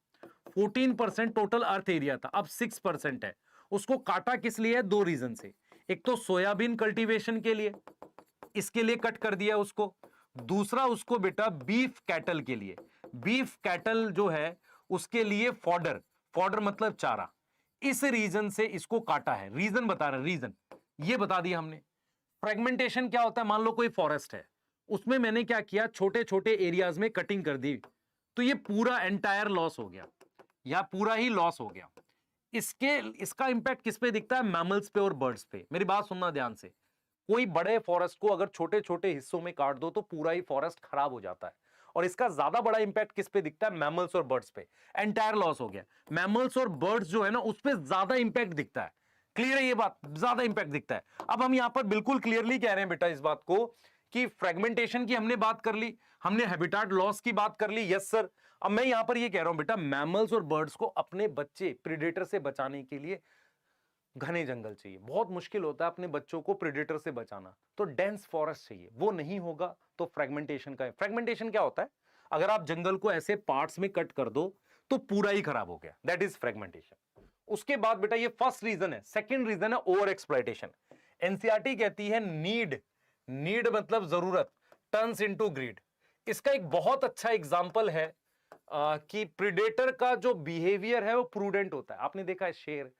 14% टोटल अर्थ एरिया था, अब 6% है। उसको काटा किस लिए है, 2 रीजन से, एक तो सोयाबीन कल्टीवेशन के लिए, इसके लिए कट कर दिया उसको, दूसरा उसको बेटा बीफ कैटल के लिए, बीफ कैटल जो है उसके लिए फॉडर, फॉडर मतलब चारा, इस रीजन से इसको काटा है। रीजन बता रहा, रीजन ये बता दिया हमने। फ्रेगमेंटेशन क्या होता है, मान लो कोई फॉरेस्ट है, उसमें मैंने क्या किया, छोटे छोटे एरियाज में कटिंग कर दी, तो ये पूरा एंटायर लॉस हो गया, या पूरा ही लॉस हो गया। इसका इंपैक्ट किस पे दिखता है, मैमल्स पे और बर्ड्स पे। मेरी बात सुनना ध्यान से, कोई बड़े फॉरेस्ट को अगर छोटे छोटे हिस्सों में काट दो तो पूरा ही फॉरेस्ट खराब हो जाता है, और इसका ज्यादा बड़ा इंपैक्ट किस पे दिखता है, मैमल्स और बर्ड्स पे, एंटायर लॉस हो गया। मैमल्स और बर्ड्स जो है ना उस पे ज्यादा इंपैक्ट दिखता है, क्लियर है ये बात, ज्यादा इंपैक्ट दिखता है। अब हम यहां पर बिल्कुल क्लियरली कह रहे हैं बेटा इस बात को कि फ्रेगमेंटेशन की हमने बात कर ली, हमने हैबिटेट लॉस की बात कर ली, यस सर। अब मैं यहां पर ये कह रहा हूं बेटा, मैमल्स और बर्ड्स को अपने बच्चे प्रेडेटर से बचाने के लिए घने जंगल चाहिए। बहुत मुश्किल होता है अपने बच्चों को प्रेडेटर से बचाना, तो डेंस फॉरेस्ट चाहिए। वो नहीं होगा तो फ्रेगमेंटेशन का है। फ्रेगमेंटेशन क्या होता है? अगर आप जंगल को ऐसे पार्ट्स में कट कर दो तो पूरा ही खराब हो गया, दैट इज फ्रेगमेंटेशन। उसके बाद बेटा ये फर्स्ट रीजन है। सेकंड रीजन है ओवर एक्सप्लॉयटेशन। एनसीईआरटी कहती है नीड, नीड मतलब जरूरत, टर्न्स इनटू ग्रीड। इसका एक बहुत अच्छा एग्जांपल है कि प्रेडेटर का जो बिहेवियर है वो प्रूडेंट होता है। आपने देखा है शेर,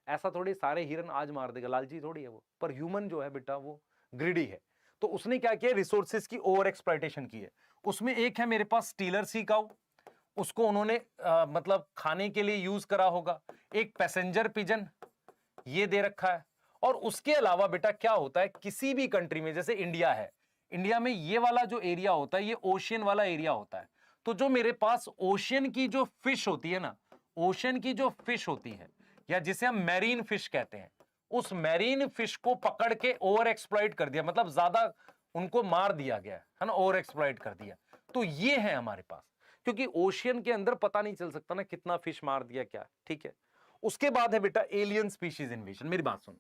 ऐसा थोड़ी सारे हिरन आज मार देगा, लालची थोड़ी है वो, पर ह्यूमन जो है बेटा वो ग्रीडी है। तो उसने क्या किया, रिसोर्सेज की ओवर एक्सप्लॉयटेशन की है। उसमें एक है मेरे पास स्टीलर सी काऊ, उसको उन्होंने मतलब खाने के लिए यूज करा होगा। एक पैसेंजर पिजन ये दे रखा है। और उसके अलावा बेटा क्या होता है, किसी भी कंट्री में, जैसे इंडिया है, इंडिया में ये वाला जो एरिया होता है ये ओशियन वाला एरिया होता है। तो जो मेरे पास ओशियन की जो फिश होती है ना, ओशियन की जो फिश होती है, या जिसे हम मैरीन फिश कहते हैं, उस मैरीन फिश को पकड़ के ओवर एक्सप्लॉइट कर दिया, मतलब ज्यादा उनको मार दिया गया है ना, ओवर एक्सप्लॉइट कर दिया। तो ये है हमारे पास, क्योंकि ओशियन के अंदर पता नहीं चल सकता ना कितना फिश मार दिया क्या, ठीक है। उसके बाद है बेटा एलियन स्पीशीज इन्वेजन। मेरी बात सुन,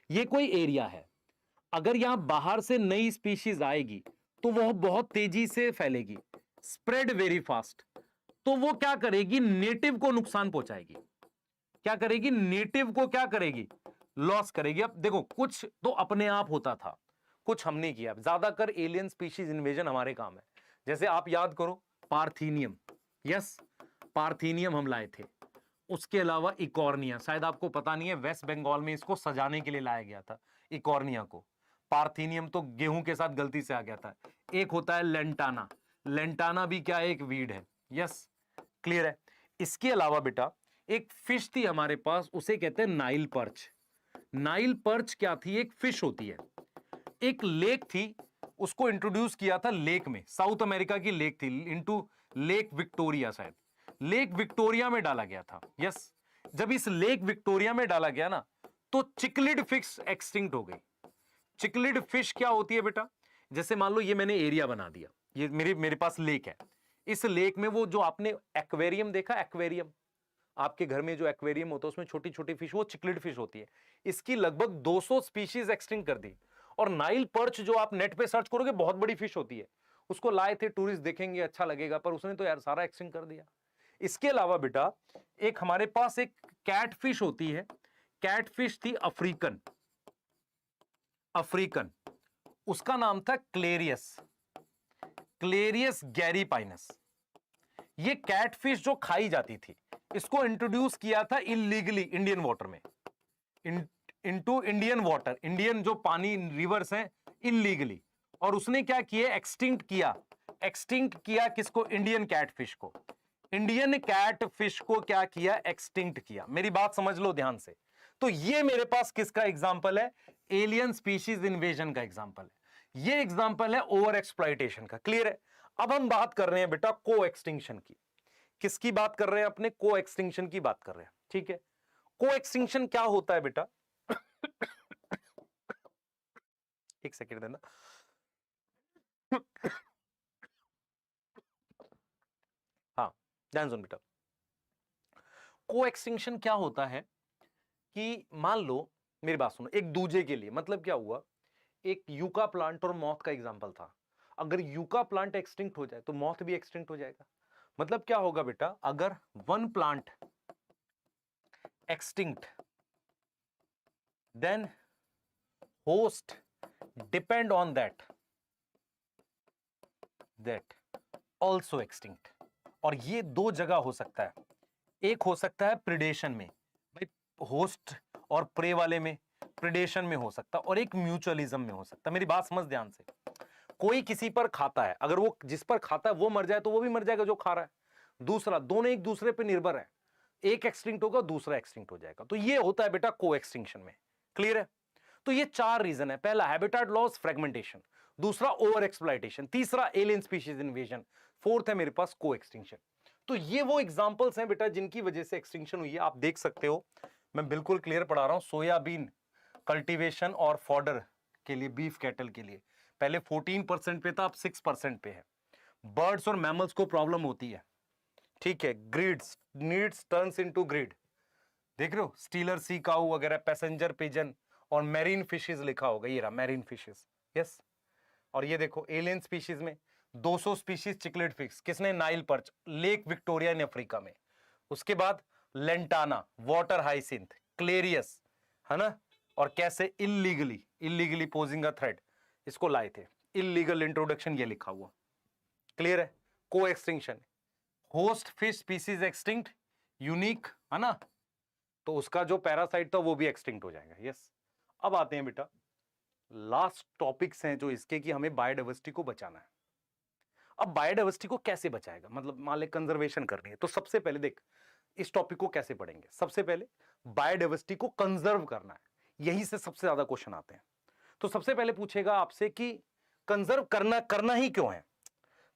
ये कोई एरिया है, अगर यहां बाहर से नई स्पीशीज आएगी तो वह बहुत तेजी से फैलेगी, स्प्रेड वेरी फास्ट। तो वो क्या करेगी, नेटिव को नुकसान पहुंचाएगी। क्या करेगी, नेटिव को क्या करेगी, लॉस करेगी। अब देखो कुछ तो अपने आप होता था, कुछ हमने किया। ज्यादातर एलियन स्पीशीज इन्वेजन हमारे काम है। जैसे आप याद करो पार्थीनियम, यस पार्थीनियम हम लाए थे। उसके अलावा इकॉर्निया, शायद आपको पता नहीं है, वेस्ट बंगाल में इसको सजाने के लिए लाया गया था इकॉर्निया को। पार्थीनियम तो गेहूं के साथ गलती से आ गया था। एक होता है लेंटाना, लेंटाना भी क्या है, एक वीड है, यस क्लियर है। इसके अलावा बेटा एक फिश थी हमारे पास, उसे कहते हैं नाइल पर्च। नाइल पर्च क्या थी, एक फिश होती है। एक लेक थी, उसको इंट्रोड्यूस किया था लेक में, साउथ अमेरिका की लेक थी, इनटू लेक विक्टोरिया, शायद लेक विक्टोरिया में डाला गया था, यस। जब इस लेक विक्टोरिया में डाला गया ना, तो चिकलिड फिश एक्सटिंक्ट हो गई। चिकलिड फिश क्या होती है बेटा, जैसे मान लो ये मैंने एरिया बना दिया, ये मेरे पास लेक है। इस लेक में वो जो आपने एक्वेरियम देखा, एक्वेरियम आपके घर में जो एक्वेरियम होता है उसमें छोटी छोटी फिश, वो चिकलिड फिश होती है। इसकी लगभग 200 स्पीशीज एक्सटिंक्ट कर दी। और नाइल पर्च जो आप नेट पे सर्च करोगे बहुत बड़ी फिश होती है, उसको लाए थे, टूरिस्ट देखेंगे अच्छा लगेगा, पर उसने तो यार सारा एक्सटिंक्ट कर दिया। इसके अलावा बेटा एक हमारे पास एक कैटफिश होती है, कैटफिश थी अफ्रीकन, अफ्रीकन, उसका नाम था क्लेरियस, क्लेरियस गैरीपाइनस। ये कैटफिश जो खाई जाती थी, इसको इंट्रोड्यूस किया था इलीगली इंडियन वाटर में, इनटू इंडियन वाटर, इंडियन जो पानी रिवर्स हैं, इलीगली। और उसने क्या किया, एक्सटिंक्ट किया, एक्सटिंक्ट किया किसको, इंडियन कैटफिश को। इंडियन कैटफिश को क्या किया, एक्सटिंक्ट किया। मेरी बात समझ लो ध्यान से। तो ये मेरे पास किसका एग्जांपल है, एलियन स्पीशीज इन्वेजन का एग्जांपल है। ये एग्जांपल है ओवर एक्सप्लॉयटेशन का, क्लियर है। अब हम बात कर रहे हैं बेटा को एक्सटिंक्शन की। किसकी बात कर रहे हैं, अपने को एक्सटिंक्शन की बात कर रहे हैं, ठीक है। को एक्सटिंक्शन क्या होता है बेटा, एक सेकेंड देना। हाँ ध्यान सुन बेटा, को एक्सटिंक्शन क्या होता है कि मान लो, मेरी बात सुनो, एक दूजे के लिए, मतलब क्या हुआ, एक यूका प्लांट और मॉथ का एग्जांपल था। अगर यूका प्लांट एक्सटिंक्ट हो जाए तो मॉथ भी एक्सटिंक्ट हो जाएगा। मतलब क्या होगा बेटा, अगर one plant extinct then host depend on that also extinct. और ये दो जगह हो सकता है, एक हो सकता है प्रिडेशन में, भाई होस्ट और प्रे वाले में, प्रिडेशन में हो सकता है, और एक म्यूचुअलिज्म में हो सकता है। मेरी बात समझ ध्यान से, कोई किसी पर खाता है, अगर वो जिस पर खाता है वो मर जाए तो वो भी मर जाएगा जो खा रहा है। दूसरा, दोनों एक दूसरे पर निर्भर है, एक एक्सटिंक्ट होगा दूसरा एक्सटिंक्ट हो जाएगा। तो ये होता है बेटा को एक्सटिंक्शन में, क्लियर है। तो ये चार रीजन है, पहला हैबिटेट लॉस फ्रेगमेंटेशन, दूसरा ओवर एक्सप्लॉयटेशन, तीसरा एलियन स्पीशीज इन्वेजन, फोर्थ है मेरे पास को एक्सटिंक्शन। तो ये वो एग्जांपल्स हैं बेटा जिनकी वजह से एक्सटिंक्शन हुई है। आप देख सकते हो मैं बिल्कुल क्लियर पढ़ा रहा हूं। सोयाबीन कल्टीवेशन और फॉडर के लिए, बीफ कैटल के लिए, पहले 14% पे था, अब 6% पे है। बर्ड्स और मैमल्स को प्रॉब्लम होती है, ठीक है। Greeds, needs turns into greed, देख रहे हो, स्टीलर सी काऊ वगैरह, पैसेंजर पिजन और मैरीन फिशेस लिखा होगा, ये रहा मैरीन फिशेस, यस। और ये देखो एलियन स्पीशीज में 200 स्पीशीज चिकलेट फिश, किसने, Nile perch, lake Victoria in Africa में। उसके बाद लेंटाना, वाटर हाइसिंथ, क्लेरियस, है ना। और कैसे इलीगली पोजिंग अ थ्रेट, इसको लाए थे, इलीगल इंट्रोडक्शन ये लिखा हुआ, क्लियर है। को extinction, host fish species extinct, unique, है ना, तो उसका जो पैरासाइट था वो भी एक्सटिंक्ट हो जाएगा, यस। अब आते हैं बेटा लास्ट टॉपिक्स हैं जो इसके, कि हमें बायोडाइवर्सिटी को बचाना है। अब बायोडाइवर्सिटी को कैसे बचाएगा, मतलब मान ले कंजर्वेशन करनी है, तो सबसे पहले देख इस टॉपिक को कैसे पढ़ेंगे। सबसे पहले बायोडाइवर्सिटी को कंजर्व करना है, यहीं से सबसे ज्यादा क्वेश्चन आते हैं। तो सबसे पहले पूछेगा आपसे कि कंजर्व करना ही क्यों है,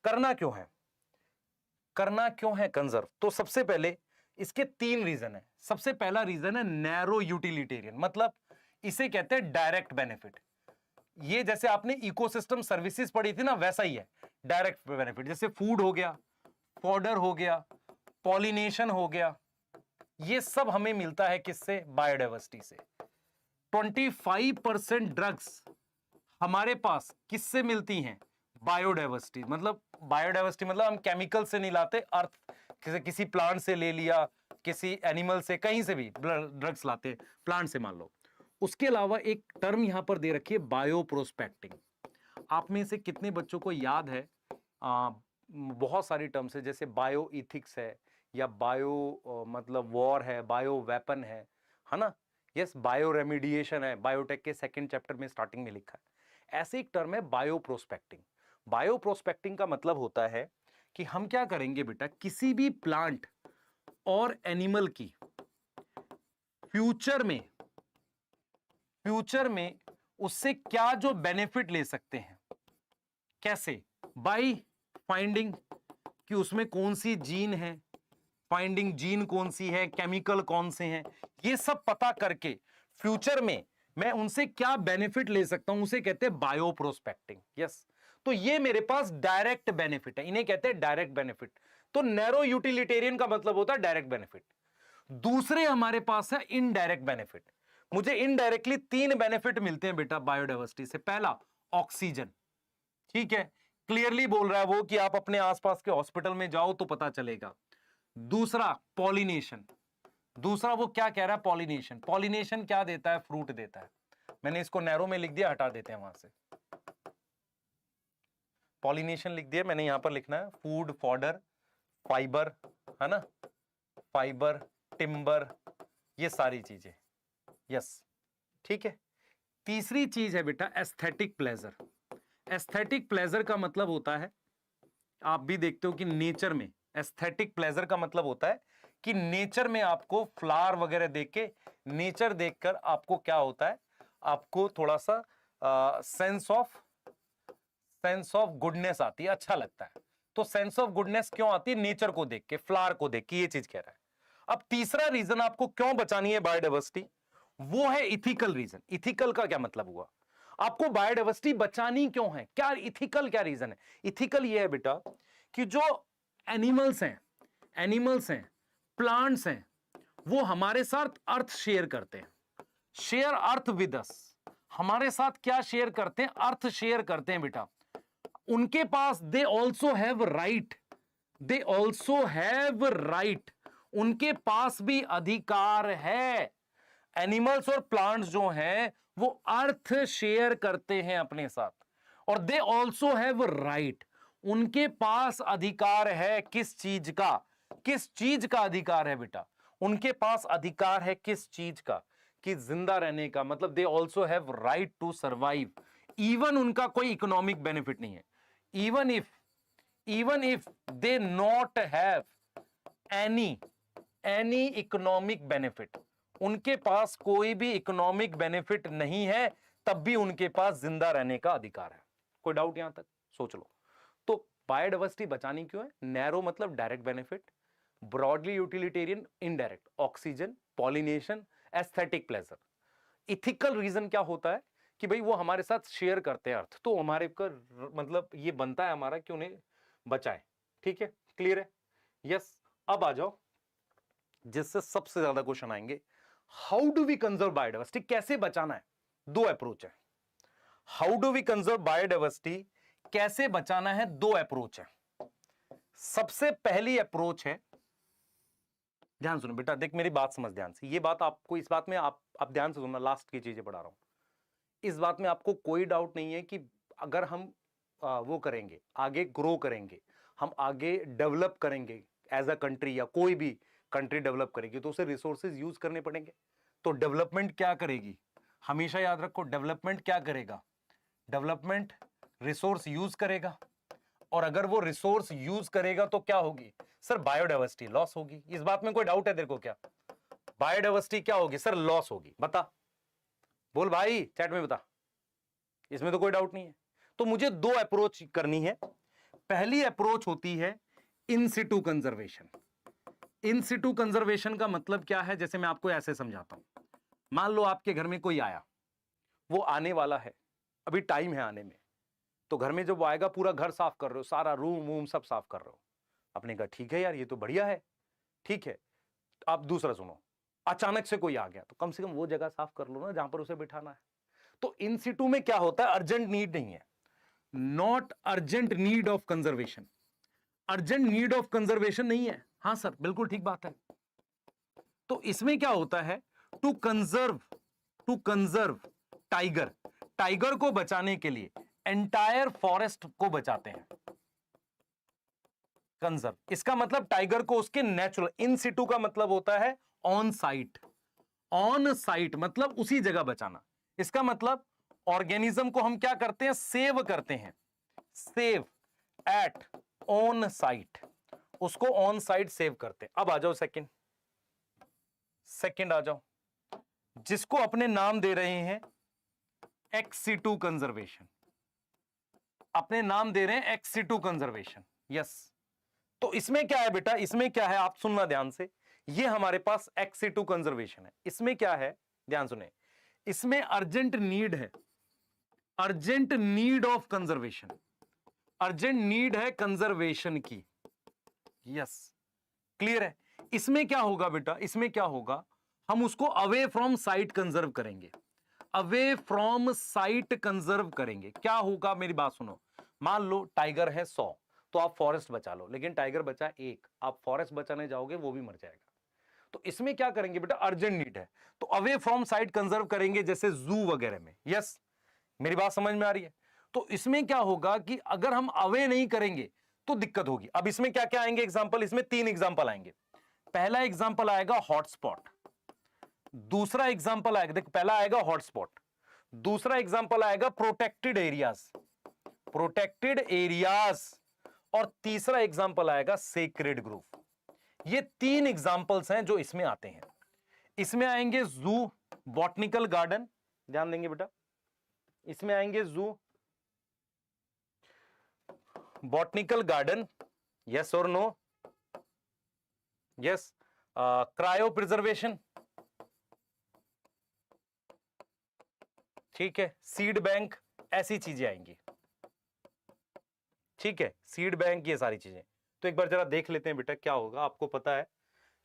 करना क्यों है कंजर्व। तो सबसे पहले इसके 3 रीजन है। सबसे पहला रीजन है नैरो यूटिलिटेरियन, मतलब इसे कहते हैं डायरेक्ट बेनिफिट। ये जैसे आपने इकोसिस्टम सर्विसेज पढ़ी थी ना, वैसा ही है डायरेक्ट बेनिफिट। जैसे फूड हो गया, फॉडर हो गया, पॉलिनेशन हो गया, ये सब हमें मिलता है किससे, बायोडाइवर्सिटी से। 25% ड्रग्स हमारे पास किससे मिलती हैं, बायोडाइवर्सिटी। मतलब बायोडाइवर्सिटी मतलब हम केमिकल से नहीं लाते, अर्थ किसी प्लांट से ले लिया, किसी एनिमल से, कहीं से भी ड्रग्स लाते, प्लांट से मान लो। उसके अलावा एक टर्म यहां पर दे रखी है बायो प्रोस्पेक्टिंग। आप में से कितने बच्चों को याद है, बहुत सारी टर्म्स है, जैसे बायो इथिक्स है, या बायो मतलब वॉर है, बायो वेपन है ना, यस, बायो रेमिडिएशन है, बायोटेक के 2nd चैप्टर में स्टार्टिंग में लिखा है। ऐसे एक टर्म है बायो प्रोस्पेक्टिंग। बायो प्रोस्पेक्टिंग का मतलब होता है कि हम क्या करेंगे बेटा, किसी भी प्लांट और एनिमल की फ्यूचर में उससे क्या जो बेनिफिट ले सकते हैं, कैसे, बाय फाइंडिंग कि उसमें कौन सी जीन है, फाइंडिंग जीन कौन सी है, केमिकल कौन से हैं, ये सब पता करके फ्यूचर में मैं उनसे क्या बेनिफिट ले सकता हूं, उसे कहते हैं बायो प्रोस्पेक्टिंग, यस। तो ये मेरे पास डायरेक्ट बेनिफिट है, इन्हें कहते हैं डायरेक्ट बेनिफिट। तो नैरो यूटिलिटेरियन का मतलब होता है डायरेक्ट बेनिफिट। दूसरे हमारे पास है इनडायरेक्ट बेनिफिट। मुझे इनडायरेक्टली 3 बेनिफिट मिलते हैं बेटा बायोडाइवर्सिटी से। पहला ऑक्सीजन, ठीक है, क्लियरली बोल रहा है वो कि आप अपने आसपास के हॉस्पिटल में जाओ तो पता चलेगा। दूसरा पॉलिनेशन, दूसरा वो क्या कह रहा है, पॉलिनेशन। पॉलिनेशन क्या देता है, फ्रूट देता है। मैंने इसको नैरो में लिख दिया, हटा देते हैं वहां से, पॉलिनेशन लिख दिया मैंने, यहां पर लिखना है फूड, फॉडर, फाइबर, है ना, फाइबर, टिम्बर, ये सारी चीजें, यस, ठीक है। तीसरी चीज है बेटा एस्थेटिक प्लेजर। एस्थेटिक प्लेजर का मतलब होता है, आप भी देखते हो कि नेचर में एस्थेटिक प्लेजर का मतलब होता है कि नेचर में आपको फ्लावर वगैरह देख के, नेचर देखकर आपको क्या होता है, आपको थोड़ा सा सेंस ऑफ गुडनेस आती है, अच्छा लगता है। तो सेंस ऑफ गुडनेस क्यों आती है, नेचर को देख के, फ्लावर को देख के, ये चीज कह रहा है। अब तीसरा रीजन आपको क्यों बचानी है बायोडाइवर्सिटी, वो है इथिकल रीजन। इथिकल का क्या मतलब हुआ, आपको बायोडाइवर्सिटी बचानी क्यों है, क्या इथिकल, क्या रीजन है। इथिकल ये है बेटा कि जो एनिमल्स हैं, प्लांट्स हैं, वो हमारे साथ अर्थ शेयर करते हैं, शेयर अर्थ विद अस। हमारे साथ क्या शेयर करते हैं, अर्थ शेयर करते हैं बेटा। उनके पास दे ऑल्सो हैव राइट, उनके पास भी अधिकार है। एनिमल्स और प्लांट्स जो हैं वो अर्थ शेयर करते हैं अपने साथ, और दे ऑल्सो हैव राइट, उनके पास अधिकार है किस चीज का अधिकार है बेटा, उनके पास अधिकार है किस चीज का, कि जिंदा रहने का। मतलब they also have right to survive. Even उनका कोई इकोनॉमिक बेनिफिट नहीं है, even if they not have any economic benefit, उनके पास कोई भी इकोनॉमिक बेनिफिट नहीं है, तब भी उनके पास जिंदा रहने का अधिकार है। कोई डाउट यहां तक, सोच लो। तो बायोडाइवर्सिटी बचानी क्यों है, नैरो मतलब direct benefit, broadly utilitarian indirect, oxygen, pollination, aesthetic pleasure. Ethical reason क्या होता है कि भाई वो हमारे साथ शेयर करते हैं अर्थ, तो हमारे का मतलब ये बनता है हमारा कि उन्हें बचाए। ठीक है, क्लियर है? यस। अब आ जाओ जिससे सबसे ज्यादा क्वेश्चन आएंगे, how do we conserve biodiversity, कैसे बचाना है। दो अप्रोच है, how do we conserve biodiversity, कैसे बचाना है, दो अप्रोच है। सबसे पहली अप्रोच है, ध्यान सुनो बेटा, देख मेरी बात समझ ध्यान से, ये बात आपको, इस बात में आप ध्यान से सुनना, लास्ट की चीजें पढ़ा रहा हूं। इस बात में आपको कोई डाउट नहीं है कि अगर हम वो करेंगे, आगे ग्रो करेंगे, हम आगे डेवलप करेंगे एज अ कंट्री, या कोई भी कंट्री डेवलप करेगी, तो उसे रिसोर्सेज यूज करने पड़ेंगे। तो डेवलपमेंट क्या करेगी, हमेशा याद रखो, डेवलपमेंट क्या करेगा, डेवलपमेंट रिसोर्स यूज करेगा। और अगर वो रिसोर्स यूज करेगा तो क्या होगी सर, बायोडाइवर्सिटी लॉस होगी। इस बात में कोई डाउट है तेरे को क्या, बायोडाइवर्सिटी क्या होगी सर, लॉस होगी। बता, बोल भाई चैट में बता, इसमें तो कोई डाउट नहीं है। तो मुझे दो अप्रोच करनी है। पहली अप्रोच होती है इन सिटू कंजर्वेशन। इन सिटू कंजर्वेशन का मतलब क्या है, जैसे मैं आपको ऐसे समझाता हूं। मान लो आपके घर में कोई आया, वो आने वाला है, अभी टाइम है आने में, तो घर में जब वो आएगा पूरा घर साफ कर रहे हो, सारा रूम वूम सब साफ कर रहे हो। आपने कहा ठीक है यार ये तो बढ़िया है, ठीक है। आप दूसरा सुनो, अचानक से कोई आ गया, तो कम से कम वो जगह साफ कर लो ना जहां पर उसे बिठाना है। तो इन सिटू में क्या होता है, अर्जेंट नीड नहीं है, not urgent need of conservation, urgent need of conservation नहीं है। हां सर बिल्कुल ठीक बात है। तो इसमें क्या होता है, टू कंजर्व टाइगर, टाइगर को बचाने के लिए एंटायर फॉरेस्ट को बचाते हैं, कंजर्व। इसका मतलब टाइगर को उसके नेचुरल, इन सिटू का मतलब होता है ऑन साइट, ऑन साइट मतलब उसी जगह बचाना। इसका मतलब ऑर्गेनिज्म को हम क्या करते हैं, सेव करते हैं, सेव एट ऑन साइट, उसको ऑन साइट सेव करते हैं। अब आ जाओ सेकंड आ जाओ, जिसको अपने नाम दे रहे हैं एक्स सिटू कंजर्वेशन, अपने नाम दे रहे हैं एक्स सिटू कंजर्वेशन। यस, तो इसमें क्या है बेटा, इसमें क्या है आप सुनना ध्यान से, ये हमारे पास एक्स सिटू कंजर्वेशन है। इसमें क्या है, ध्यान सुने, इसमें अर्जेंट नीड है, urgent need of conservation, urgent need है कंजर्वेशन की। यस, क्लियर है? इसमें क्या होगा बेटा, इसमें क्या होगा, हम उसको अवे फ्रॉम साइट कंजर्व करेंगे, अवे फ्रॉम साइट कंजर्व करेंगे। क्या होगा, मेरी बात सुनो, मान लो टाइगर है 100, तो आप फॉरेस्ट बचा लो, लेकिन टाइगर बचा 1, आप फॉरेस्ट बचाने जाओगे वो भी मर जाएगा। तो इसमें क्या करेंगे बेटा, अर्जेंट नीड है, तो अवे फ्रॉम साइट कंजर्व करेंगे, जैसे जू वगैरह में। यस, मेरी बात समझ में आ रही है? तो इसमें क्या होगा कि अगर हम अवे नहीं करेंगे तो दिक्कत होगी। अब इसमें क्या क्या आएंगे एग्जांपल, इसमें 3 एग्जांपल आएंगे। पहला एग्जांपल आएगा हॉटस्पॉट, दूसरा एग्जांपल आएगा, देख पहला आएगा हॉटस्पॉट, दूसरा एग्जांपल आएगा प्रोटेक्टेड एरियाज, प्रोटेक्टेड एरियाज, और तीसरा एग्जांपल आएगा सेक्रेड ग्रुप। ये 3 एग्जांपल्स हैं जो इसमें आते हैं। इसमें आएंगे जू, बॉटनिकल गार्डन, ध्यान देंगे बेटा, इसमें आएंगे जू, बॉटनिकल गार्डन, यस और नो, यस, क्रायो प्रिजर्वेशन, ठीक है, सीड बैंक, ऐसी चीजें आएंगी, ठीक है, सीड बैंक, ये सारी चीजें। तो एक बार जरा देख लेते हैं बेटा क्या होगा। आपको पता है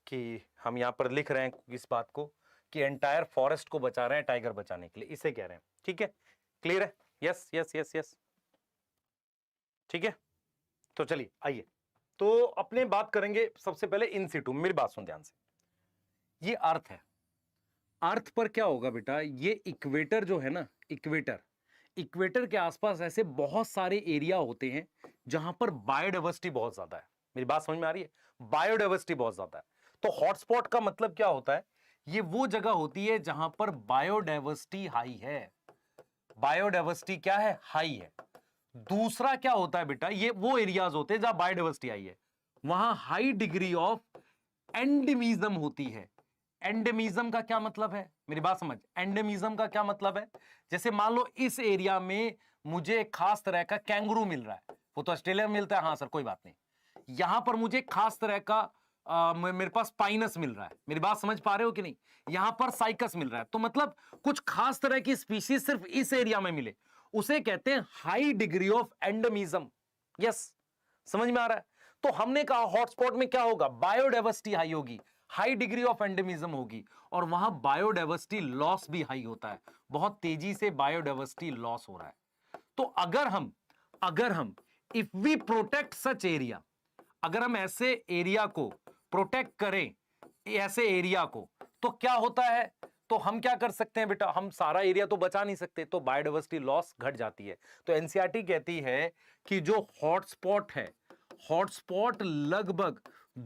कि हम यहां पर लिख रहे हैं इस बात को कि एंटायर फॉरेस्ट को बचा रहे हैं टाइगर बचाने के लिए, इसे कह रहे हैं। ठीक है, क्लियर है? यस यस यस यस, ठीक है। तो चलिए आइए, तो अपने बात करेंगे सबसे पहले इन सिटू। मेरी बात सुन ध्यान से, ये अर्थ है, अर्थ पर क्या होगा बेटा, ये इक्वेटर जो है ना, इक्वेटर, इक्वेटर के आसपास ऐसे बहुत सारे एरिया होते हैं जहां पर बायोडाइवर्सिटी बहुत ज्यादा है। मेरी बात समझ में आ रही है? बायोडाइवर्सिटी बहुत ज्यादा है। तो हॉटस्पॉट का मतलब क्या होता है, ये वो जगह होती है जहां पर बायोडाइवर्सिटी हाई है, बायोडाइवर्सिटी क्या है, हाई है। दूसरा क्या होता है बेटा, ये वो एरियाज होते हैं जहां बायोडाइवर्सिटी हाई है, वहां हाई डिग्री ऑफ एंडेमिज्म होती है। एंडेमिज्म का क्या मतलब है, मेरी बात समझ, एंडेमिज्म का क्या मतलब है, जैसे मान लो इस एरिया में मुझे एक खास तरह का कैंगरू मिल रहा है, वो तो ऑस्ट्रेलिया में मिलता है, हाँ सर कोई बात नहीं, यहां पर मुझे खास तरह का मेरे पास पाइनस मिल रहा है, मेरी बात समझ पा रहे हो कि नहीं, यहां पर साइकस मिल रहा है, तो मतलब कुछ खास तरह की स्पीशीज सिर्फ इस एरिया में मिले, उसे कहते हैं high degree of endemism. Yes, समझ में आ रहा है। तो हमने कहा हॉटस्पॉट में क्या होगा, बायोडाइवर्सिटी हाई होगी, हाई डिग्री ऑफ एंडेमिज्म होगी, और वहां बायोडाइवर्सिटी लॉस भी हाई होता है, बहुत तेजी से बायोडाइवर्सिटी लॉस हो रहा है। तो अगर हम if we protect such area, अगर हम ऐसे एरिया को प्रोटेक्ट करें, ऐसे एरिया को, तो क्या होता है, तो हम क्या कर सकते हैं बेटा, हम सारा एरिया तो बचा नहीं सकते, तो बायोडाइवर्सिटी लॉस घट जाती है। तो एनसीईआरटी कहती है कि जो हॉटस्पॉट है, हॉटस्पॉट लगभग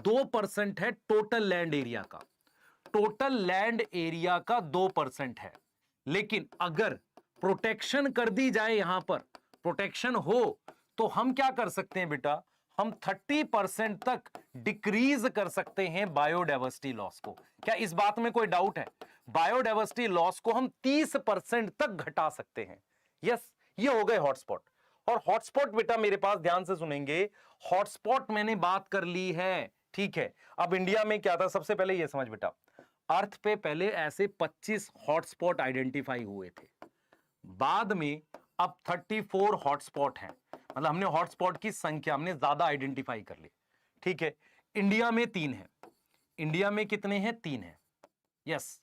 2% है टोटल लैंड एरिया का, टोटल लैंड एरिया का 2% है। लेकिन अगर प्रोटेक्शन कर दी जाए, यहां पर प्रोटेक्शन हो, तो हम क्या कर सकते हैं बेटा, हम 30% तक डिक्रीज कर सकते हैं बायोडाइवर्सिटी लॉस को। क्या इस बात में कोई डाउट है, बायोडाइवर्सिटी लॉस को हम 30% तक घटा सकते हैं। यस, ये हो गए हॉटस्पॉट। और हॉटस्पॉट बेटा मेरे पास ध्यान से सुनेंगे, हॉटस्पॉट मैंने बात कर ली है, ठीक है। अब इंडिया में क्या था, सबसे पहले ये समझ बेटा, अर्थ पे पहले ऐसे 25 हॉटस्पॉट आइडेंटिफाई हुए थे, बाद में अब 34 हॉटस्पॉट हैं, मतलब हमने हॉटस्पॉट की संख्या हमने ज्यादा आइडेंटिफाई कर ली, ठीक है। इंडिया में 3 है, इंडिया में कितने हैं, 3 है। यस,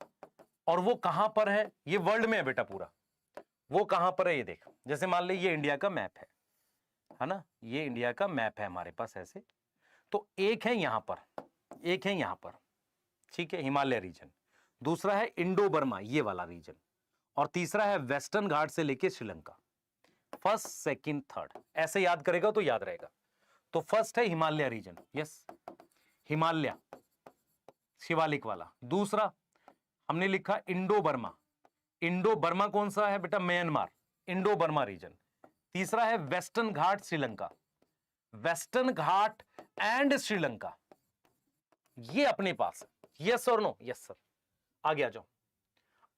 और वो कहां पर है, ये वर्ल्ड में है बेटा पूरा, वो कहां पर है ये देख, जैसे मान ले ये इंडिया का मैप है ना, ये इंडिया का मैप है हमारे पास ऐसे, तो एक है यहां पर, एक है यहां पर, ठीक है, हिमालय रीजन, दूसरा है इंडो बर्मा ये वाला रीजन, और तीसरा है वेस्टर्न घाट से लेके श्रीलंका। फर्स्ट, सेकंड, थर्ड, ऐसे याद करेगा तो याद रहेगा। तो फर्स्ट है हिमालय रीजन, यस, हिमालय शिवालिक वाला। दूसरा हमने लिखा इंडो बर्मा, इंडो बर्मा कौन सा है बेटा, म्यांमार, इंडो बर्मा रीजन। तीसरा है Western Ghat Sri Lanka, Western Ghat and Sri Lanka, ये अपने पास है। यस और नो, यस सर, आगे आ जाओ।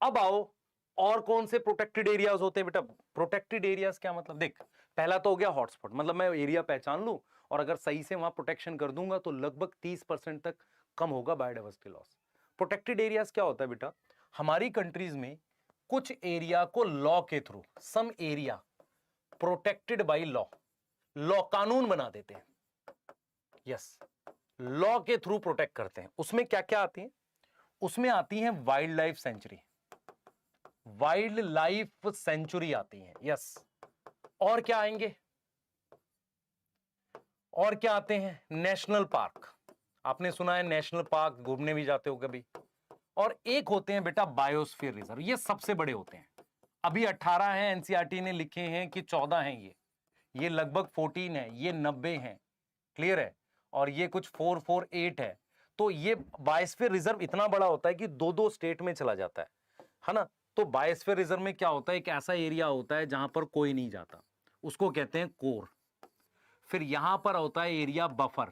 अब आओ, और कौन से प्रोटेक्टेड एरियाज होते हैं बेटा, प्रोटेक्टेड एरियाज क्या मतलब, देख पहला तो हो गया हॉटस्पॉट, मतलब मैं एरिया पहचान लूं और अगर सही से वहां प्रोटेक्शन कर दूंगा तो लगभग 30% तक कम होगा बायोडाइवर्सिटी लॉस। प्रोटेक्टेड एरियाज क्या होता है बेटा, हमारी कंट्रीज में कुछ एरिया को लॉ के through, some area protected by law, law कानून बना देते हैं, यस, लॉ के थ्रू प्रोटेक्ट करते हैं। उसमें क्या क्या आती है, उसमें आती है wild life sanctuary, wild life sanctuary आती है, यस, और क्या आएंगे, और क्या आते हैं, नेशनल पार्क, आपने सुना है नेशनल पार्क, घूमने भी जाते हो कभी, और एक होते हैं बेटा बायोस्फीयर रिजर्व, ये सबसे बड़े होते हैं। अभी 18 हैं, एनसीईआरटी ने लिखे हैं कि 14 हैं, ये लगभग 14 है, ये 90 हैं, क्लियर है, और ये कुछ 448 है। तो ये बायोस्फीयर रिजर्व इतना बड़ा होता है कि 2-2 स्टेट में चला जाता है ना। तो बायोस्फीयर रिजर्व में क्या होता है, एक ऐसा एरिया होता है जहां पर कोई नहीं जाता, उसको कहते हैं कोर। फिर यहां पर होता है एरिया बफर,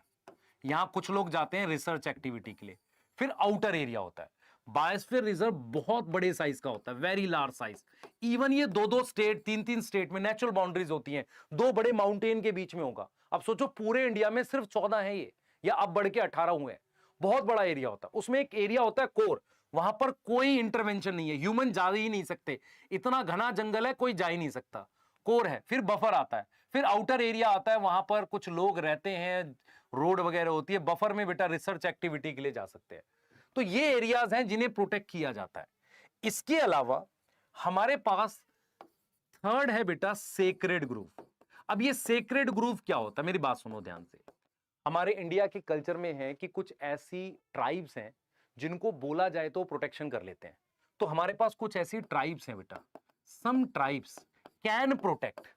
यहां कुछ लोग जाते हैं रिसर्च एक्टिविटी के लिए। फिर आउटर एरिया होता है। बायोस्फीयर रिजर्व बहुत बड़े साइज का होता है, वेरी लार्ज साइज। इवन ये 2-2 स्टेट, 3-3 स्टेट में नेचुरल बाउंड्रीज होती हैं, 2 बड़े माउंटेन के बीच में होगा। अब सोचो पूरे इंडिया में सिर्फ 14 है ये, या अब बढ़ के 18 हुए हैं, बहुत बड़ा एरिया होता है। उसमें एक एरिया होता है कोर, वहां पर कोई इंटरवेंशन नहीं है, ह्यूमन जा ही नहीं सकते, इतना घना जंगल है कोई जा ही नहीं सकता, कोर है। फिर बफर आता है, फिर आउटर एरिया आता है, वहां पर कुछ लोग रहते हैं, रोड वगैरह होती है। बफर में बेटा रिसर्च एक्टिविटी के लिए जा सकते हैं। तो ये एरियाज हैं जिन्हें प्रोटेक्ट किया जाता है। इसके अलावा हमारे पास थर्ड है बेटा सेक्रेड ग्रूव। अब ये सेक्रेड ग्रूव क्या होता है, मेरी बात सुनो ध्यान से। हमारे इंडिया के कल्चर में है कि कुछ ऐसी ट्राइब्स हैं जिनको बोला जाए तो प्रोटेक्शन कर लेते हैं। तो हमारे पास कुछ ऐसी ट्राइब्स हैं बेटा, सम ट्राइब्स कैन प्रोटेक्ट,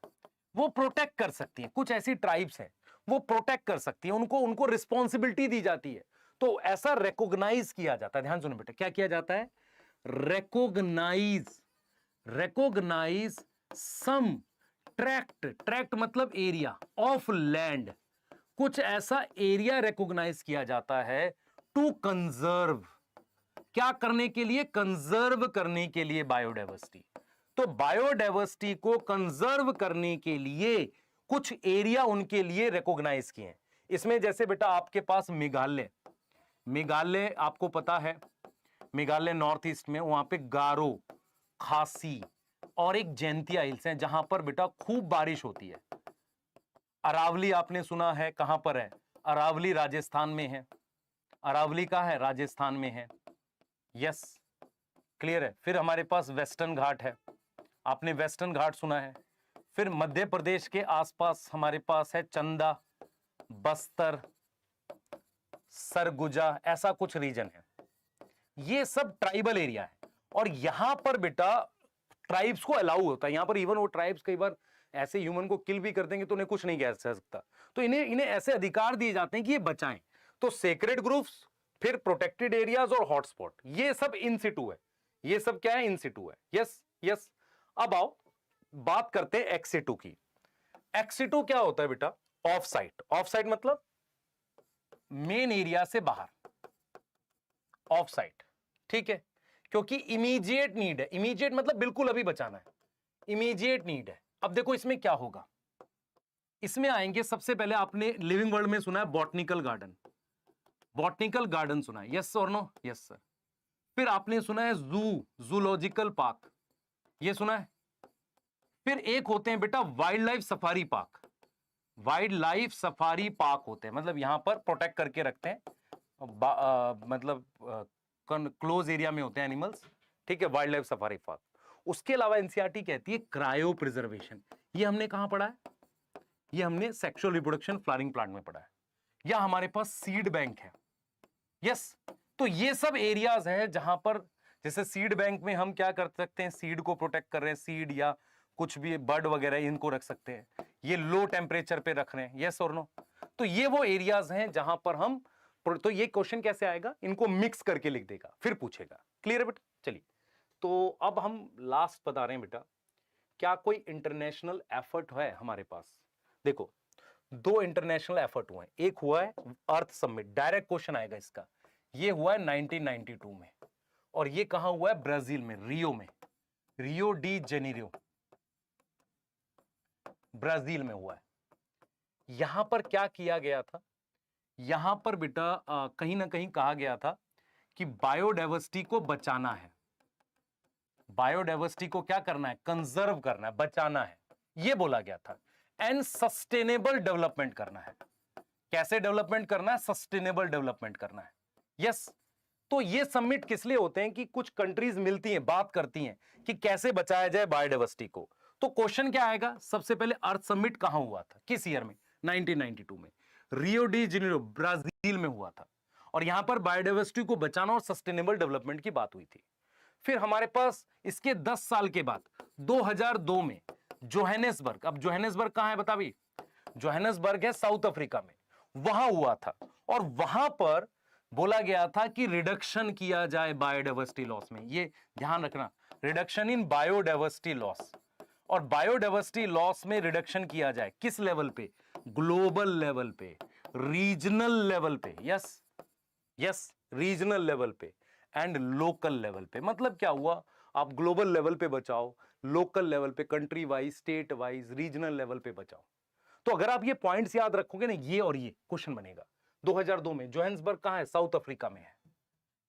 वो प्रोटेक्ट कर सकती हैं। कुछ ऐसी ट्राइब्स हैं वो प्रोटेक्ट कर सकती हैं, उनको रिस्पॉन्सिबिलिटी दी जाती है। तो ऐसा रिकॉग्नाइज किया जाता है, ध्यान सुनो बेटा, क्या किया जाता है, रिकॉग्नाइज सम ट्रैक्ट मतलब एरिया ऑफ लैंड, कुछ ऐसा एरिया रिकॉग्नाइज किया जाता है टू कंजर्व, क्या करने के लिए, कंजर्व करने के लिए बायोडाइवर्सिटी। तो बायोडाइवर्सिटी को कंजर्व करने के लिए कुछ एरिया उनके लिए रिकॉग्नाइज किए हैं। इसमें जैसे बेटा आपके पास मेघालय, मेघालय आपको पता है, मेघालय नॉर्थ ईस्ट में, वहां पे गारो, खासी और एक जैंतिया हिल्स हैं जहां पर बेटा खूब बारिश होती है। अरावली आपने सुना है, कहां पर है? अरावली राजस्थान में है। अरावली का है, राजस्थान में है। यस, क्लियर है। फिर हमारे पास वेस्टर्न घाट है, आपने वेस्टर्न घाट सुना है। फिर मध्य प्रदेश के आसपास हमारे पास है चंदा, बस्तर, सरगुजा, ऐसा कुछ रीजन है। ये सब ट्राइबल एरिया है और यहां पर बेटा ट्राइब्स को अलाउ होता है। यहां पर इवन वो ट्राइब्स कई बार ऐसे ह्यूमन को किल भी कर देंगे तो उन्हें कुछ नहीं कह सकता, तो इन्हें ऐसे अधिकार दिए जाते हैं कि ये बचाएं। तो सेक्रेड ग्रुप्स, फिर प्रोटेक्टेड एरियाज और हॉटस्पॉट, ये सब इन सिटू है। ये सब क्या है? इन सिटू है। Yes yes. अब आओ बात करते हैं एक्स सिटू की। एक्स सिटू क्या होता है बेटा? Of site. ऑफ साइट मतलब मेन एरिया से बाहर, ऑफ साइट, ठीक है। क्योंकि इमीडिएट नीड है। इमीडिएट मतलब बिल्कुल अभी बचाना है, इमीडिएट नीड है। अब देखो इसमें क्या होगा, इसमें आएंगे सबसे पहले, आपने लिविंग वर्ल्ड में सुना है बॉटनिकल गार्डन, बॉटनिकल गार्डन सुना है? यस और नो? Yes sir. फिर आपने सुना है जू, जूलॉजिकल पार्क, ये सुना है? फिर एक होते हैं बेटा wild life safari park, wild life safari park होते हैं, मतलब यहां पर प्रोटेक्ट करके रखते हैं, मतलब क्लोज एरिया में होते हैं एनिमल्स, ठीक है, वाइल्ड लाइफ सफारी पार्क। उसके अलावा एनसीईआरटी कहती है क्रायो प्रिजर्वेशन, ये हमने कहां पढ़ा है? ये हमने सेक्सुअल रिप्रोडक्शन फ्लावरिंग प्लांट में पढ़ा है। या हमारे पास सीड बैंक है। यस, तो ये सब एरियाज हैं जहां पर, जैसे सीड बैंक में हम क्या कर सकते हैं, सीड को प्रोटेक्ट कर रहे हैं, सीड या कुछ भी बर्ड वगैरह इनको रख सकते हैं, ये लो टेम्परेचर पे रख रहे हैं। यस और नो? तो ये वो एरियाज हैं जहां पर हम, तो ये क्वेश्चन कैसे आएगा, इनको मिक्स करके लिख देगा, फिर पूछेगा। क्लियर है बेटा? चलिए, तो अब हम लास्ट बता रहे हैं बेटा, क्या कोई इंटरनेशनल एफर्ट है हमारे पास? देखो, दो इंटरनेशनल एफर्ट हुए हैं। एक हुआ है अर्थ समिट, डायरेक्ट क्वेश्चन आएगा इसका, ये हुआ है 1992 में, और ये कहां हुआ है? ब्राजील में, रियो में, रियो डी जेनेरियो, ब्राजील में हुआ है। यहां पर क्या किया गया था? यहां पर बेटा कहीं ना कहीं कहा गया था कि बायोडाइवर्सिटी को बचाना है, बायोडाइवर्सिटी को क्या करना है? कंजर्व करना है, बचाना है, यह बोला गया था। एंड सस्टेनेबल डेवलपमेंट करना है। कैसे डेवलपमेंट करना है? सस्टेनेबल डेवलपमेंट करना है। यस, तो ये समिट किस लिए होते हैं कि कुछ कंट्रीज मिलती हैं, बात करती हैं कि कैसे बचाया जाए बायोडाइवर्सिटी को। तो क्वेश्चन क्या आएगा? सबसे पहले अर्थ समिट कहां हुआ था, किस ईयर में? 1992 में, रियो डी जेनेरियो, ब्राजील में हुआ था, और यहां पर बायोडाइवर्सिटी को बचाना और सस्टेनेबल डेवलपमेंट की बात हुई थी। फिर हमारे पास इसके 10 साल के बाद 2002 में जोहानिसबर्ग, अब जोहानिसबर्ग कहां है बता भी? जोहानिसबर्ग है साउथ अफ्रीका में, वहां हुआ था, और वहां पर बोला गया था कि रिडक्शन किया जाए बायोडाइवर्सिटी लॉस में। ये ध्यान रखना, रिडक्शन इन बायोडाइवर्सिटी लॉस, और बायोडाइवर्सिटी लॉस में रिडक्शन किया जाए किस लेवल पे? ग्लोबल लेवल पे, रीजनल लेवल पे। यस यस, रीजनल लेवल पे एंड लोकल लेवल पे। मतलब क्या हुआ? आप ग्लोबल लेवल पे बचाओ, लोकल लेवल पे, country wise, state wise, regional level पे बचाओ। तो अगर आप ये पॉइंट्स याद रखोगे ना, ये और ये क्वेश्चन बनेगा। 2002 में जोहानिसबर्ग कहां है? साउथ अफ्रीका में है।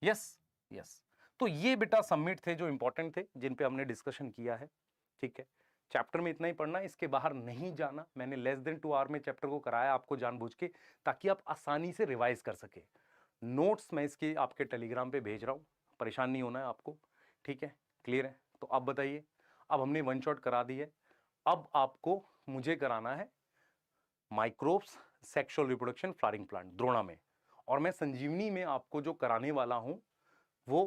यस यस, तो ये बेटा समिट थे जो इंपॉर्टेंट थे, जिन पे हमने डिस्कशन किया है। ठीक है, चैप्टर में इतना ही पढ़ना, इसके बाहर नहीं जाना। मैंने लेस देन 2 आवर में चैप्टर को कराया आपको जानबूझ के, ताकि आप आसानी से रिवाइज कर सके। नोट्स मैं इसके आपके टेलीग्राम पे भेज रहा हूं, परेशान नहीं होना है आपको। ठीक है, क्लियर है? तो अब बताइए, अब हमने वन शॉट करा दी है, अब आपको मुझे कराना है microbes sexual reproduction flowering plant Drona में, और मैं संजीवनी में आपको जो कराने वाला हूं वो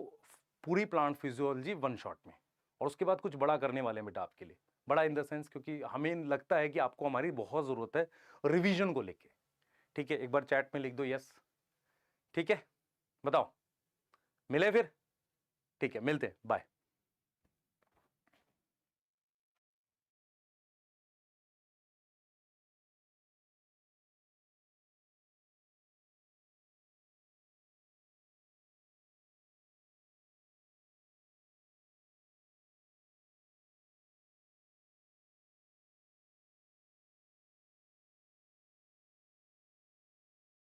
पूरी प्लांट फिजियोलॉजी वन शॉट में, और उसके बाद कुछ बड़ा करने वाले हैं बेटा आपके लिए। बड़ा इन द सेंस, क्योंकि हमें लगता है कि आपको हमारी बहुत जरूरत है रिवीजन को लेके। ठीक है, एक बार चैट में लिख दो यस। ठीक है, बताओ, मिले फिर? ठीक है, मिलते हैं, बाय।